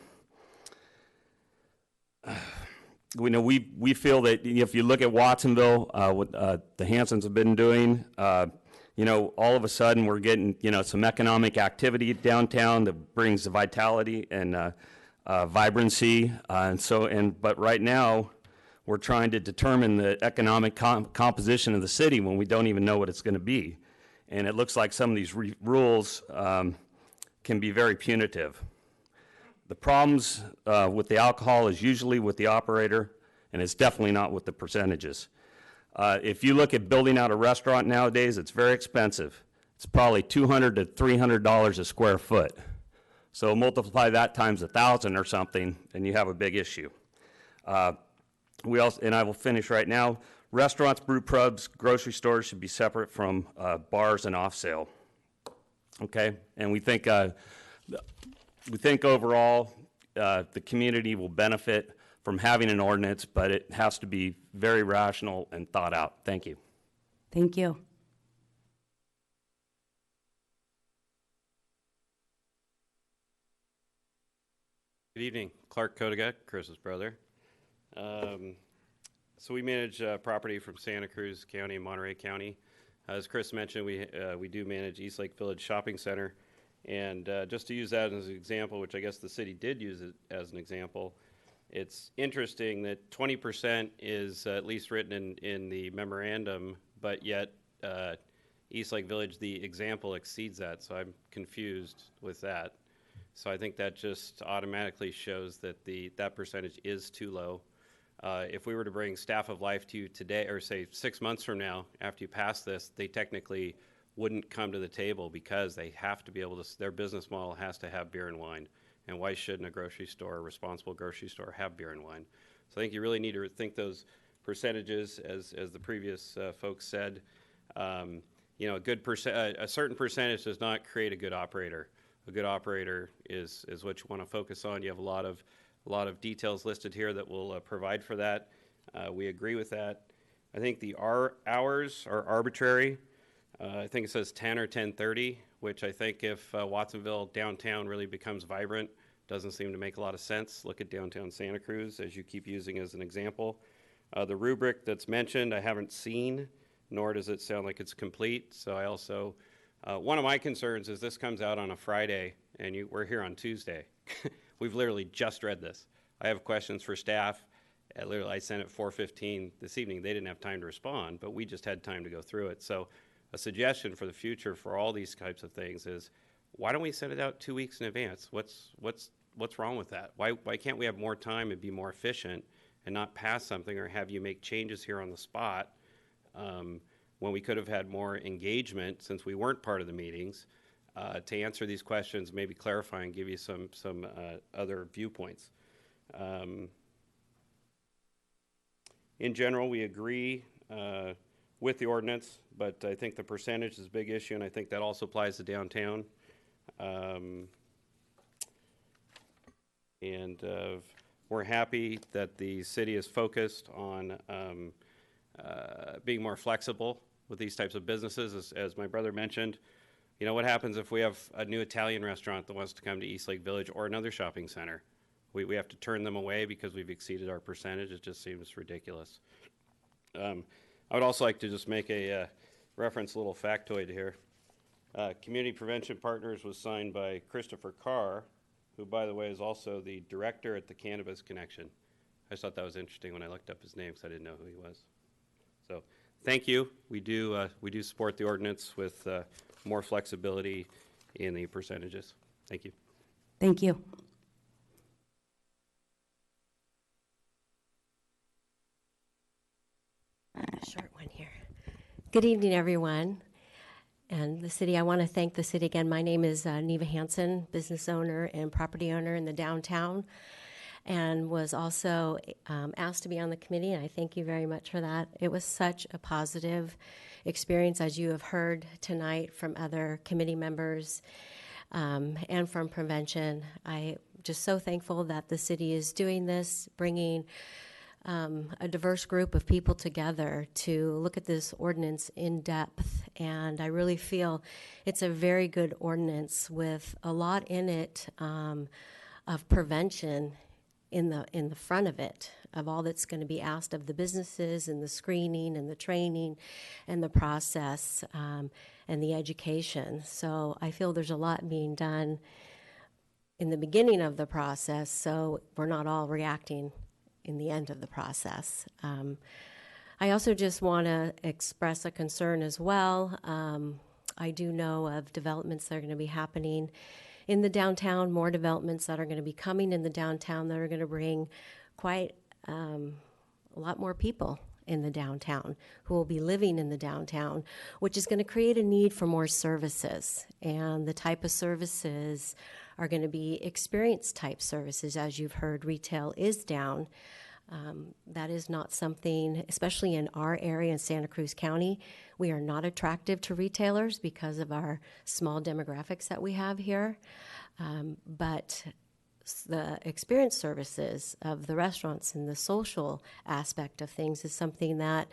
we know we feel that if you look at Watsonville, what the Hansons have been doing, you know, all of a sudden we're getting, you know, some economic activity downtown that brings the vitality and vibrancy, but right now we're trying to determine the economic composition of the city when we don't even know what it's going to be, and it looks like some of these rules can be very punitive. The problems with the alcohol is usually with the operator, and it's definitely not with the percentages. If you look at building out a restaurant nowadays, it's very expensive. It's probably $200 to $300 a square foot. So multiply that times 1,000 or something, and you have a big issue. We also, and I will finish right now, restaurants, brew pubs, grocery stores should be separate from bars and off sale. Okay, and we think overall the community will benefit from having an ordinance, but it has to be very rational and thought out. Thank you. Thank you. Good evening, Clark Kotiga, Chris's brother. So we manage property from Santa Cruz County and Monterey County. As Chris mentioned, we do manage Eastlake Village Shopping Center. And just to use that as an example, which I guess the city did use it as an example, it's interesting that 20% is at least written in the memorandum, but yet Eastlake Village, the example exceeds that. So I'm confused with that. So I think that just automatically shows that that percentage is too low. If we were to bring Staff of Life to you today, or say 6 months from now, after you pass this, they technically wouldn't come to the table because they have to be able to, their business model has to have beer and wine. And why shouldn't a grocery store, a responsible grocery store, have beer and wine? So I think you really need to think those percentages, as the previous folks said. You know, a certain percentage does not create a good operator. A good operator is what you want to focus on. You have a lot of details listed here that will provide for that. We agree with that. I think the hours are arbitrary. I think it says 10 or 10:30, which I think if Watsonville downtown really becomes vibrant, doesn't seem to make a lot of sense. Look at downtown Santa Cruz, as you keep using as an example. The rubric that's mentioned, I haven't seen, nor does it sound like it's complete. So I also, one of my concerns is this comes out on a Friday, and we're here on Tuesday. We've literally just read this. I have questions for staff. I sent it 4:15 this evening. They didn't have time to respond, but we just had time to go through it. So a suggestion for the future for all these types of things is, why don't we send it out 2 weeks in advance? What's wrong with that? Why can't we have more time and be more efficient and not pass something or have you make changes here on the spot when we could have had more engagement since we weren't part of the meetings to answer these questions, maybe clarify and give you some other viewpoints. In general, we agree with the ordinance, but I think the percentage is a big issue, and I think that also applies to downtown. We're happy that the city is focused on being more flexible with these types of businesses, as my brother mentioned. You know, what happens if we have a new Italian restaurant that wants to come to Eastlake Village or another shopping center? We have to turn them away because we've exceeded our percentage. It just seems ridiculous. I would also like to just make a reference, a little factoid here. Community Prevention Partners was signed by Christopher Carr, who, by the way, is also the director at the Cannabis Connection. I just thought that was interesting when I looked up his name because I didn't know who he was. So thank you. We do support the ordinance with more flexibility in the percentages. Thank you. Thank you. Short one here. Good evening, everyone. And the city, I want to thank the city again. My name is Neva Hansen, business owner and property owner in the downtown, and was also asked to be on the committee, and I thank you very much for that. It was such a positive experience, as you have heard tonight from other committee members and from prevention. I'm just so thankful that the city is doing this, bringing a diverse group of people together to look at this ordinance in depth. And I really feel it's a very good ordinance with a lot in it of prevention in the front of it, of all that's going to be asked of the businesses and the screening and the training and the process and the education. So I feel there's a lot being done in the beginning of the process, so we're not all reacting in the end of the process. I also just want to express a concern as well. I do know of developments that are going to be happening in the downtown, more developments that are going to be coming in the downtown that are going to bring quite a lot more people in the downtown who will be living in the downtown, which is going to create a need for more services. And the type of services are going to be experience type services. As you've heard, retail is down. That is not something, especially in our area in Santa Cruz County, we are not attractive to retailers because of our small demographics that we have here. But the experience services of the restaurants and the social aspect of things is something that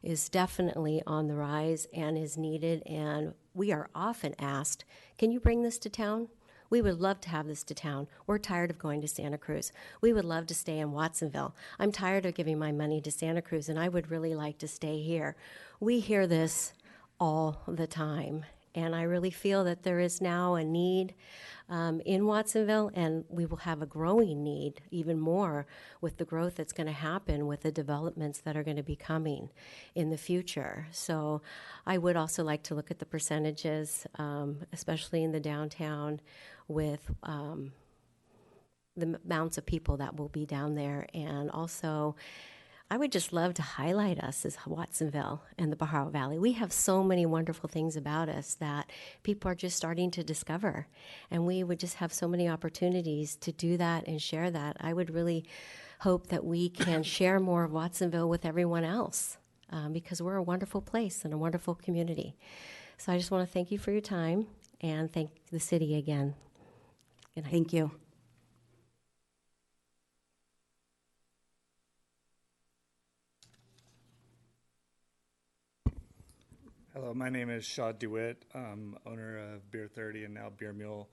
is definitely on the rise and is needed. And we are often asked, can you bring this to town? We would love to have this to town. We're tired of going to Santa Cruz. We would love to stay in Watsonville. I'm tired of giving my money to Santa Cruz, and I would really like to stay here. We hear this all the time, and I really feel that there is now a need in Watsonville, and we will have a growing need even more with the growth that's going to happen with the developments that are going to be coming in the future. So I would also like to look at the percentages, especially in the downtown, with the amounts of people that will be down there. And also, I would just love to highlight us as Watsonville and the Pajaro Valley. We have so many wonderful things about us that people are just starting to discover. And we would just have so many opportunities to do that and share that. I would really hope that we can share more of Watsonville with everyone else because we're a wonderful place and a wonderful community. So I just want to thank you for your time and thank the city again. Good night. Thank you. Hello, my name is Shaw DeWitt. I'm owner of Beer 30 and now Beer Mule,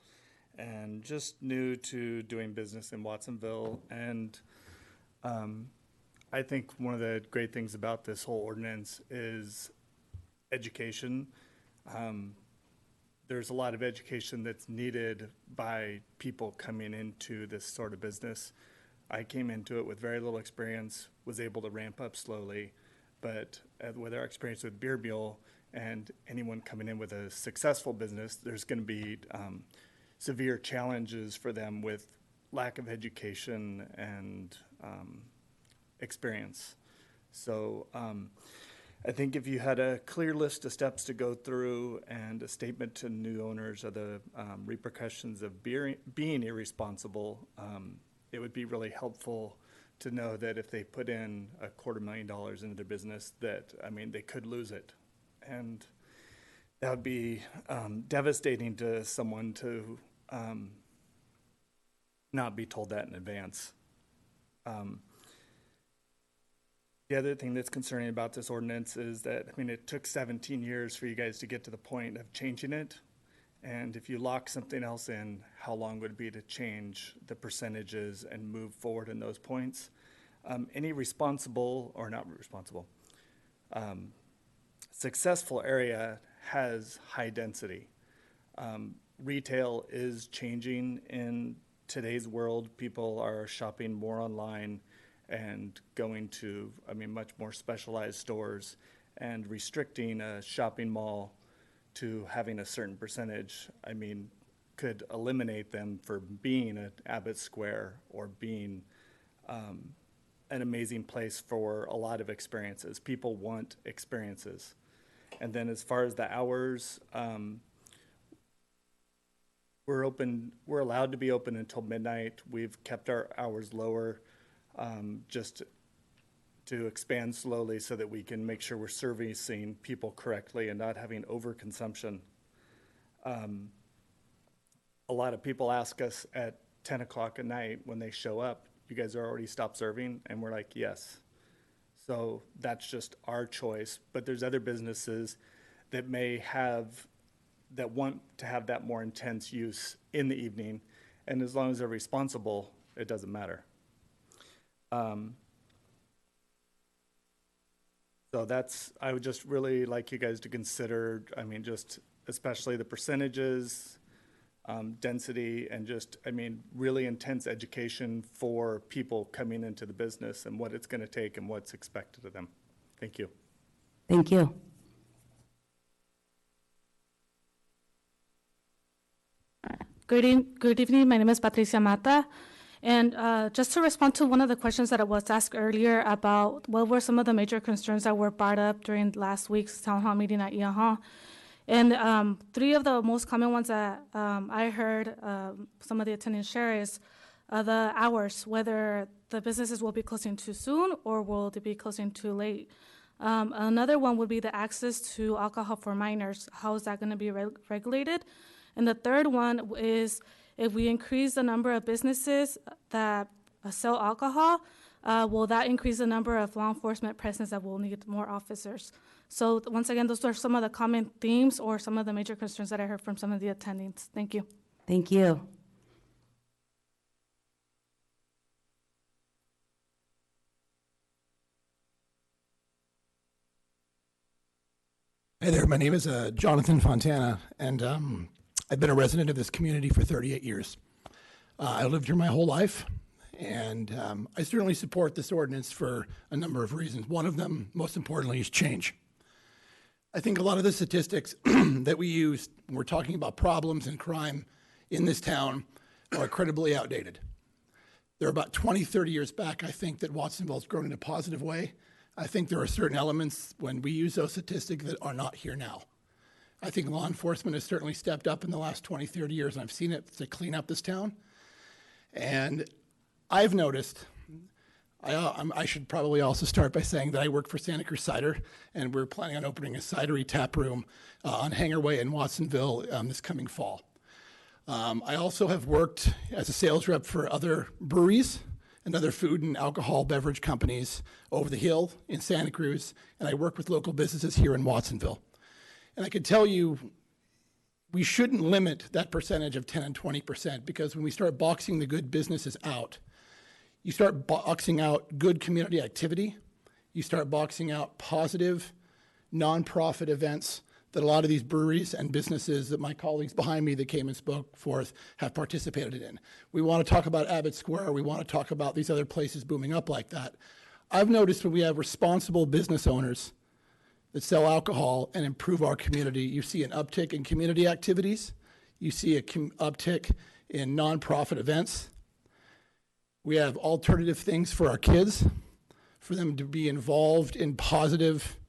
and just new to doing business in Watsonville. And I think one of the great things about this whole ordinance is education. There's a lot of education that's needed by people coming into this sort of business. I came into it with very little experience, was able to ramp up slowly, but with our experience with Beer Mule, and anyone coming in with a successful business, there's going to be severe challenges for them with lack of education and experience. So I think if you had a clear list of steps to go through and a statement to new owners of the repercussions of being irresponsible, it would be really helpful to know that if they put in $250,000 into their business, that, I mean, they could lose it. And that would be devastating to someone to not be told that in advance. The other thing that's concerning about this ordinance is that, I mean, it took 17 years for you guys to get to the point of changing it. And if you lock something else in, how long would it be to change the percentages and move forward in those points? Any responsible, or not responsible, successful area has high density. Retail is changing in today's world. People are shopping more online and going to, I mean, much more specialized stores, and restricting a shopping mall to having a certain percentage, I mean, could eliminate them for being at Abbott Square or being an amazing place for a lot of experiences. People want experiences. And then as far as the hours, we're allowed to be open until midnight. We've kept our hours lower just to expand slowly so that we can make sure we're servicing people correctly and not having overconsumption. A lot of people ask us at 10 o'clock at night when they show up, you guys are already stopped serving? And we're like, yes. So that's just our choice. But there's other businesses that may have, that want to have that more intense use in the evening. And as long as they're responsible, it doesn't matter. So that's, I would just really like you guys to consider, I mean, just especially the percentages, density, and just, I mean, really intense education for people coming into the business and what it's going to take and what's expected of them. Thank you. Thank you. Good evening. My name is Patricia Mata. And just to respond to one of the questions that was asked earlier about what were some of the major concerns that were brought up during last week's town hall meeting at IAHA. And three of the most common ones that I heard some of the attendants share is the hours, whether the businesses will be closing too soon or will they be closing too late. Another one would be the access to alcohol for minors. How is that going to be regulated? And the third one is if we increase the number of businesses that sell alcohol, will that increase the number of law enforcement presence that will need more officers? So once again, those are some of the common themes or some of the major concerns that I heard from some of the attendings. Thank you. Thank you. Hey there, my name is Jonathan Fontana, and I've been a resident of this community for 38 years. I lived here my whole life, and I certainly support this ordinance for a number of reasons. One of them, most importantly, is change. I think a lot of the statistics that we use when we're talking about problems and crime in this town are incredibly outdated. They're about 20, 30 years back. I think that Watsonville has grown in a positive way. I think there are certain elements when we use those statistics that are not here now. I think law enforcement has certainly stepped up in the last 20, 30 years, and I've seen it to clean up this town. And I've noticed, I should probably also start by saying that I work for Santa Cruz Cider, and we're planning on opening a cidery tap room on Hanger Way in Watsonville this coming fall. I also have worked as a sales rep for other breweries and other food and alcohol beverage companies over the hill in Santa Cruz, and I work with local businesses here in Watsonville. And I can tell you, we shouldn't limit that percentage of 10 and 20%, because when we start boxing the good businesses out, you start boxing out good community activity, you start boxing out positive nonprofit events that a lot of these breweries and businesses that my colleagues behind me that came and spoke forth have participated in. We want to talk about Abbott Square. We want to talk about these other places booming up like that. I've noticed when we have responsible business owners that sell alcohol and improve our community, you see an uptick in community activities. You see an uptick in nonprofit events. We have alternative things for our kids, for them to be involved in positive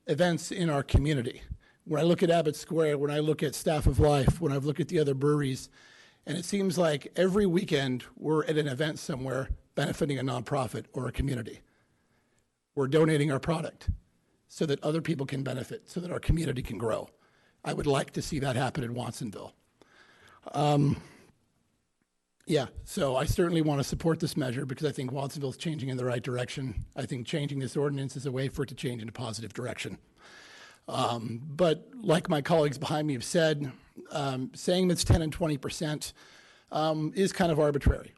events in our community. When I look at Abbott Square, when I look at Staff of Life, when I look at the other breweries, and it seems like every weekend we're at an event somewhere benefiting a nonprofit or a community. We're donating our product so that other people can benefit, so that our community can grow. I would like to see that happen in Watsonville. So I certainly want to support this measure because I think Watsonville is changing in the right direction. I think changing this ordinance is a way for it to change in a positive direction. But like my colleagues behind me have said, saying that's 10 and 20% is kind of arbitrary.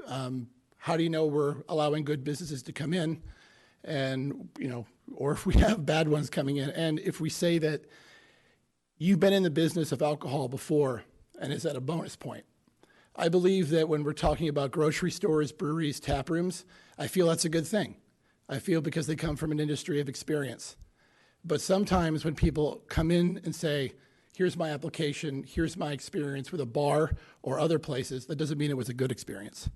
How do you know we're allowing good businesses to come in, and or if we have bad ones coming in? And if we say that you've been in the business of alcohol before, and is that a bonus point? I believe that when we're talking about grocery stores, breweries, tap rooms, I feel that's a good thing. I feel because they come from an industry of experience. But sometimes when people come in and say, here's my application, here's my experience with a bar or other places, that doesn't mean it was a good experience.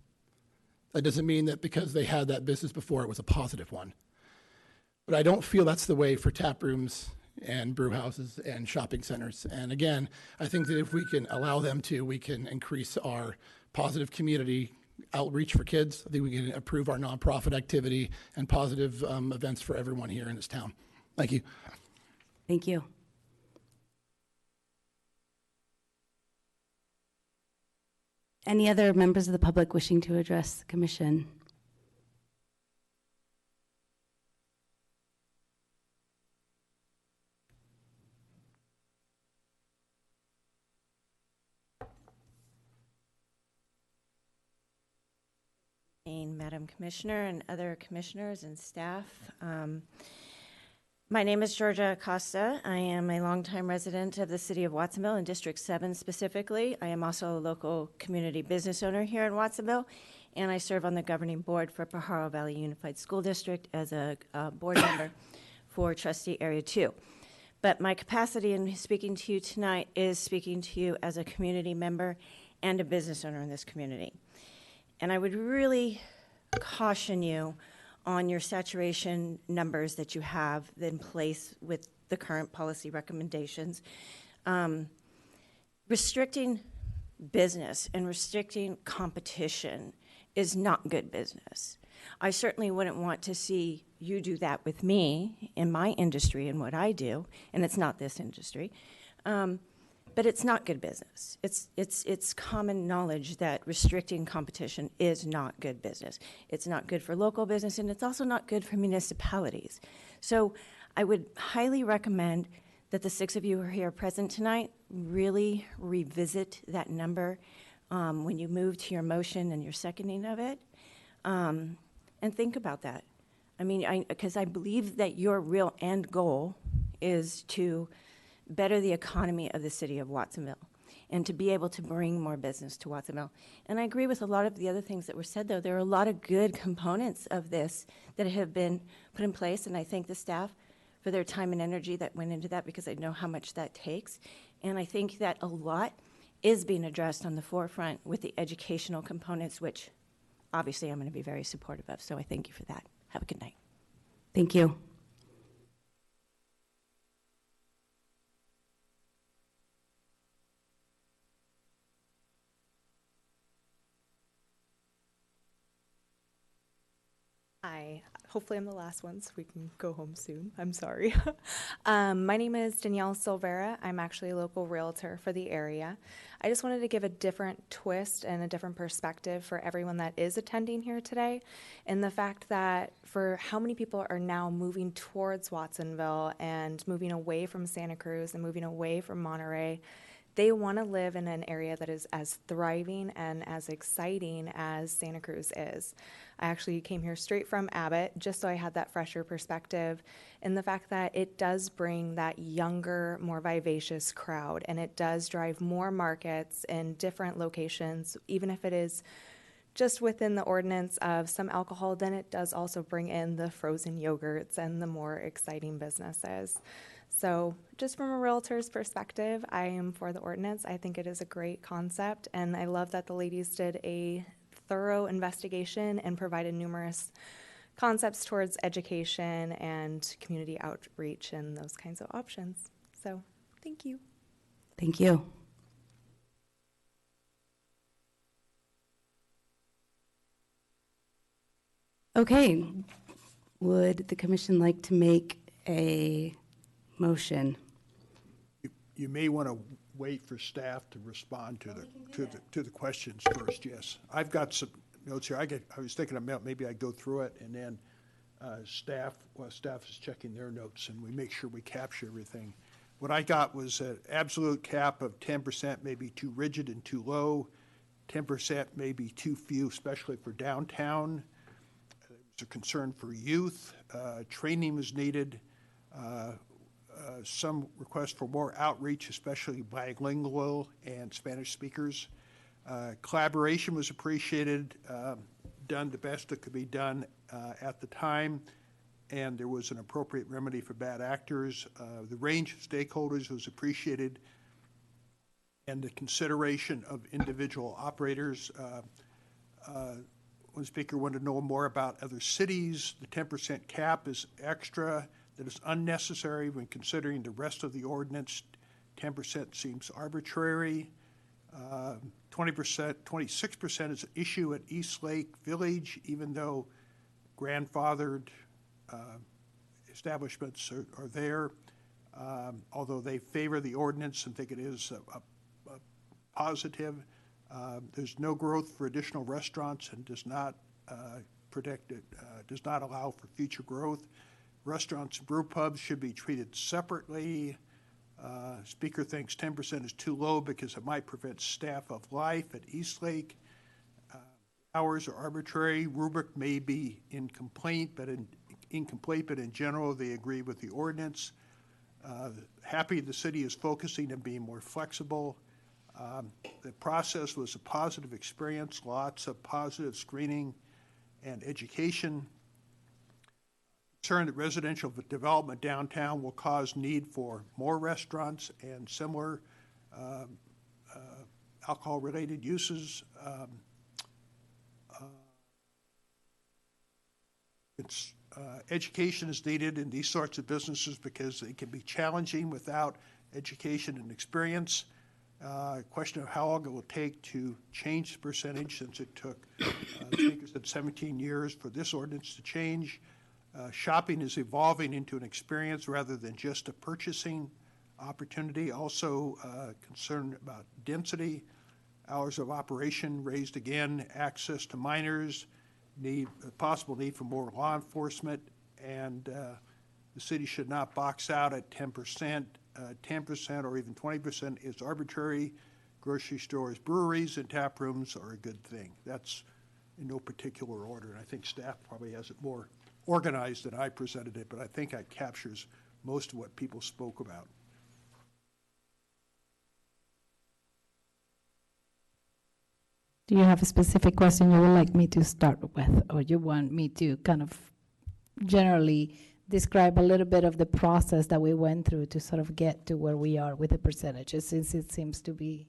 That doesn't mean that because they had that business before, it was a positive one. But I don't feel that's the way for tap rooms and brew houses and shopping centers. And again, I think that if we can allow them to, we can increase our positive community outreach for kids. I think we can improve our nonprofit activity and positive events for everyone here in this town. Thank you. Thank you. Any other members of the public wishing to address the commission? Madam Commissioner and other commissioners and staff. My name is Georgia Acosta. I am a longtime resident of the city of Watsonville and District 7 specifically. I am also a local community business owner here in Watsonville, and I serve on the governing board for Pajaro Valley Unified School District as a board member for Trustee Area 2. But my capacity in speaking to you tonight is speaking to you as a community member and a business owner in this community. And I would really caution you on your saturation numbers that you have in place with the current policy recommendations. Restricting business and restricting competition is not good business. I certainly wouldn't want to see you do that with me in my industry and what I do, and it's not this industry, but it's not good business. It's common knowledge that restricting competition is not good business. It's not good for local business, and it's also not good for municipalities. So I would highly recommend that the 6 of you who are here present tonight really revisit that number when you move to your motion and your seconding of it, and think about that. I mean, because I believe that your real end goal is to better the economy of the city of Watsonville and to be able to bring more business to Watsonville. And I agree with a lot of the other things that were said, though. There are a lot of good components of this that have been put in place, and I thank the staff for their time and energy that went into that, because I know how much that takes. And I think that a lot is being addressed on the forefront with the educational components, which obviously I'm going to be very supportive of. So I thank you for that. Have a good night. Thank you. Hi. Hopefully I'm the last one so we can go home soon. I'm sorry. My name is Danielle Silvera. I'm actually a local realtor for the area. I just wanted to give a different twist and a different perspective for everyone that is attending here today, and the fact that for how many people are now moving towards Watsonville and moving away from Santa Cruz and moving away from Monterey. They want to live in an area that is as thriving and as exciting as Santa Cruz is. I actually came here straight from Abbott just so I had that fresher perspective, and the fact that it does bring that younger, more vivacious crowd, and it does drive more markets in different locations, even if it is just within the ordinance of some alcohol, then it does also bring in the frozen yogurts and the more exciting businesses. So just from a realtor's perspective, I am for the ordinance. I think it is a great concept, and I love that the ladies did a thorough investigation and provided numerous concepts towards education and community outreach and those kinds of options. So thank you. Thank you. Okay, would the commission like to make a motion? You may want to wait for staff to respond to the questions first. Yes, I've got some notes here. I was thinking about maybe I go through it, and then staff is checking their notes, and we make sure we capture everything. What I got was an absolute cap of 10% may be too rigid and too low. 10% may be too few, especially for downtown. There's a concern for youth. Training is needed. Some requests for more outreach, especially bilingual and Spanish speakers. Collaboration was appreciated, done the best that could be done at the time, and there was an appropriate remedy for bad actors. The range of stakeholders was appreciated, and the consideration of individual operators. One speaker wanted to know more about other cities. The 10% cap is extra. That is unnecessary when considering the rest of the ordinance. 10% seems arbitrary. 26% is an issue at Eastlake Village, even though grandfathered establishments are there, although they favor the ordinance and think it is a positive. There's no growth for additional restaurants and does not does not allow for future growth. Restaurants and brew pubs should be treated separately. Speaker thinks 10% is too low because it might prevent staff of life at Eastlake. Hours are arbitrary. Rubric may be incomplete, but in general they agree with the ordinance. Happy the city is focusing on being more flexible. The process was a positive experience, lots of positive screening and education. concerned that residential development downtown will cause need for more restaurants and similar alcohol-related uses. Education is needed in these sorts of businesses because they can be challenging without education and experience. Question of how long it will take to change the percentage, since it took, the speaker said 17 years for this ordinance to change. Shopping is evolving into an experience rather than just a purchasing opportunity. Also concerned about density, hours of operation raised again, access to minors, possible need for more law enforcement, and the city should not box out at 10%. 10% or even 20% is arbitrary. Grocery stores, breweries, and tap rooms are a good thing. That's in no particular order, and I think staff probably has it more organized than I presented it, but I think that captures most of what people spoke about. Do you have a specific question you would like me to start with, or you want me to kind of generally describe a little bit of the process that we went through to sort of get to where we are with the percentages, since it seems to be?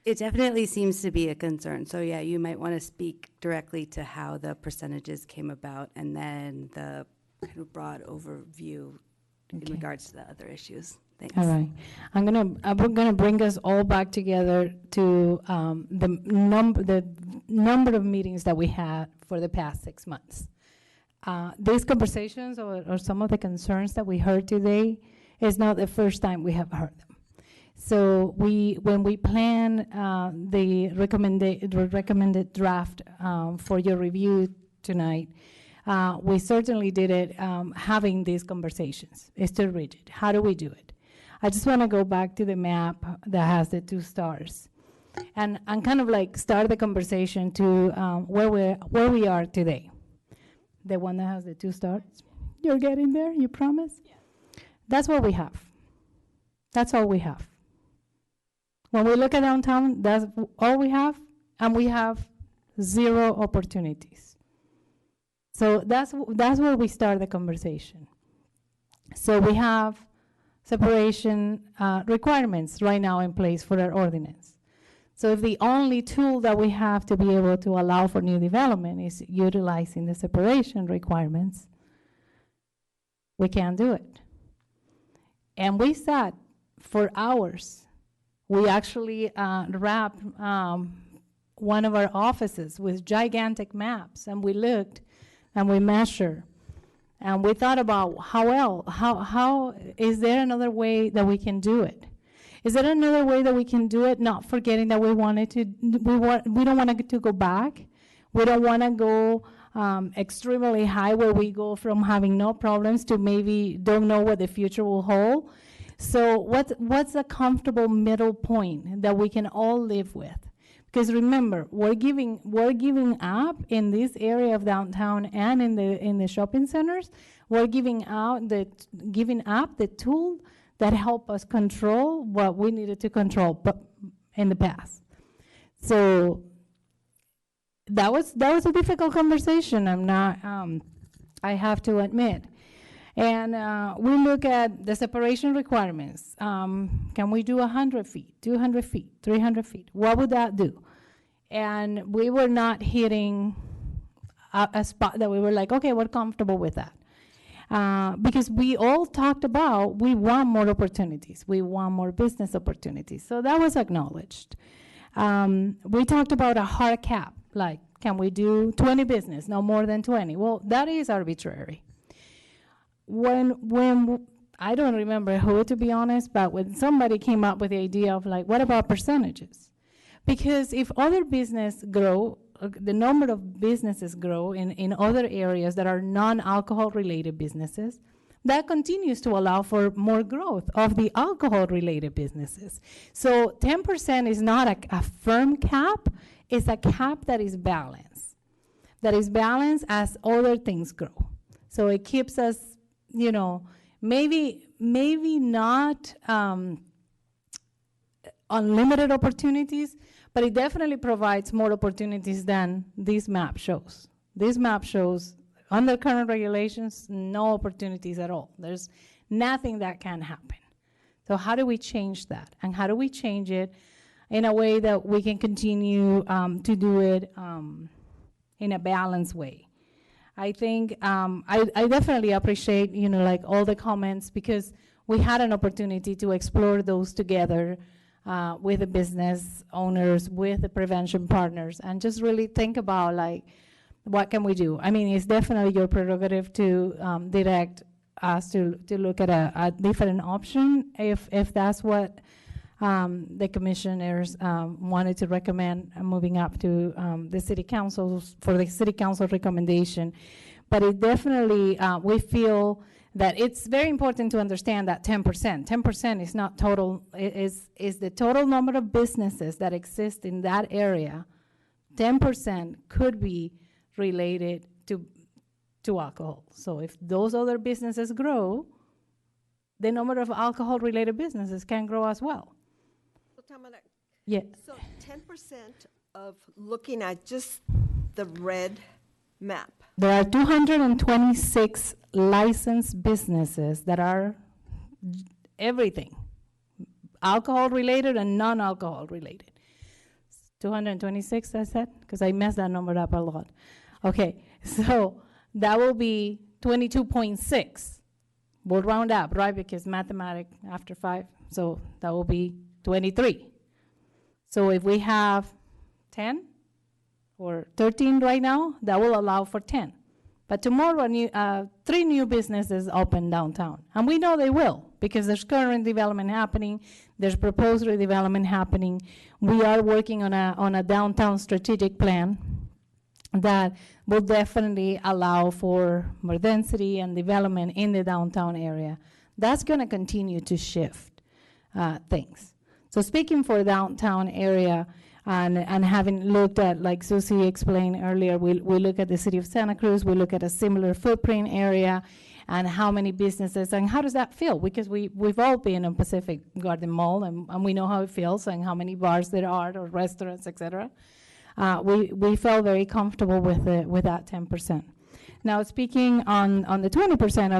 It definitely seems to be a concern. So yeah, you might want to speak directly to how the percentages came about, and then the kind of broad overview in regards to the other issues. Thanks. All right. I'm gonna bring us all back together to the number of meetings that we had for the past 6 months. These conversations or some of the concerns that we heard today is not the first time we have heard them. So when we plan the recommended draft for your review tonight, we certainly did it having these conversations. It's too rigid. How do we do it? I just want to go back to the map that has the 2 stars, and kind of like start the conversation to where we are today. The one that has the 2 stars. You're getting there, you promise? Yeah. That's what we have. That's all we have. When we look at downtown, that's all we have, and we have 0 opportunities. So that's where we start the conversation. So we have separation requirements right now in place for our ordinance. So if the only tool that we have to be able to allow for new development is utilizing the separation requirements, we can't do it. And we sat for hours. We actually wrapped one of our offices with gigantic maps, and we looked and we measured. And we thought about how is there another way that we can do it? Is there another way that we can do it, not forgetting that we don't want to go back. We don't want to go extremely high where we go from having no problems to maybe don't know what the future will hold. So what's a comfortable middle point that we can all live with? Because remember, we're giving up in this area of downtown and in the shopping centers. We're giving up the tool that help us control what we needed to control in the past. So that was a difficult conversation. I have to admit. And we look at the separation requirements. Can we do 100 feet, 200 feet, 300 feet? What would that do? And we were not hitting a spot that we were like, okay, we're comfortable with that. Because we all talked about we want more opportunities. We want more business opportunities. So that was acknowledged. We talked about a hard cap, like can we do 20 business, no more than 20? Well, that is arbitrary. When I don't remember who, to be honest, but when somebody came up with the idea of like, what about percentages? Because if other business grow, the number of businesses grow in other areas that are non-alcohol related businesses, that continues to allow for more growth of the alcohol related businesses. So 10% is not a firm cap, it's a cap that is balanced. That is balanced as other things grow. So it keeps us, maybe not unlimited opportunities, but it definitely provides more opportunities than this map shows. This map shows Under current regulations, no opportunities at all. There's nothing that can happen. So how do we change that? And how do we change it in a way that we can continue to do it in a balanced way? I think I definitely appreciate, like all the comments, because we had an opportunity to explore those together with the business owners, with the prevention partners, and just really think about, like, what can we do? I mean, it's definitely your prerogative to direct us to look at a different option if that's what the commissioners wanted to recommend moving up to the city council for the city council recommendation. But it definitely, we feel that it's very important to understand that 10%. 10% is not total, is the total number of businesses that exist in that area. 10% could be related to alcohol. So if those other businesses grow, the number of alcohol-related businesses can grow as well. So Tamara, yeah. So 10% of looking at just the red map. There are 226 licensed businesses that are everything, alcohol-related and non-alcohol related. 226, I said, because I messed that number up a lot. Okay, so that will be 22.6. We'll round up, right? Because mathematics after 5, so that will be 23. So if we have 10 or 13 right now, that will allow for 10. But tomorrow, 3 new businesses open downtown. And we know they will, because there's current development happening, there's proposed redevelopment happening. We are working on a downtown strategic plan that will definitely allow for more density and development in the downtown area. That's gonna continue to shift things. So speaking for downtown area, and having looked at, like Susie explained earlier, we look at the city of Santa Cruz, we look at a similar footprint area, and how many businesses, and how does that feel? Because we've all been in Pacific Garden Mall, and we know how it feels, and how many bars there are, or restaurants, etc. We felt very comfortable with that 10%. Now, speaking on the 20%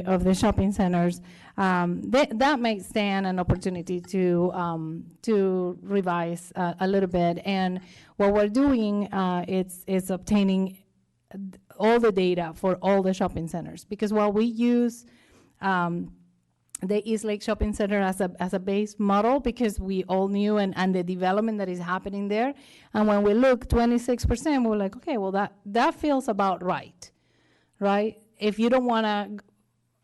of the shopping centers, that may stand an opportunity to revise a little bit. And what we're doing is obtaining all the data for all the shopping centers, because while we use the East Lake Shopping Center as a base model, because we all knew and the development that is happening there, and when we look 26%, we're like, okay, well that feels about right. Right? If you don't want to,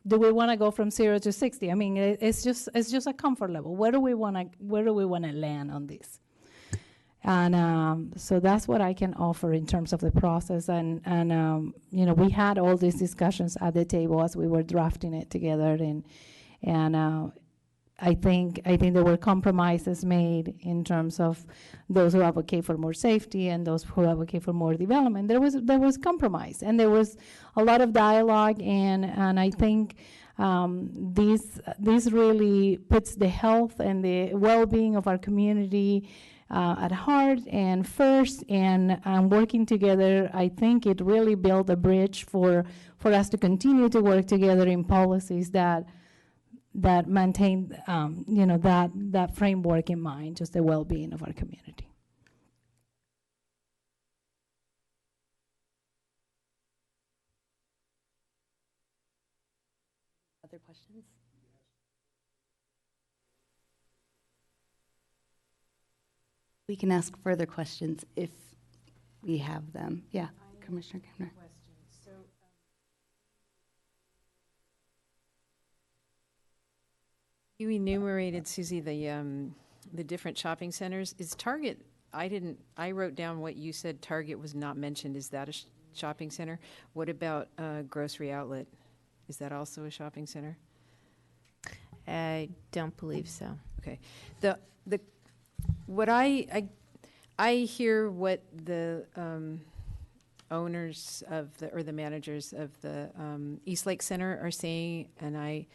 do we want to go from 0 to 60? I mean, it's just a comfort level. Where do we want to land on this? And so that's what I can offer in terms of the process. And we had all these discussions at the table as we were drafting it together, and I think there were compromises made in terms of those who advocate for more safety and those who advocate for more development. There was compromise, and there was a lot of dialogue, and I think this really puts the health and the well-being of our community at heart and first, and working together. I think it really built a bridge for us to continue to work together in policies that maintain, that framework in mind, just the well-being of our community. Other questions? We can ask further questions if we have them. Yeah, Commissioner Kemner. You enumerated, Susie, the different shopping centers. Is Target, I wrote down what you said Target was not mentioned. Is that a shopping center? What about Grocery Outlet? Is that also a shopping center? I don't believe so. Okay. What I hear what the owners of or the managers of the East Lake Center are saying, and I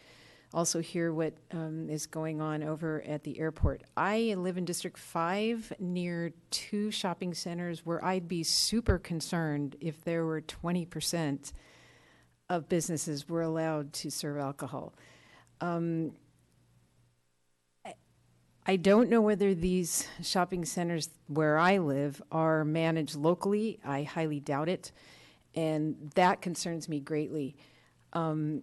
also hear what is going on over at the airport. I live in District 5 near 2 shopping centers where I'd be super concerned if there were 20% of businesses were allowed to serve alcohol. I don't know whether these shopping centers where I live are managed locally. I highly doubt it, and that concerns me greatly. I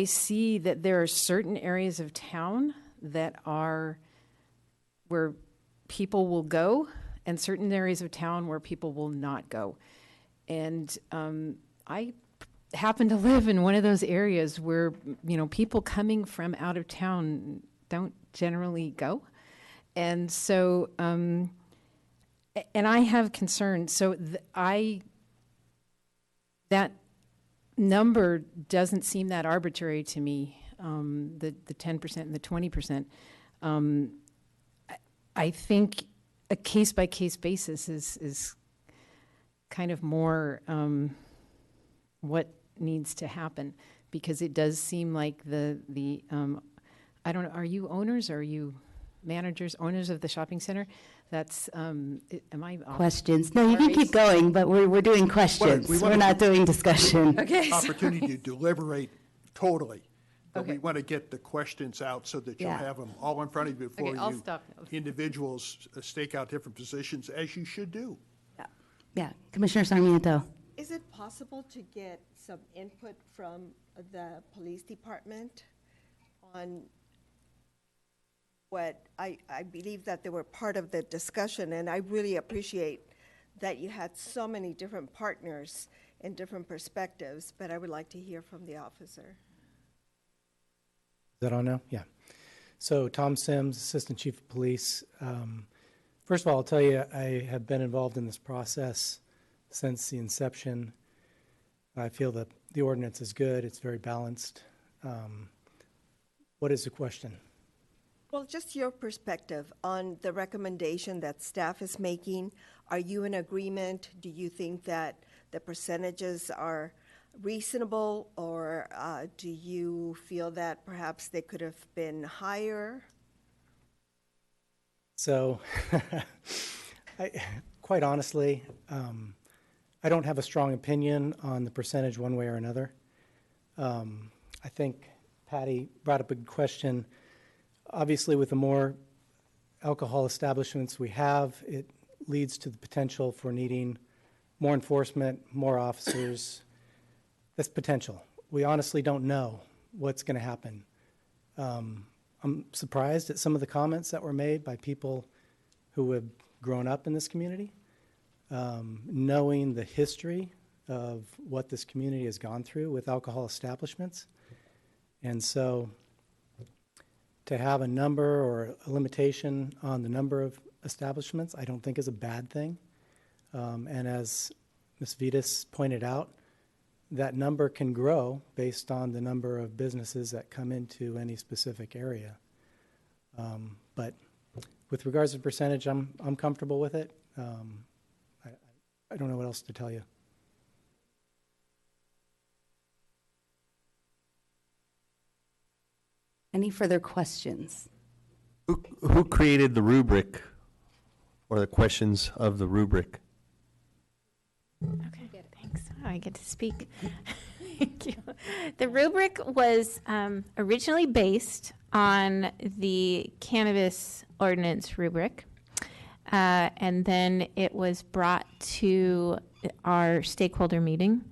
see that there are certain areas of town that are where people will go, and certain areas of town where people will not go. And I happen to live in one of those areas where, you know, people coming from out of town don't generally go. And so, and I have concerns. So that number doesn't seem that arbitrary to me, the 10% and the 20%. I think a case-by-case basis is kind of more what needs to happen, because it does seem like the I don't know, are you owners, or are you managers, owners of the shopping center? That's, am I off? Questions. No, you can keep going, but we're doing questions. We're not doing discussion. Okay. Opportunity to deliberate totally. But we want to get the questions out so that you'll Yeah. have them all in front of you before Okay, I'll you stop. individuals stake out different positions, as you should do. Yeah, Commissioner Sarmiento. Is it possible to get some input from the police department on what, I believe that they were part of the discussion, and I really appreciate that you had so many different partners and different perspectives, but I would like to hear from the officer. Is that on now? Yeah. So Tom Sims, Assistant Chief of Police. First of all, I'll tell you, I have been involved in this process since the inception. I feel that the ordinance is good. It's very balanced. What is the question? Well, just your perspective on the recommendation that staff is making. Are you in agreement? Do you think that the percentages are reasonable, or do you feel that perhaps they could have been higher? So, quite honestly, I don't have a strong opinion on the percentage one way or another. I think Patty brought up a good question. Obviously, with the more alcohol establishments we have, it leads to the potential for needing more enforcement, more officers. That's potential. We honestly don't know what's going to happen. I'm surprised at some of the comments that were made by people who have grown up in this community, knowing the history of what this community has gone through with alcohol establishments. And so to have a number or a limitation on the number of establishments, I don't think is a bad thing. And as Ms. Vitas pointed out, that number can grow based on the number of businesses that come into any specific area. But with regards to percentage, I'm comfortable with it. I don't know what else to tell you. Any further questions? Who created the rubric, or the questions of the rubric? Okay, thanks. I get to speak. Thank you. The rubric was originally based on the cannabis ordinance rubric, and then it was brought to our stakeholder meeting.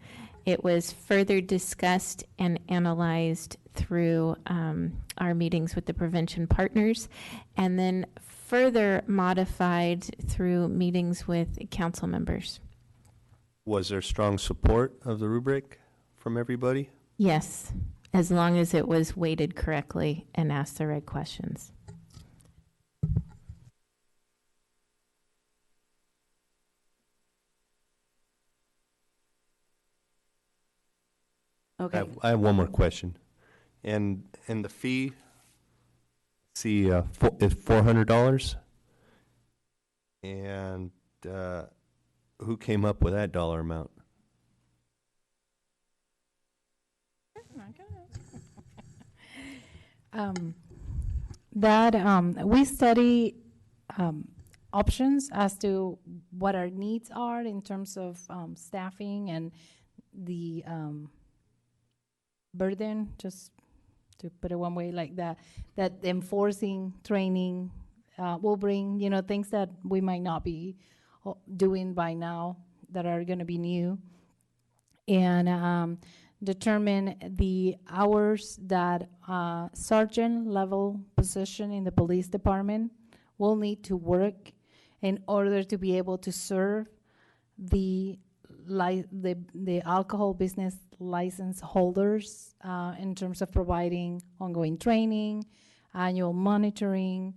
It was further discussed and analyzed through our meetings with the prevention partners, and then further modified through meetings with council members. Was there strong support of the rubric from everybody? Yes, as long as it was weighted correctly and asked the right questions. Okay. I have one more question. And the fee, see, is $400. And who came up with that dollar amount? We study options as to what our needs are in terms of staffing and the burden, just to put it one way, like that enforcing training will bring, things that we might not be doing by now that are going to be new, and determine the hours that sergeant level position in the police department will need to work in order to be able to serve the alcohol business license holders in terms of providing ongoing training, annual monitoring,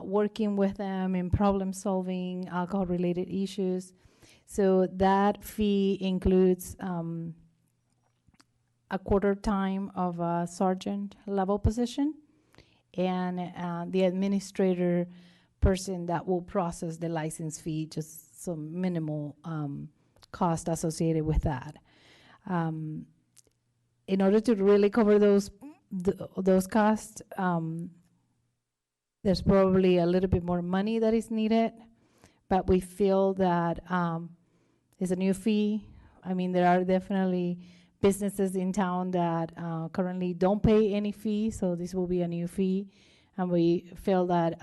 working with them in problem solving alcohol related issues. So that fee includes a quarter time of a sergeant level position, and the administrator person that will process the license fee, just some minimal cost associated with that. In order to really cover those costs, there's probably a little bit more money that is needed, but we feel that it's a new fee. I mean, there are definitely businesses in town that currently don't pay any fee, so this will be a new fee, and we feel that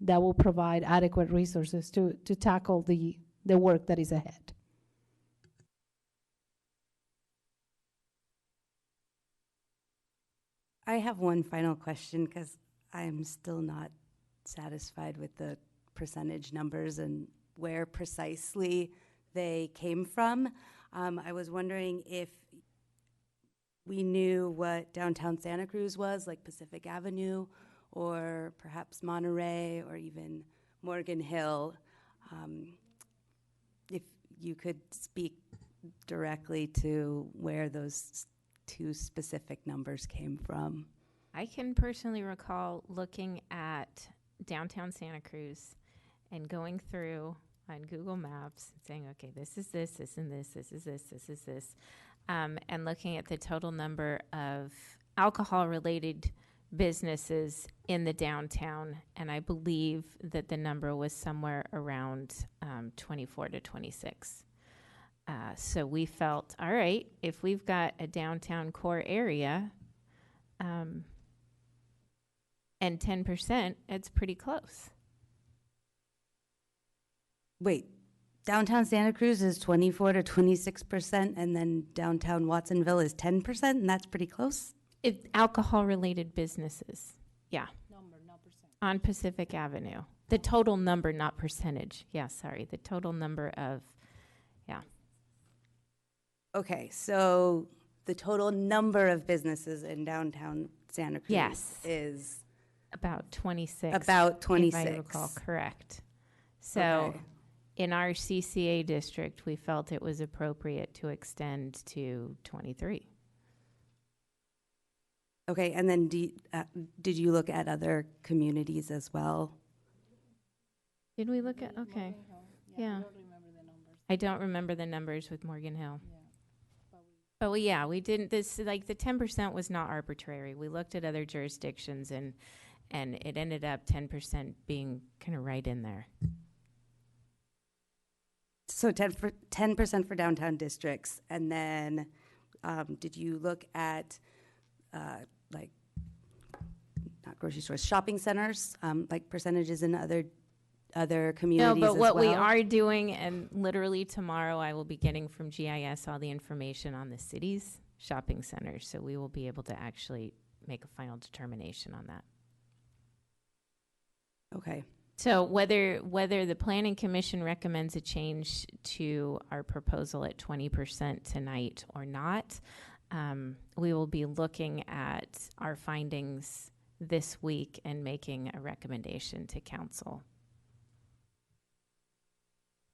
that will provide adequate resources to tackle the work that is ahead. I have one final question because I'm still not satisfied with the percentage numbers and where precisely they came from. I was wondering if we knew what downtown Santa Cruz was, like Pacific Avenue, or perhaps Monterey, or even Morgan Hill. If you could speak directly to where those two specific numbers came from. I can personally recall looking at downtown Santa Cruz and going through on Google Maps and saying, okay, this is this, this and this, this is this, this is this, and looking at the total number of alcohol-related businesses in the downtown, and I believe that the number was somewhere around 24 to 26. So we felt, all right, if we've got a downtown core area, and 10%, it's pretty close. Wait, downtown Santa Cruz is 24 to 26%, and then downtown Watsonville is 10%, and that's pretty close? Alcohol-related businesses, yeah. Number, not percent. On Pacific Avenue. The total number, not percentage. Yeah, sorry. The total number of, yeah. Okay, so the total number of businesses in downtown Santa Cruz is about 26. About 26. If I recall correct. So Okay. in our CCA district, we felt it was appropriate to extend to 23. Okay, and then did you look at other communities as well? Did we look at, okay. Yeah. I don't remember the numbers with Morgan Hill. But we didn't, like the 10% was not arbitrary. We looked at other jurisdictions and it ended up 10% being kind of right in there. So 10% for downtown districts, and then did you look at like, not grocery stores, shopping centers, like percentages in other communities? No, but what we well? are doing, and literally tomorrow I will be getting from GIS all the information on the city's shopping centers, so we will be able to actually make a final determination on that. Okay. So whether the Planning Commission recommends a change to our proposal at 20% tonight or not, we will be looking at our findings this week and making a recommendation to council.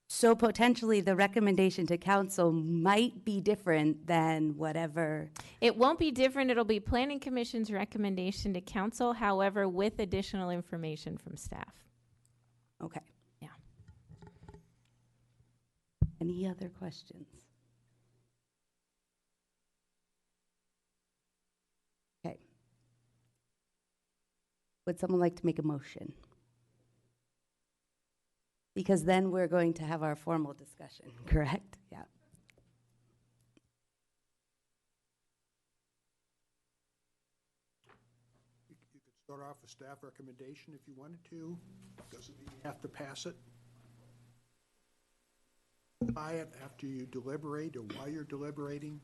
So potentially the recommendation to council might be different than whatever. It won't be different. It'll be Planning Commission's recommendation to council, however, with additional information from staff. Okay. Yeah. Any other questions? Okay. Would someone like to make a motion? Because then we're going to have our formal discussion, correct? Yeah. Start off with staff recommendation if you wanted to. Doesn't mean you have to pass it. Buy it after you deliberate or while you're deliberating,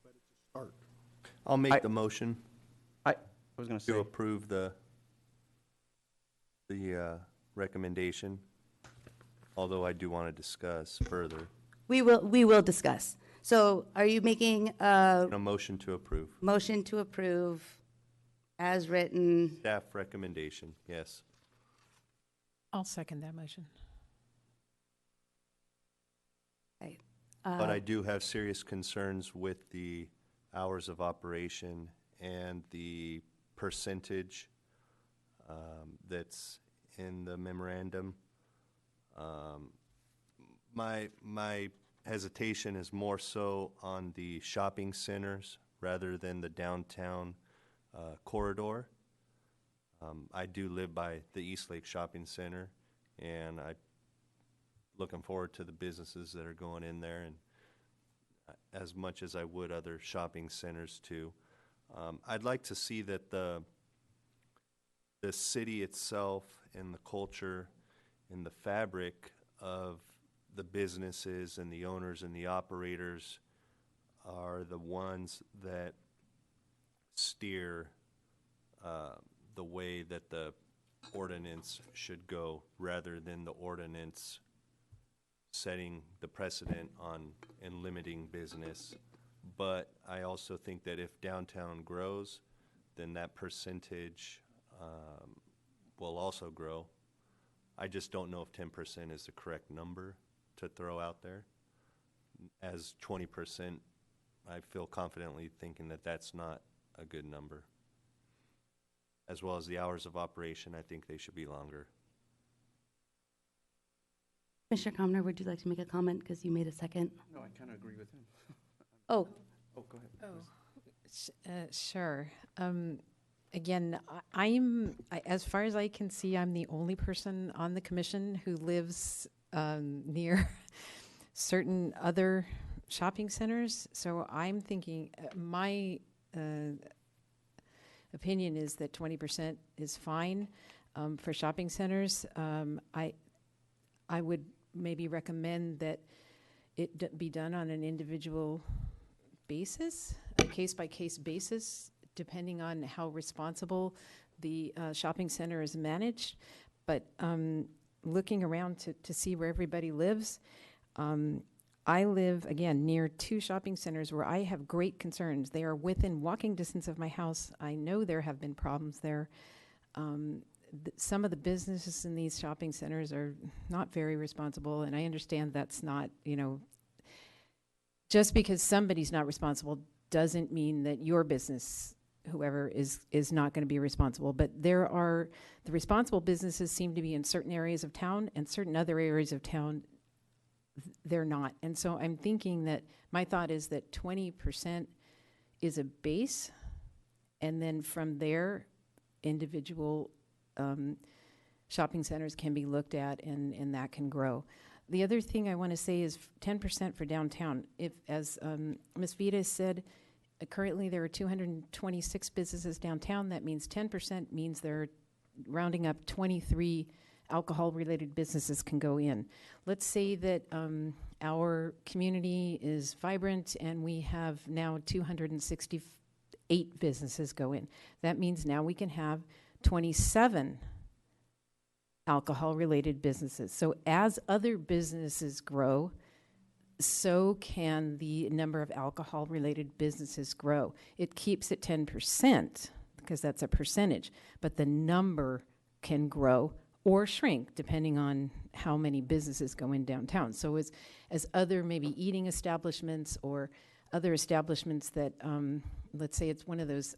but it's a start. I'll make the motion I was going to to say, approve the recommendation, although I do want to discuss further. We will discuss. So are you making a A motion to approve. motion to approve as written? Staff recommendation, yes. I'll second that motion. Okay. But I do have serious concerns with the hours of operation and the percentage that's in the memorandum. My hesitation is more so on the shopping centers rather than the downtown corridor. I do live by the Eastlake Shopping Center, and I'm looking forward to the businesses that are going in there, and as much as I would other shopping centers too. I'd like to see that the city itself and the culture and the fabric of the businesses and the owners and the operators are the ones that steer the way that the ordinance should go, rather than the ordinance setting the precedent on and limiting business. But I also think that if downtown grows, then that percentage will also grow. I just don't know if 10% is the correct number to throw out there. As 20%, I feel confidently thinking that that's not a good number. As well as the hours of operation, I think they should be longer. Commissioner Comner, would you like to make a comment because you made a second? no, I kind of agree with him. Oh, Oh, go ahead. Sure. Again, as far as I can see, I'm the only person on the commission who lives near certain other shopping centers. So I'm thinking, my opinion is that 20% is fine for shopping centers. I would maybe recommend that it be done on an individual basis, a case-by-case basis, depending on how responsible the shopping center is managed. But looking around to see where everybody lives, I live, again, near two shopping centers where I have great concerns. They are within walking distance of my house. I know there have been problems there. Some of the businesses in these shopping centers are not very responsible, and I understand that's not, just because somebody's not responsible doesn't mean that your business, whoever, is not going to be responsible. But the responsible businesses seem to be in certain areas of town, and certain other areas of town, they're not. And so I'm thinking that, my thought is that 20% is a base, and then from there, individual shopping centers can be looked at, and that can grow. The other thing I want to say is 10% for downtown. If, as Ms. Vita said, currently there are 226 businesses downtown. That means 10% means they're rounding up 23 alcohol-related businesses can go in. Let's say that our community is vibrant and we have now 268 businesses go in. That means now we can have 27 alcohol-related businesses. So as other businesses grow, so can the number of alcohol-related businesses grow. It keeps at 10% because that's a percentage, but the number can grow or shrink depending on how many businesses go in downtown. So as other maybe eating establishments or other establishments that, let's say it's one of those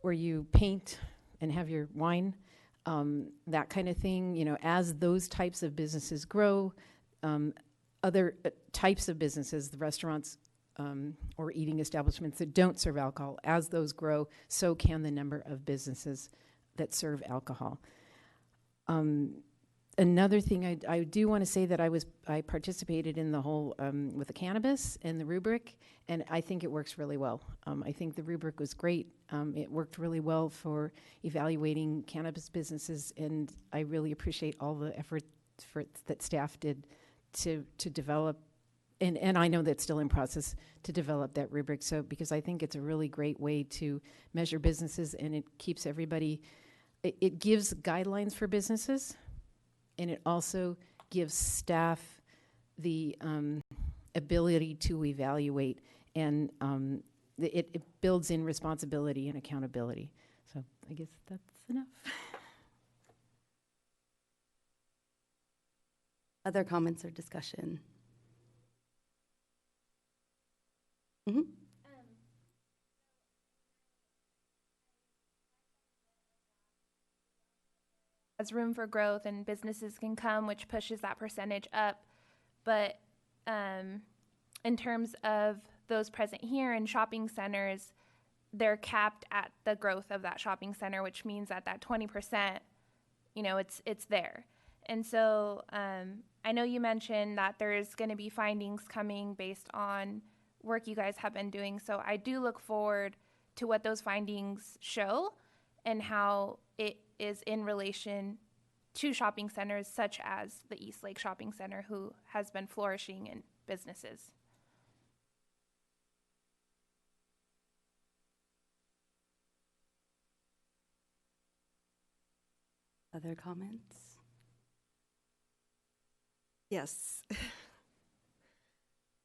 where you paint and have your wine, that kind of thing, as those types of businesses grow, other types of businesses, the restaurants or eating establishments that don't serve alcohol, as those grow, so can the number of businesses that serve alcohol. Another thing I do want to say that I participated in the whole with the cannabis and the rubric, and I think it works really well. I think the rubric was great. It worked really well for evaluating cannabis businesses, and I really appreciate all the effort that staff did to develop. And I know that's still in process to develop that rubric. So because I think it's a really great way to measure businesses, and it keeps everybody. It gives guidelines for businesses. And it also gives staff the ability to evaluate, and it builds in responsibility and accountability. So I guess that's enough. Other comments or discussion? Mm-hmm. Has room for growth and businesses can come, which pushes that percentage up. But in terms of those present here in shopping centers, they're capped at the growth of that shopping center, which means that 20%, it's there. And so I know you mentioned that there's going to be findings coming based on work you guys have been doing. So I do look forward to what those findings show and how it is in relation to shopping centers such as the Eastlake Shopping Center, who has been flourishing in businesses. Other comments? Yes.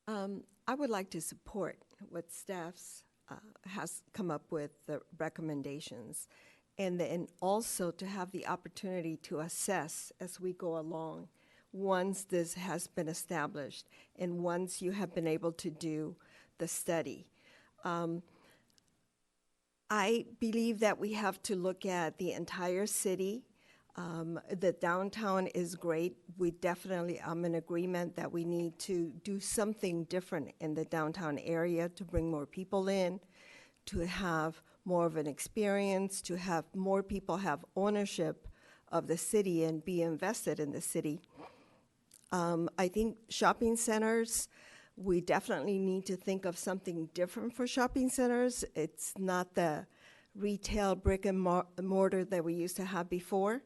I would like to support what staff's has come up with, the recommendations, and then also to have the opportunity to assess as we go along once this has been established and once you have been able to do the study. I believe that we have to look at the entire city. The downtown is great. I'm in agreement that we need to do something different in the downtown area to bring more people in, to have more of an experience, to have more people have ownership of the city and be invested in the city. I think shopping centers, we definitely need to think of something different for shopping centers. It's not the retail brick and mortar that we used to have before.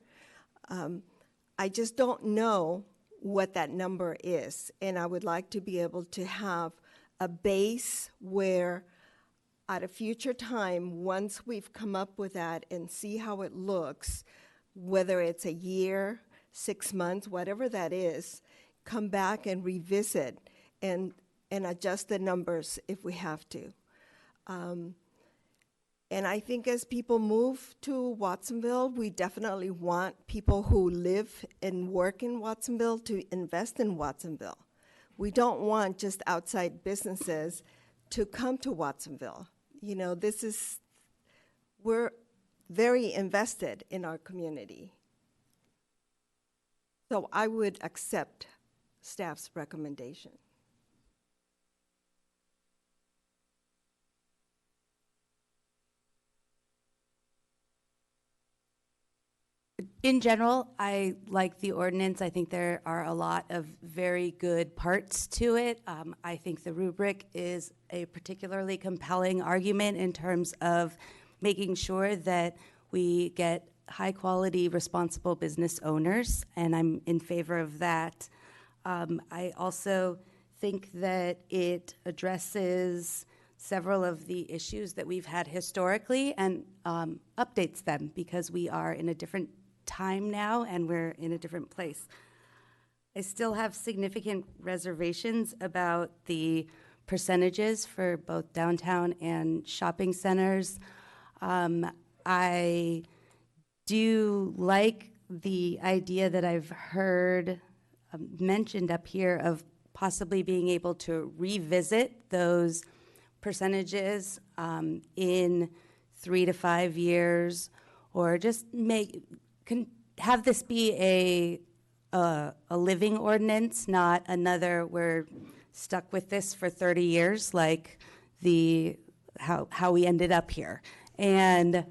I just don't know what that number is, and I would like to be able to have a base where at a future time, once we've come up with that and see how it looks, whether it's a year, 6 months, whatever that is, come back and revisit and adjust the numbers if we have to. And I think as people move to Watsonville, we definitely want people who live and work in Watsonville to invest in Watsonville. We don't want just outside businesses to come to Watsonville. We're very invested in our community. So I would accept staff's recommendation. In general, I like the ordinance. I think there are a lot of very good parts to it. I think the rubric is a particularly compelling argument in terms of making sure that we get high-quality, responsible business owners, and I'm in favor of that. I also think that it addresses several of the issues that we've had historically and updates them because we are in a different time now and we're in a different place. I still have significant reservations about the percentages for both downtown and shopping centers. I do like the idea that I've heard mentioned up here of possibly being able to revisit those percentages in 3 to 5 years, or just have this be a living ordinance, not another we're stuck with this for 30 years like how we ended up here. And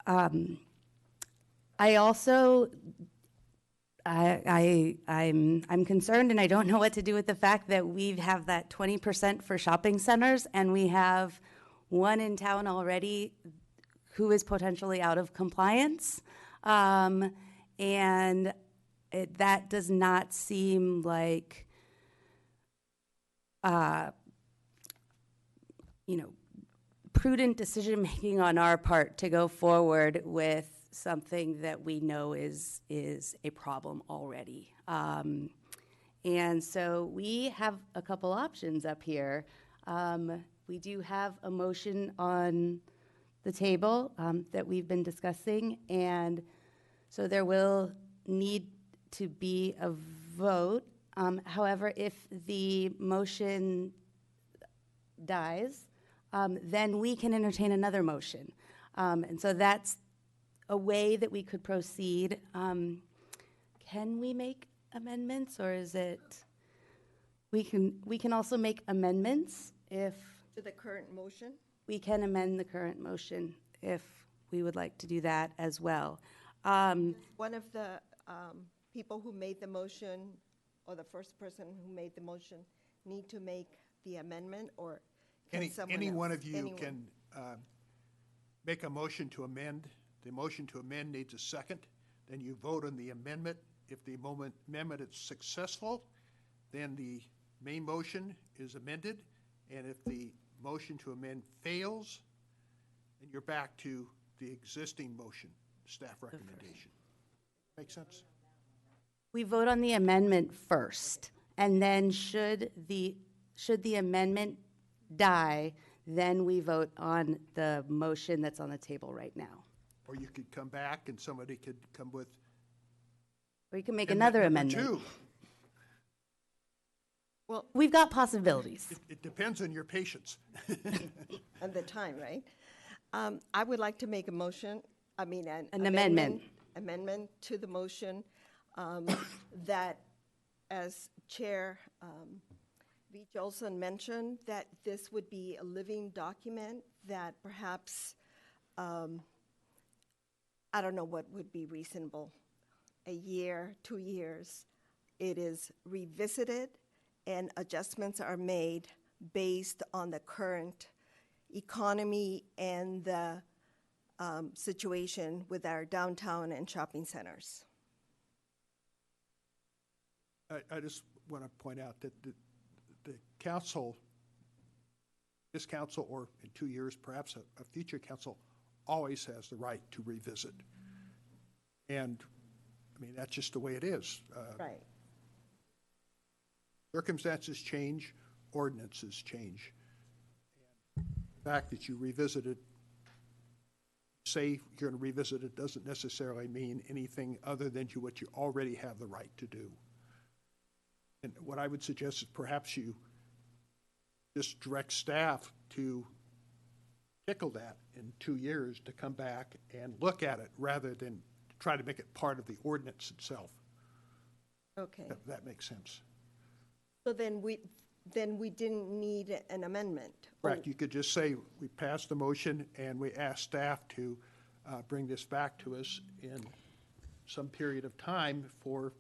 I also I'm concerned, and I don't know what to do with the fact that we have that 20% for shopping centers, and we have one in town already who is potentially out of compliance. And that does not seem like, prudent decision-making on our part to go forward with something that we know is a problem already. And so we have a couple options up here. We do have a motion on the table that we've been discussing, and so there will need to be a vote. However, if the motion dies, then we can entertain another motion. And so that's a way that we could proceed. Can we make amendments, or is it, we can also make amendments if To the current motion? we can amend the current motion if we would like to do that as well. One of the people who made the motion, or the first person who made the motion, need to make the amendment, or can someone Any else? one of you Anyone. can make a motion to amend. The motion to amend needs a second. Then you vote on the amendment. If the amendment is successful, then the main motion is amended. And if the motion to amend fails, then you're back to the existing motion, staff recommendation. Make sense? We vote on the amendment first, and then should the amendment die, then we vote on the motion that's on the table right now. Or you could come back and somebody could come with. Or you can make another amendment amendment. number Well, we've got possibilities. It depends on your patience. And the time, right? I would like to make a motion, an amendment. Amendment to the motion that, as Chair Reach Olson mentioned, that this would be a living document that perhaps, I don't know what would be reasonable, a year, 2 years. It is revisited and adjustments are made based on the current economy and the situation with our downtown and shopping centers. I just want to point out that the council, this council, or in 2 years, perhaps a future council, always has the right to revisit. And, that's just the way it is. Right. Circumstances change, ordinances change. And the fact that you revisit it, say you're going to revisit it, doesn't necessarily mean anything other than what you already have the right to do. And what I would suggest is perhaps you just direct staff to tickle that in 2 years to come back and look at it rather than try to make it part of the ordinance itself. Okay. If that makes sense. So then we didn't need an amendment. Correct. You could just say, we passed the motion and we asked staff to bring this back to us in some period of time for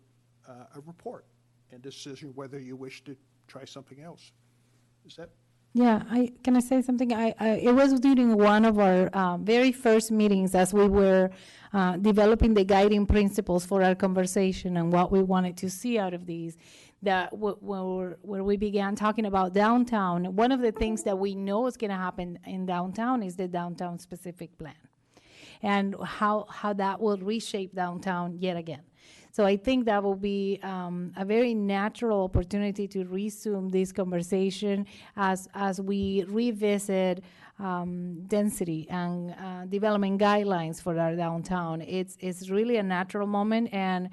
a report and decision whether you wish to try something else. Is that? Yeah, can I say something? It was during one of our very first meetings as we were developing the guiding principles for our conversation and what we wanted to see out of these, that where we began talking about downtown. One of the things that we know is going to happen in downtown is the downtown specific plan, and how that will reshape downtown yet again. So I think that will be a very natural opportunity to resume this conversation as we revisit density and development guidelines for our downtown. It's really a natural moment, and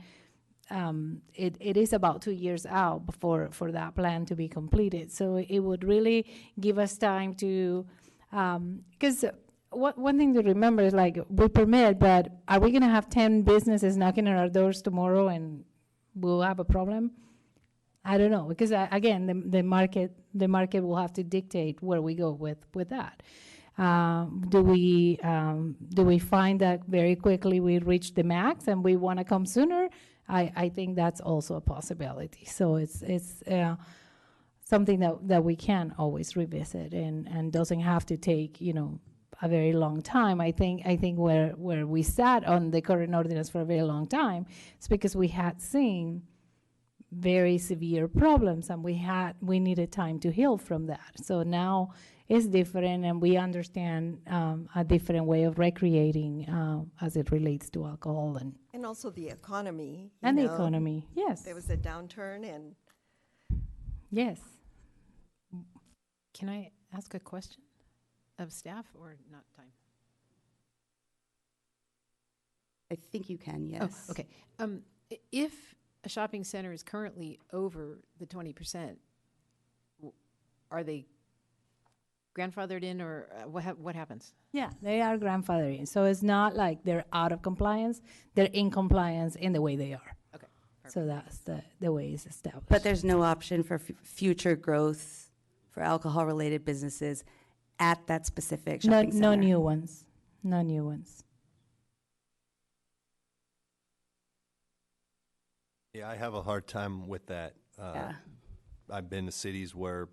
it is about 2 years out for that plan to be completed. So it would really give us time to, because one thing to remember is, like, we permit, but are we going to have 10 businesses knocking on our doors tomorrow and we'll have a problem? I don't know, because again, the market will have to dictate where we go with that. Do we find that very quickly we reach the max and we want to come sooner? I think that's also a possibility. So it's something that we can always revisit and doesn't have to take, a very long time. I think where we sat on the current ordinance for a very long time is because we had seen very severe problems and we needed time to heal from that. So now it's different and we understand a different way of recreating as it relates to alcohol And also the economy. and the economy. Yes. There was a downturn and. Yes. Can I ask a question of staff or not time? I think you can, yes. Oh, okay. If a shopping center is currently over the 20%, are they grandfathered in, or what happens? Yeah, they are grandfathered in. So it's not like they're out of compliance. They're in compliance in the way they are. Okay. So that's the way it's established. But there's no option for future growth for alcohol-related businesses at that specific shopping center? No new ones. No new ones. Yeah, I have a hard time with that. Yeah. I've been to cities where,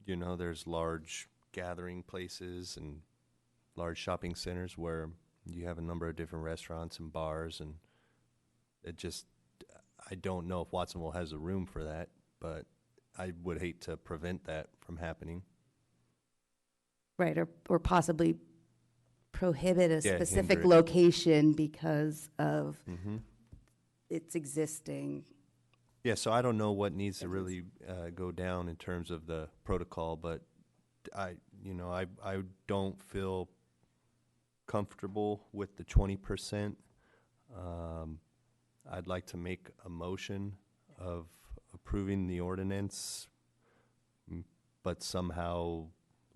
there's large gathering places and large shopping centers where you have a number of different restaurants and bars, and I don't know if Watsonville has the room for that, but I would hate to prevent that from happening. Right, or possibly prohibit a Yeah, specific hinder it. location because of its existing. Yeah, so I don't know what needs to really go down in terms of the protocol, but I don't feel comfortable with the 20%. I'd like to make a motion of approving the ordinance, but somehow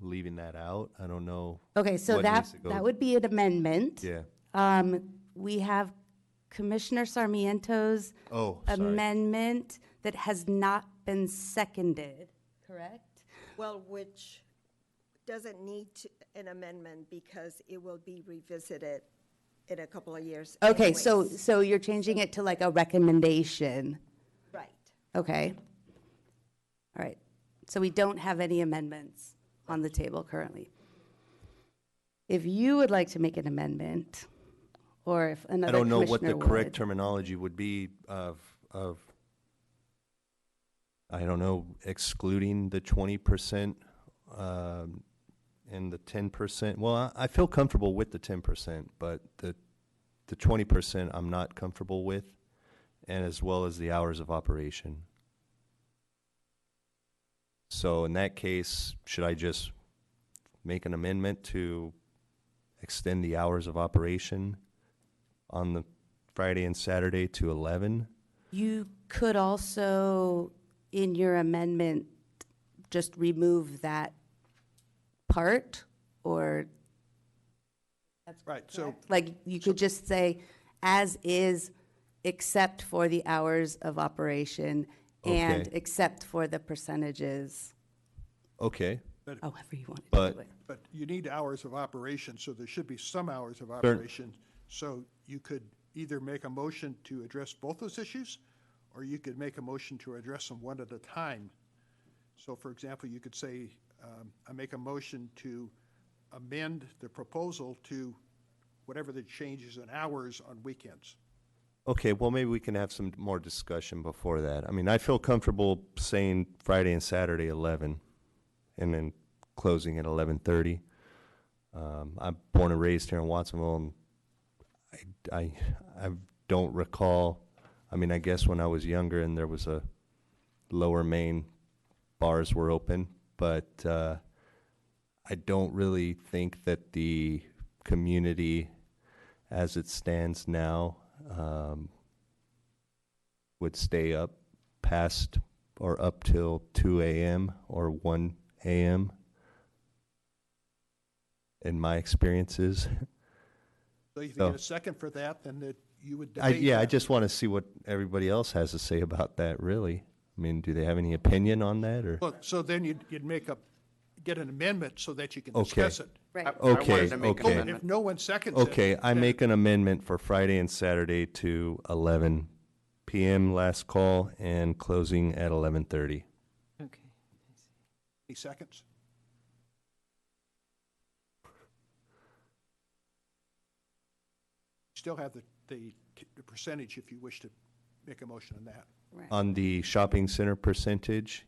leaving that out. I don't know. Okay, so what that needs to go. would be an amendment. Yeah. We have Commissioner Sarmiento's Oh, sorry. amendment that has not been seconded, correct? Well, which doesn't need an amendment because it will be revisited in a couple of years. Okay, anyways. so you're changing it to like a recommendation. Right. Okay. All right. So we don't have any amendments on the table currently. If you would like to make an amendment, or if another I don't know what the commissioner correct would. terminology would be of I don't know, excluding the 20% and the 10%. Well, I feel comfortable with the 10%, but the 20% I'm not comfortable with, and as well as the hours of operation. So in that case, should I just make an amendment to extend the hours of operation on the Friday and Saturday to 11? You could also, in your amendment, just remove that part, or that's Right, so- like you could just say, as is, except for the hours of operation and Okay. except for the percentages, Okay. however you want to But- do it. But you need hours of operation, so there should be some hours of Sure. operation. So you could either make a motion to address both those issues, or you could make a motion to address them one at a time. So for example, you could say, I make a motion to amend the proposal to whatever the changes in hours on weekends. Okay, well, maybe we can have some more discussion before that. I mean, I feel comfortable saying Friday and Saturday 11, and then closing at 11:30. I'm born and raised here in Watsonville, and I don't recall. I mean, I guess when I was younger and there was a Lower Main, bars were open, but I don't really think that the community, as it stands now, would stay up past or up till 2 a.m. or 1 a.m. in my experiences. So if you So- get a second for that, then that you would debate I that. just want to see what everybody else has to say about that, really. I mean, do they have any opinion on that, or? Well, so then you'd make get an amendment so that you can Okay. discuss it. Right. Okay, If okay. no one seconds it. Okay, I then- make an amendment for Friday and Saturday to 11 p.m. last call and closing at 11:30. Okay. Any seconds? Still have the percentage if you wish to make a motion on that. Right. On the shopping center percentage,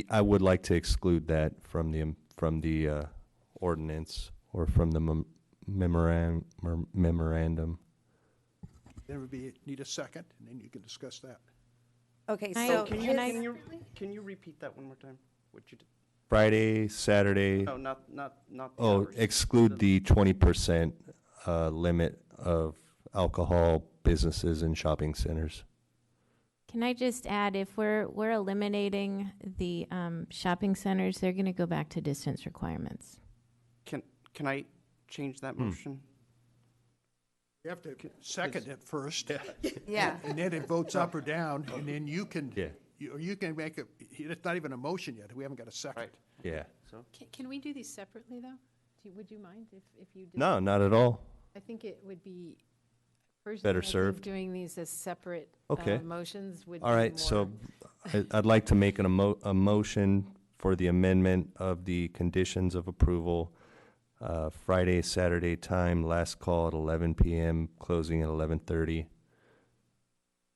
I would like to exclude that from the ordinance or from the memorandum. Then would be, need a second, and then you can discuss that. Okay, I- so Can his- can you repeat that one more time? What you did? Friday, Saturday. No, not the Oh, hours. exclude the 20% limit of alcohol businesses and shopping centers. Can I just add, if we're eliminating the shopping centers, they're going to go back to distance requirements. Can I change that motion? You have to second it first. Yeah. And then it votes up or down, and then you can, Yeah. you can make a, it's not even a motion yet. We haven't got a second. Yeah. So Can we do these separately, though? Would you mind if you did? No, not at all. I think it would be, personally, Better I think served. doing these as separate Okay. motions would be All right, more. so I'd like to make a motion for the amendment of the conditions of approval. Friday, Saturday time, last call at 11 p.m., closing at 11:30.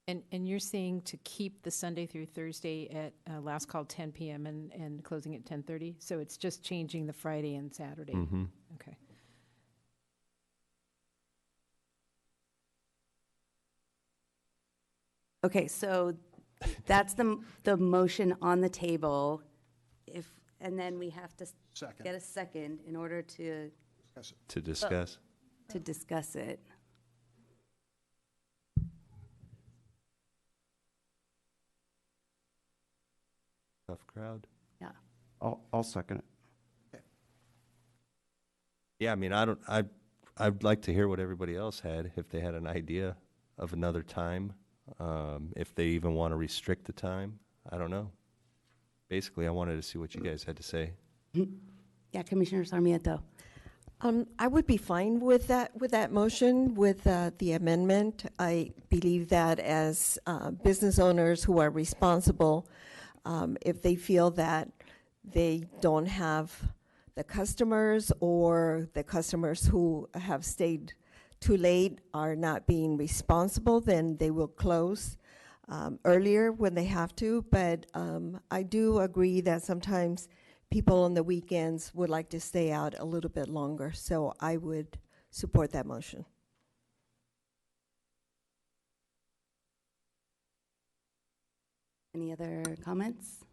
And you're saying to keep the Sunday through Thursday at last call 10 p.m. and closing at 10:30? So it's just changing the Friday and Saturday? Mhm. Okay. Okay, so that's the motion on the table. And then we have to Second. get a second in order to To discuss. discuss it. Tough crowd. Yeah. I'll second it. Yeah, I mean, I'd like to hear what everybody else had, if they had an idea of another time, if they even want to restrict the time. I don't know. Basically, I wanted to see what you guys had to say. Yeah, Commissioner Sarmiento. I would be fine with that motion, with the amendment. I believe that as business owners who are responsible, if they feel that they don't have the customers, or the customers who have stayed too late are not being responsible, then they will close earlier when they have to. But I do agree that sometimes people on the weekends would like to stay out a little bit longer, so I would support that motion. Any other comments?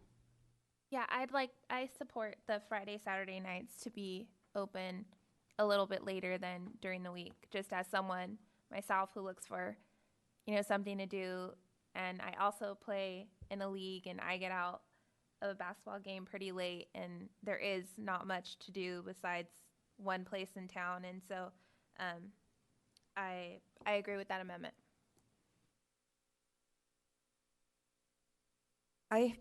Yeah, I support the Friday, Saturday nights to be open a little bit later than during the week, just as someone myself who looks for, something to do. And I also play in a league, and I get out of a basketball game pretty late, and there is not much to do besides one place in town. And so I agree with that amendment. I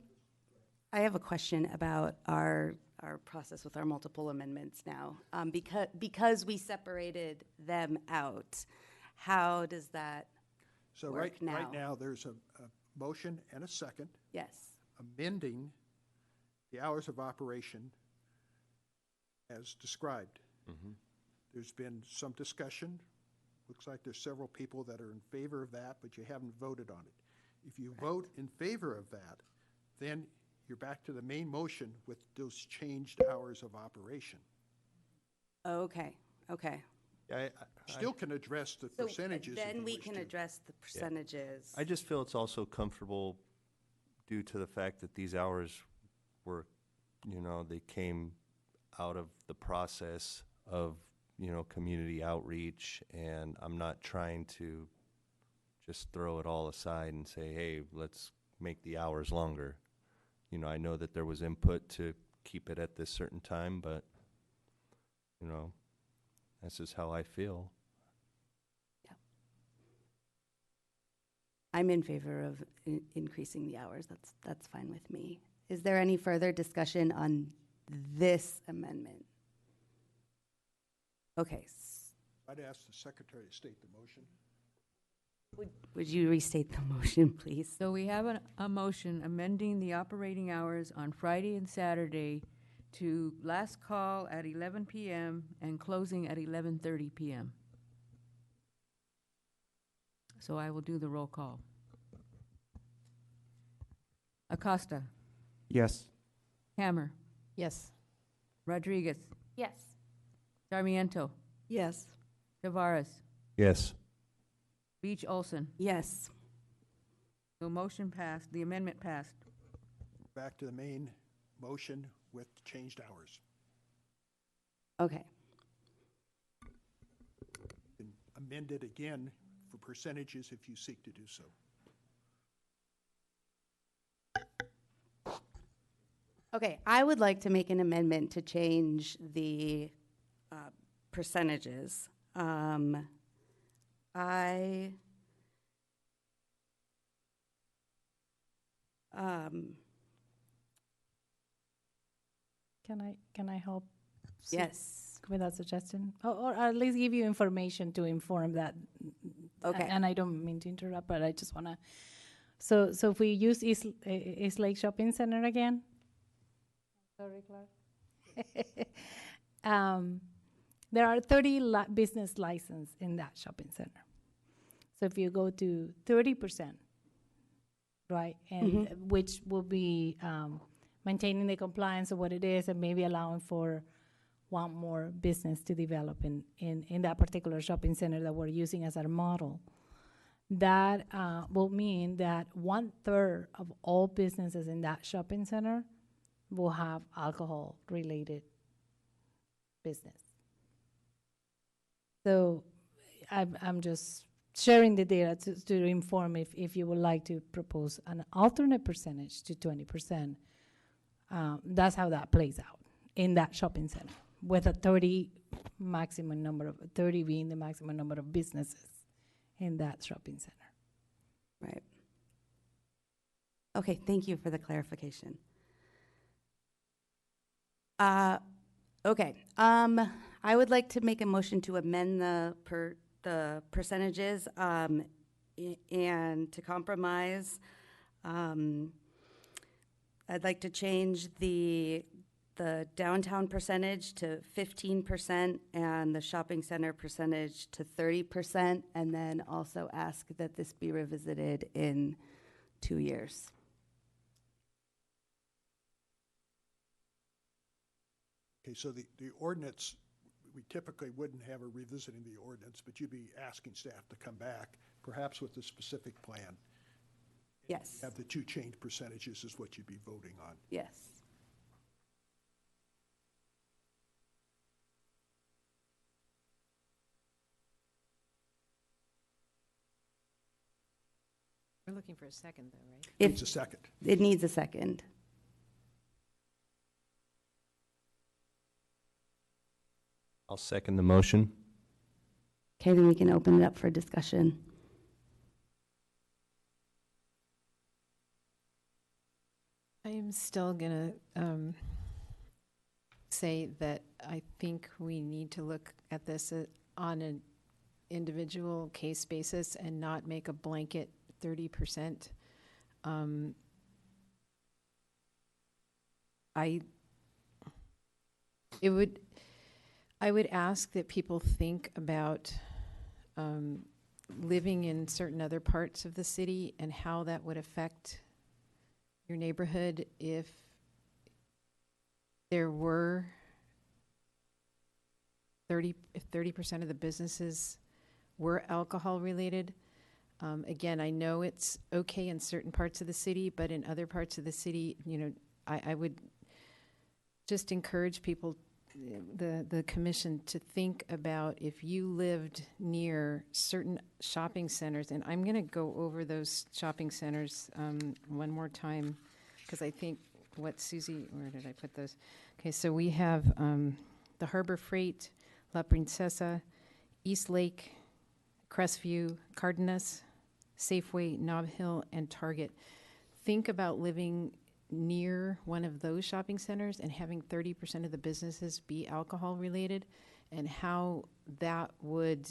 have a question about our process with our multiple amendments now. Because we separated them out, how does that So work now? right now, there's a motion and a second Yes. amending the hours of operation as described. There's been some discussion. Looks like there's several people that are in favor of that, but you haven't voted on it. If you vote in favor of that, then you're back to the main motion with those changed hours of operation. Okay, okay. Still can address the So percentages. if then you we wish can to. address the percentages. I just feel it's also comfortable due to the fact that these hours were, they came out of the process of, community outreach, and I'm not trying to just throw it all aside and say, hey, let's make the hours longer. I know that there was input to keep it at this certain time, but, that's just how I feel. I'm in favor of increasing the hours. That's fine with me. Is there any further discussion on this amendment? Okay. I'd ask the secretary to state the motion. Would you restate the motion, please? So we have a motion amending the operating hours on Friday and Saturday to last call at 11 p.m. and closing at 11:30 p.m. So I will do the roll call. Acosta. Yes. Hammer. Yes. Rodriguez. Yes. Sarmiento. Yes. Tavares. Yes. Beach Olson. Yes. The motion passed, the amendment passed. Back to the main motion with changed hours. Okay. And amend it again for percentages if you seek to do so. Okay, I would like to make an amendment to change the percentages. Can I help? Yes. With that suggestion, or at least give you information to inform that. Okay. And I don't mean to interrupt, but I just want to. So if we use East Lake Shopping Center again. Sorry, Clark. There are 30 business licenses in that shopping center. So if you go to 30%, right, and which will be maintaining the compliance of what it is and maybe allowing for one more business to develop in that particular shopping center that we're using as our model. That will mean that 1/3 of all businesses in that shopping center will have alcohol-related business. So I'm just sharing the data to inform if you would like to propose an alternate percentage to 20%. That's how that plays out in that shopping center, with a 30 being the maximum number of businesses in that shopping center. Right. Okay, thank you for the clarification. Okay, I would like to make a motion to amend the percentages and to compromise. I'd like to change the downtown percentage to 15% and the shopping center percentage to 30%, and then also ask that this be revisited in 2 years. Okay, so the ordinance, we typically wouldn't have a revisiting the ordinance, but you'd be asking staff to come back, perhaps with a specific plan. Yes. Have the two changed percentages is what you'd be voting on. Yes. We're looking for a second, though, right? Needs a second. It needs a second. I'll second the motion. Okay, then we can open it up for discussion. I am still going to say that I think we need to look at this on an individual case basis and not make a blanket 30%. I would ask that people think about living in certain other parts of the city and how that would affect your neighborhood if there were 30% of the businesses were alcohol related. Again, I know it's okay in certain parts of the city, but in other parts of the city, I would just encourage people, the commission, to think about if you lived near certain shopping centers, and I'm going to go over those shopping centers one more time, because I think what Susie, where did I put those? Okay, so we have the Harbor Freight, La Princesa, East Lake, Crestview, Cardenas, Safeway, Nob Hill, and Target. Think about living near one of those shopping centers and having 30% of the businesses be alcohol related, and how that would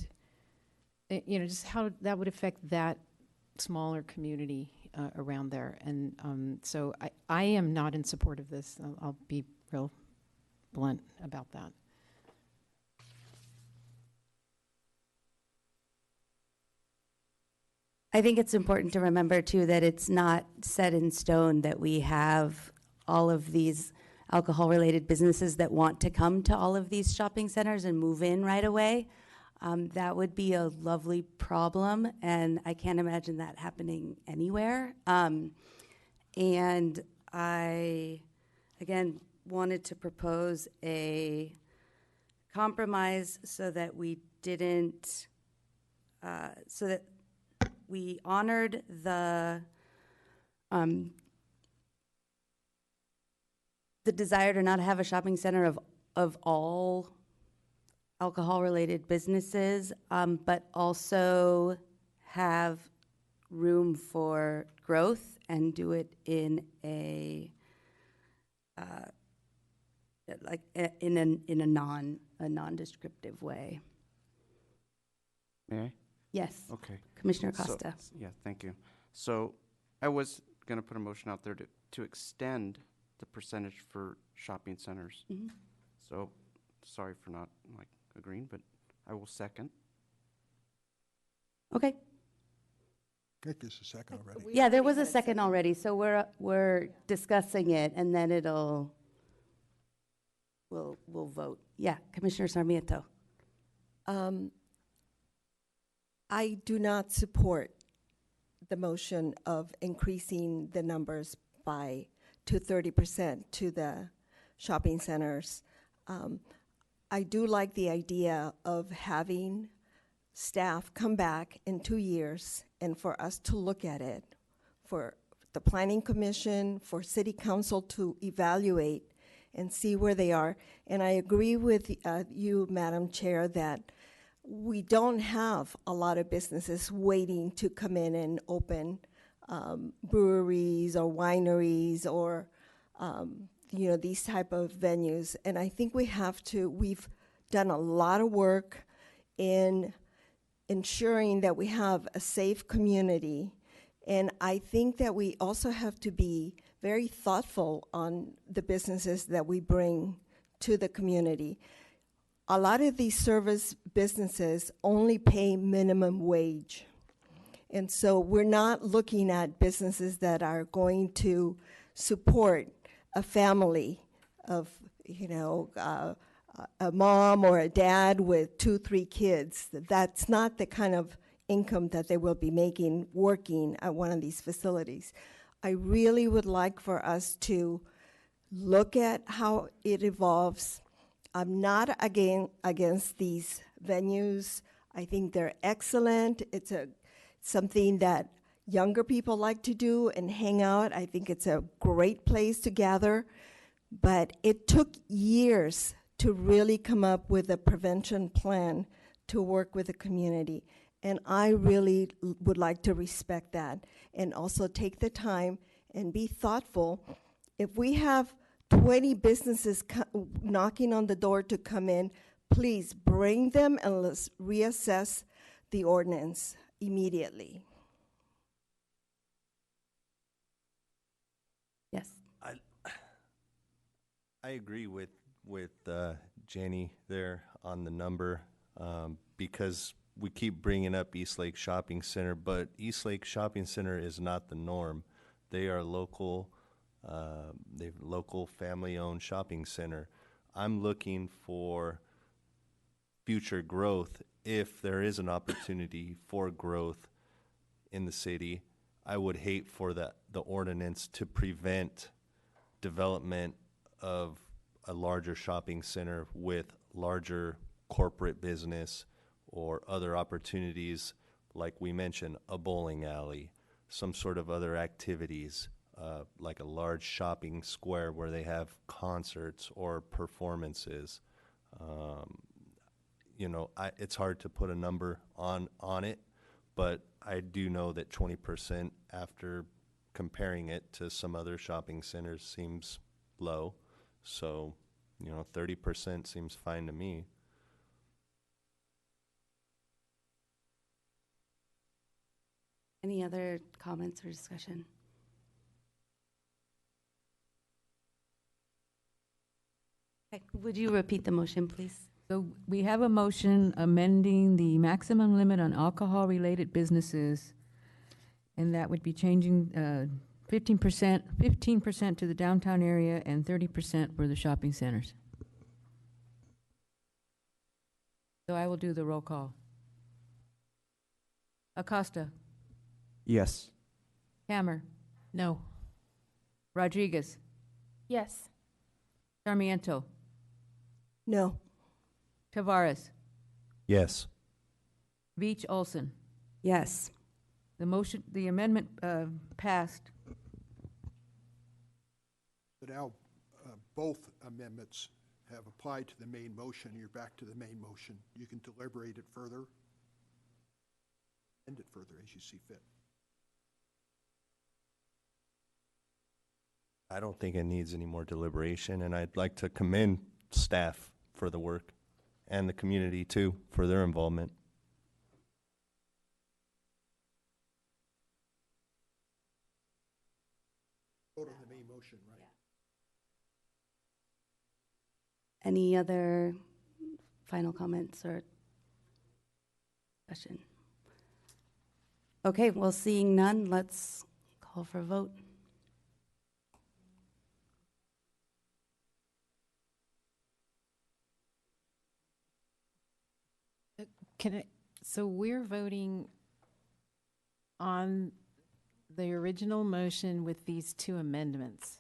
just how that would affect that smaller community around there. And so I am not in support of this. I'll be real blunt about that. I think it's important to remember too that it's not set in stone that we have all of these alcohol-related businesses that want to come to all of these shopping centers and move in right away. That would be a lovely problem, and I can't imagine that happening anywhere. And I, again, wanted to propose a compromise so that we didn't, so that we honored the desire to not have a shopping center of all alcohol-related businesses, but also have room for growth and do it in a non-descriptive way. May I? Yes. Okay. Commissioner Acosta. Yeah, thank you. So I was going to put a motion out there to extend the percentage for shopping centers. Mhm. So sorry for not agreeing, but I will second. Okay. I think there's a second already. Yeah, there was a second already, so we're discussing it, and then we'll vote. Yeah, Commissioner Sarmiento. I do not support the motion of increasing the numbers to 30% to the shopping centers. I do like the idea of having staff come back in 2 years and for us to look at it, for the Planning Commission, for City Council to evaluate and see where they are. And I agree with you, Madam Chair, that we don't have a lot of businesses waiting to come in and open breweries or wineries or these type of venues. And I think we've done a lot of work in ensuring that we have a safe community. And I think that we also have to be very thoughtful on the businesses that we bring to the community. A lot of these service businesses only pay minimum wage. And so we're not looking at businesses that are going to support a family of, a mom or a dad with 2-3 kids. That's not the kind of income that they will be making working at one of these facilities. I really would like for us to look at how it evolves. I'm not against these venues. I think they're excellent. It's something that younger people like to do and hang out. I think it's a great place to gather. But it took years to really come up with a prevention plan to work with the community. And I really would like to respect that and also take the time and be thoughtful. If we have 20 businesses knocking on the door to come in, please bring them and let's reassess the ordinance immediately. Yes. I agree with Jenny there on the number because we keep bringing up Eastlake Shopping Center, but Eastlake Shopping Center is not the norm. They are local. They're local family-owned shopping center. I'm looking for future growth. If there is an opportunity for growth in the city, I would hate for the ordinance to prevent development of a larger shopping center with larger corporate business or other opportunities, like we mentioned, a bowling alley, some sort of other activities, like a large shopping square where they have concerts or performances. It's hard to put a number on it, but I do know that 20% after comparing it to some other shopping centers seems low. So, 30% seems fine to me. Any other comments or discussion? Okay, would you repeat the motion, please? So we have a motion amending the maximum limit on alcohol-related businesses, and that would be changing 15% to the downtown area and 30% for the shopping centers. So I will do the roll call. Acosta. Yes. Hammer. No. Rodriguez. Yes. Sarmiento. No. Tavares. Yes. Veach Olson. Yes. The amendment passed. So now, both amendments have applied to the main motion. You're back to the main motion. You can deliberate it further, end it further as you see fit. I don't think it needs any more deliberation, and I'd like to commend staff for the work and the community too for their involvement. Vote on the main motion, right? Any other final comments or discussion? Okay, well, seeing none, let's call for a vote. So we're voting on the original motion with these two amendments.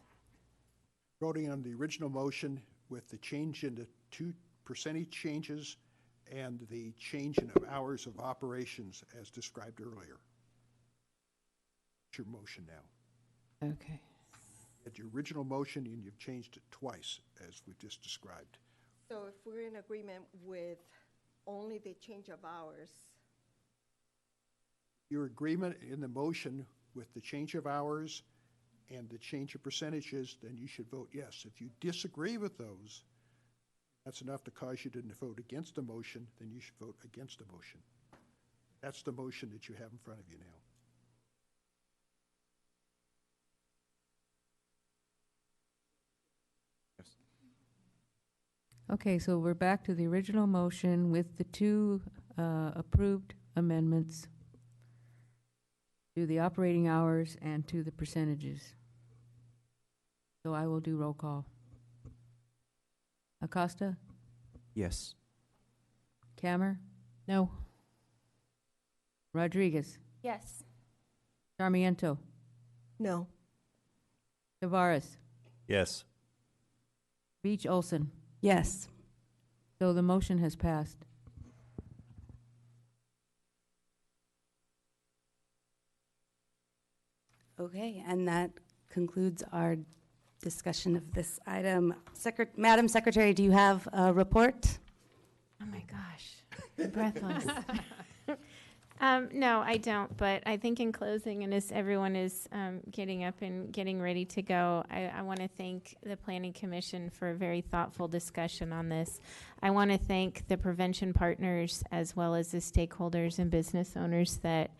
Voting on the original motion with the change in the 2% changes and the change in hours of operations as described earlier. It's your motion now. Okay. At your original motion, and you've changed it twice, as we've just described. So if we're in agreement with only the change of hours, Your agreement in the motion with the change of hours and the change of percentages, then you should vote yes. If you disagree with those, that's enough to cause you to vote against the motion, then you should vote against the motion. That's the motion that you have in front of you now. Okay, so we're back to the original motion with the two approved amendments to the operating hours and to the percentages. So I will do roll call. Acosta? Yes. Cammer? No. Rodriguez? Yes. Sarmiento? no. Tavares? Yes. Veach Olson? Yes. So the motion has passed. Okay, and that concludes our discussion of this item. Madam Secretary, do you have a report? Oh my gosh, I'm breathless. No, I don't, but I think in closing, and as everyone is getting up and getting ready to go, I want to thank the Planning Commission for a very thoughtful discussion on this. I want to thank the prevention partners as well as the stakeholders and business owners that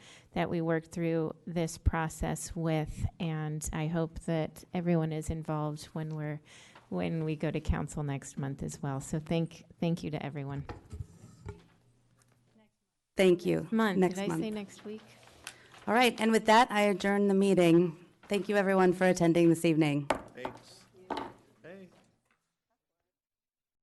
we worked through this process with, and I hope that everyone is involved when we go to council next month as well. So thank you to everyone. Thank you. Month. Next Did I month. say next week? All right, and with that, I adjourn the meeting. Thank you, everyone, for attending this evening.